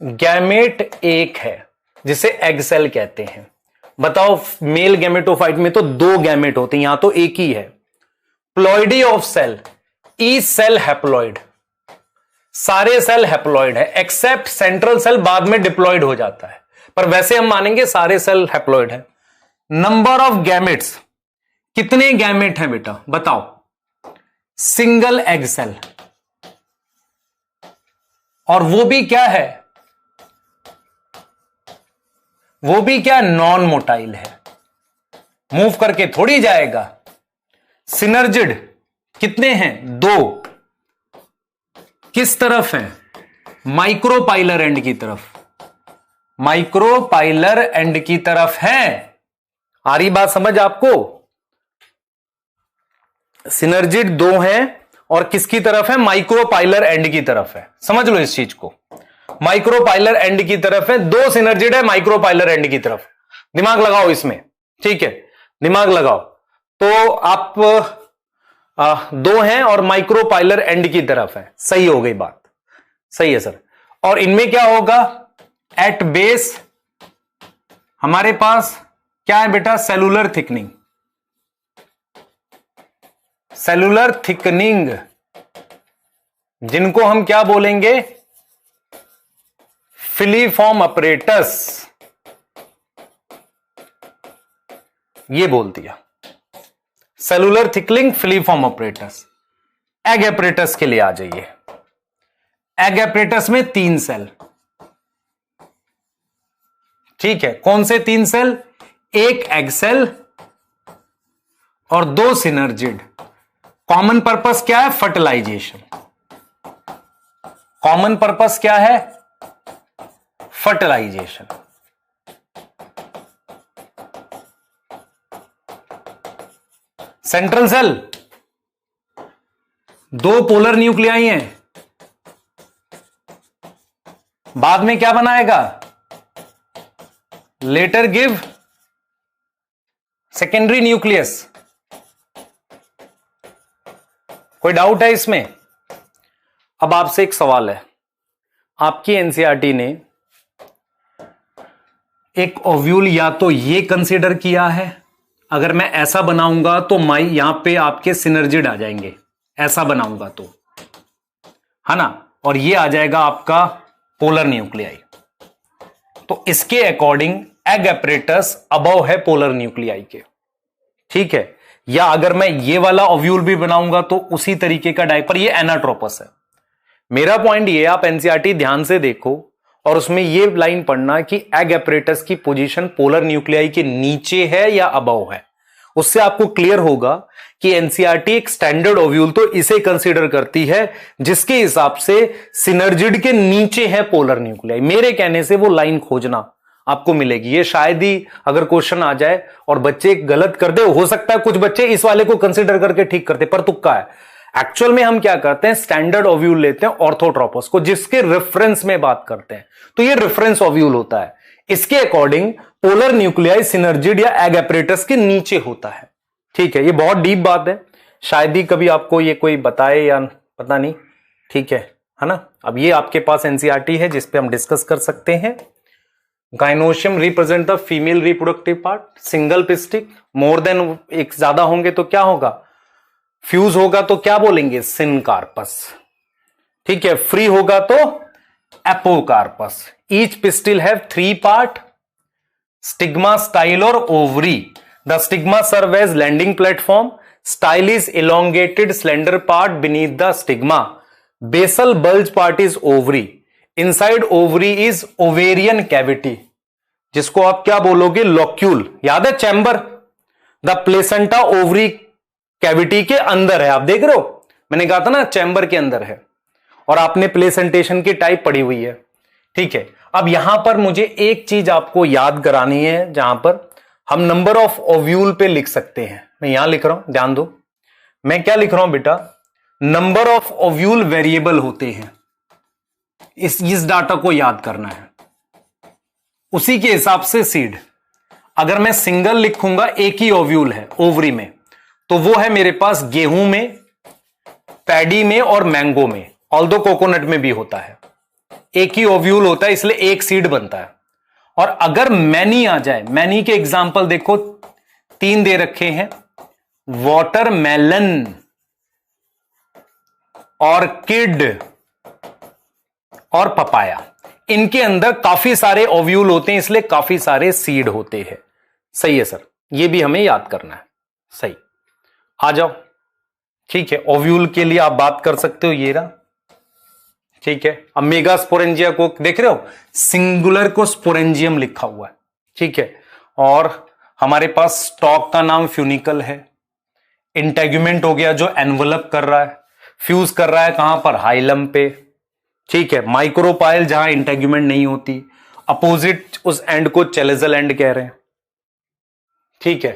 गैमेट 1 है जिसे एग सेल कहते हैं। बताओ, मेल गैमेटोफाइट में तो 2 गैमेट होते हैं, यहां तो एक ही है। Ploidy of cell, each cell haploid, सारे सेल हैप्लॉइड है एक्सेप्ट सेंट्रल सेल, बाद में डिप्लॉइड हो जाता है, पर वैसे हम मानेंगे सारे सेल हैप्लॉइड है। नंबर ऑफ गैमेट्स, कितने गैमेट हैं बेटा बताओ, सिंगल एग सेल, और वो भी क्या है, वो भी क्या, नॉन मोटाइल है, मूव करके थोड़ी जाएगा। सिनर्जिड कितने हैं, 2, किस तरफ है, माइक्रोपाइलर एंड की तरफ, माइक्रोपाइलर एंड की तरफ है। आ रही बात समझ आपको, सिनर्जिड 2 हैं और किसकी तरफ है, माइक्रोपाइलर एंड की तरफ है। समझ लो इस चीज को, माइक्रोपाइलर एंड की तरफ है, 2 सिनर्जिड है माइक्रोपाइलर एंड की तरफ। दिमाग लगाओ इसमें, ठीक है, दिमाग लगाओ। तो आप 2 हैं और माइक्रोपाइलर एंड की तरफ है, सही हो गई बात, सही है सर। और इनमें क्या होगा, एट बेस हमारे पास क्या है बेटा, सेलुलर थिकनिंग, सेलुलर थिकनिंग जिनको हम क्या बोलेंगे, फिलीफॉर्म अपरेटस, ये बोल दिया, cellular thickening filiform apparatus. Egg apparatus के लिए आ जाइए। एग अपरेटस में 3 सेल, ठीक है, कौन से 3 सेल, एक एग सेल और 2 सिनर्जिड। कॉमन पर्पस क्या है, फर्टिलाइजेशन। कॉमन पर्पस क्या है, fertilization. Central cell 2 polar nuclei हैं, बाद में क्या बनाएगा, लेटर गिव सेकेंडरी न्यूक्लियस। कोई डाउट है इसमें? अब आपसे एक सवाल है, आपकी एनसीईआरटी ने एक ओव्यूल या तो ये कंसीडर किया है, अगर मैं ऐसा बनाऊंगा तो यहां पे आपके सिनर्जिड आ जाएंगे, ऐसा बनाऊंगा तो, है ना, और ये आ जाएगा आपका पोलर न्यूक्लियाई। तो इसके अकॉर्डिंग एग एपरेटस अबव है पोलर न्यूक्लियाई के, ठीक है। या अगर मैं ये वाला ओव्यूल भी बनाऊंगा तो उसी तरीके का डायपर, ये एनाट्रोपस है। मेरा पॉइंट ये, आप एनसीईआरटी ध्यान से देखो और उसमें ये लाइन पढ़ना कि एग एपरेटस की पोजीशन पोलर न्यूक्लियाई के नीचे है या अबव है। उससे आपको क्लियर होगा कि एनसीईआरटी एक स्टैंडर्ड ओव्यूल तो इसे कंसीडर करती है जिसके हिसाब से सिनर्जिड के नीचे है पोलर न्यूक्लियाई। मेरे कहने से वो लाइन खोजना आपको मिलेगी। ये शायद ही अगर क्वेश्चन आ जाए और बच्चे गलत कर दे, हो सकता है कुछ बच्चे इस वाले को कंसीडर करके ठीक करते, पर तुक्का है। एक्चुअल में हम क्या करते हैं, स्टैंडर्ड ओव्यूल लेते हैं ऑर्थोट्रोपस को, जिसके रेफरेंस में बात करते हैं, तो ये रेफरेंस ओव्यूल होता है। इसके अकॉर्डिंग पोलर न्यूक्लियाई सिनर्जिड या एग एपरेटस के नीचे होता है, ठीक है। ये बहुत डीप बात है, शायद ही कभी आपको ये कोई बताए या पता नहीं, ठीक है ना। अब ये आपके पास एनसीईआरटी है जिसपे हम डिस्कस कर सकते हैं। Gynoecium represent the female reproductive part, single pistil, more than एक ज्यादा होंगे तो क्या होगा, फ्यूज होगा तो क्या बोलेंगे, सिनकार्पस, ठीक है। फ्री होगा तो apocarpous. Each pistil have 3 part, stigma, style और ovary. The stigma serve as landing platform, style is elongated slender part beneath the stigma, basal bulge part is ovary, inside ovary is ovarian cavity, जिसको आप क्या बोलोगे, locule, याद है chamber. The placenta ovary cavity के अंदर है, आप देख रहे हो, मैंने कहा था ना चैम्बर के अंदर है, और आपने प्लेसेंटेशन की टाइप पढ़ी हुई है, ठीक है। अब यहां पर मुझे एक चीज आपको याद करानी है, जहां पर हम नंबर ऑफ ओव्यूल पे लिख सकते हैं। मैं यहां लिख रहा हूं, ध्यान दो, मैं क्या लिख रहा हूं बेटा, नंबर ऑफ ओव्यूल वेरिएबल होते हैं, इस डाटा को याद करना है। उसी के हिसाब से सीड, अगर मैं सिंगल लिखूंगा, एक ही ओव्यूल है ओवरी में, तो वो है मेरे पास गेहूं में, पैडी में और मैंगो में, ऑल्दो कोकोनट में भी होता है, एक ही ओव्यूल होता है, इसलिए एक सीड बनता है। और अगर मैनी आ जाए, मैनी के एग्जाम्पल देखो 3 दे रखे हैं, वाटरमेलन, ऑर्किड और पपाया। इनके अंदर काफी सारे ओव्यूल होते हैं, इसलिए काफी सारे सीड होते हैं। सही है सर, ये भी हमें याद करना है, सही। आ जाओ, ठीक है। ओव्यूल के लिए आप बात कर सकते हो, ये रहा, ठीक है। अब मेगास्पोरेंजिया को देख रहे हो, सिंगुलर को स्पोरेंजियम लिखा हुआ है, ठीक है। और हमारे पास स्टॉक का नाम फ्यूनिकल है। इंटेगुमेंट हो गया जो एनवलप कर रहा है, फ्यूज कर रहा है कहां पर, हाइलम पे, ठीक है। माइक्रोपाइल जहां इंटेगुमेंट नहीं होती, अपोजिट उस एंड को चेलेजल एंड कह रहे हैं, ठीक है,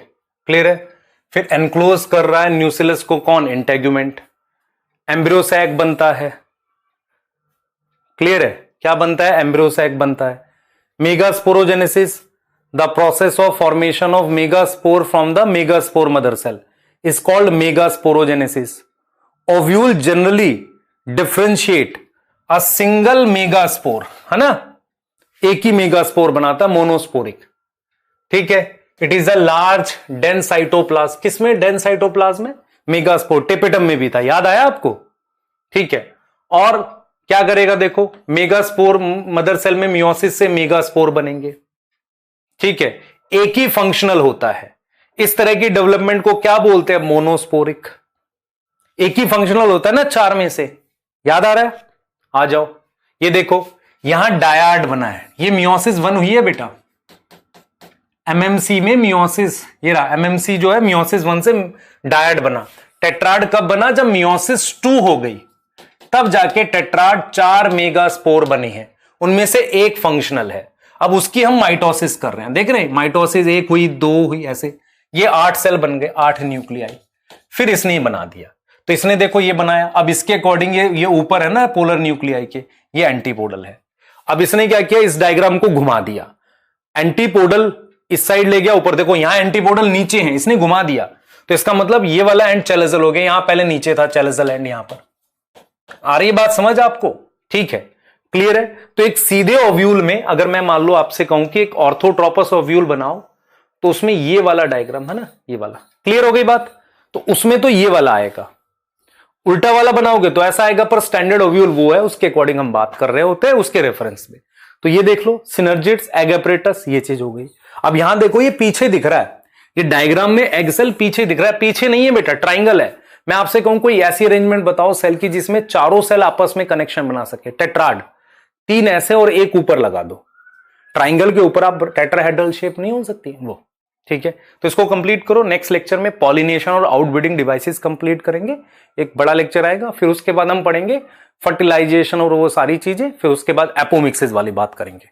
क्लियर है। फिर एनक्लोज कर रहा है न्यूसिलस को कौन, इंटेगुमेंट। एम्ब्रियोसैक बनता है, क्लियर है, क्या बनता है, एम्ब्रियोसैक बनता है। Megasporogenesis, the process of formation of megaspore from the megaspore mother cell is called megasporogenesis. Ovule generally differentiate a single megaspore, है ना, एक ही मेगास्पोर बनाता, मोनोस्पोरिक, ठीक है। It is a large dense cytoplasm, किसमें, डेंस साइटोप्लाज्म में, megaspore. Tapetum में भी था, याद आया आपको, ठीक है। और क्या करेगा, देखो मेगास्पोर मदर सेल में मियोसिस से मेगास्पोर बनेंगे, ठीक है। एक ही फंक्शनल होता है, इस तरह की डेवलपमेंट को क्या बोलते हैं, मोनोस्पोरिक। एक ही फंक्शनल होता है ना 4 में से, याद आ रहा है। आ जाओ, ये देखो यहां डायाड बना है, ये मियोसिस 1 हुई है बेटा, एमएमसी में मियोसिस, ये रहा एमएमसी जो है, मियोसिस 1 से डायाड बना। टेट्राड कब बना, जब मियोसिस 2 हो गई, तब जाके टेट्राड 4 मेगास्पोर बने हैं, उनमें से एक फंक्शनल है। अब उसकी हम माइटोसिस कर रहे हैं, देख रहे हैं, माइटोसिस 1 हुई, 2 हुई, ऐसे ये 8 सेल बन गए, 8 न्यूक्लियाई। फिर इसने ही बना दिया, तो इसने देखो ये बनाया। अब इसके अकॉर्डिंग ये ऊपर है ना पोलर न्यूक्लियाई के, ये एंटीपोडल है। अब इसने क्या किया, इस डायग्राम को घुमा दिया, एंटीपोडल इस साइड ले गया, ऊपर देखो यहां एंटीपोडल नीचे है, इसने घुमा दिया, तो इसका मतलब ये वाला एंड चैलेजल हो गया, यहां पहले नीचे था चैलेजल एंड, यहां पर। आ रही बात समझ आपको, ठीक है, क्लियर है। तो एक सीधे ओव्यूल में अगर मैं मान लो आपसे कहूं कि एक ऑर्थोट्रोपस ओव्यूल बनाओ, तो उसमें ये वाला डायग्राम है ना, ये वाला, क्लियर हो गई बात। तो उसमें तो ये वाला आएगा, उल्टा वाला बनाओगे तो ऐसा आएगा, पर स्टैंडर्ड ओव्यूल वो है, उसके अकॉर्डिंग हम बात कर रहे होते हैं, उसके रेफरेंस में। तो ये देख लो, सिनर्जिड्स, एग एपरेटस, ये चीज हो गई। अब यहां देखो ये पीछे दिख रहा है, ये डायग्राम में एग सेल पीछे दिख रहा है, पीछे नहीं है बेटा, ट्राइंगल है। मैं आपसे कहूं कोई ऐसी अरेंजमेंट बताओ सेल की जिसमें चारों सेल आपस में कनेक्शन बना सके, टेट्राड, 3 ऐसे और एक ऊपर लगा दो। ट्राइंगल के ऊपर आप टेट्राहेड्रल शेप नहीं हो सकती वो, ठीक है। तो इसको कंप्लीट करो। नेक्स्ट लेक्चर में पॉलिनेशन और आउटब्रीडिंग डिवाइसेस कंप्लीट करेंगे, एक बड़ा लेक्चर आएगा। फिर उसके बाद हम पढ़ेंगे फर्टिलाइजेशन और वो सारी चीजें, फिर उसके बाद एपोमिक्सिस वाली बात करेंगे।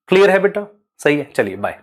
क्लियर है बेटा? सही है, चलिए बाय।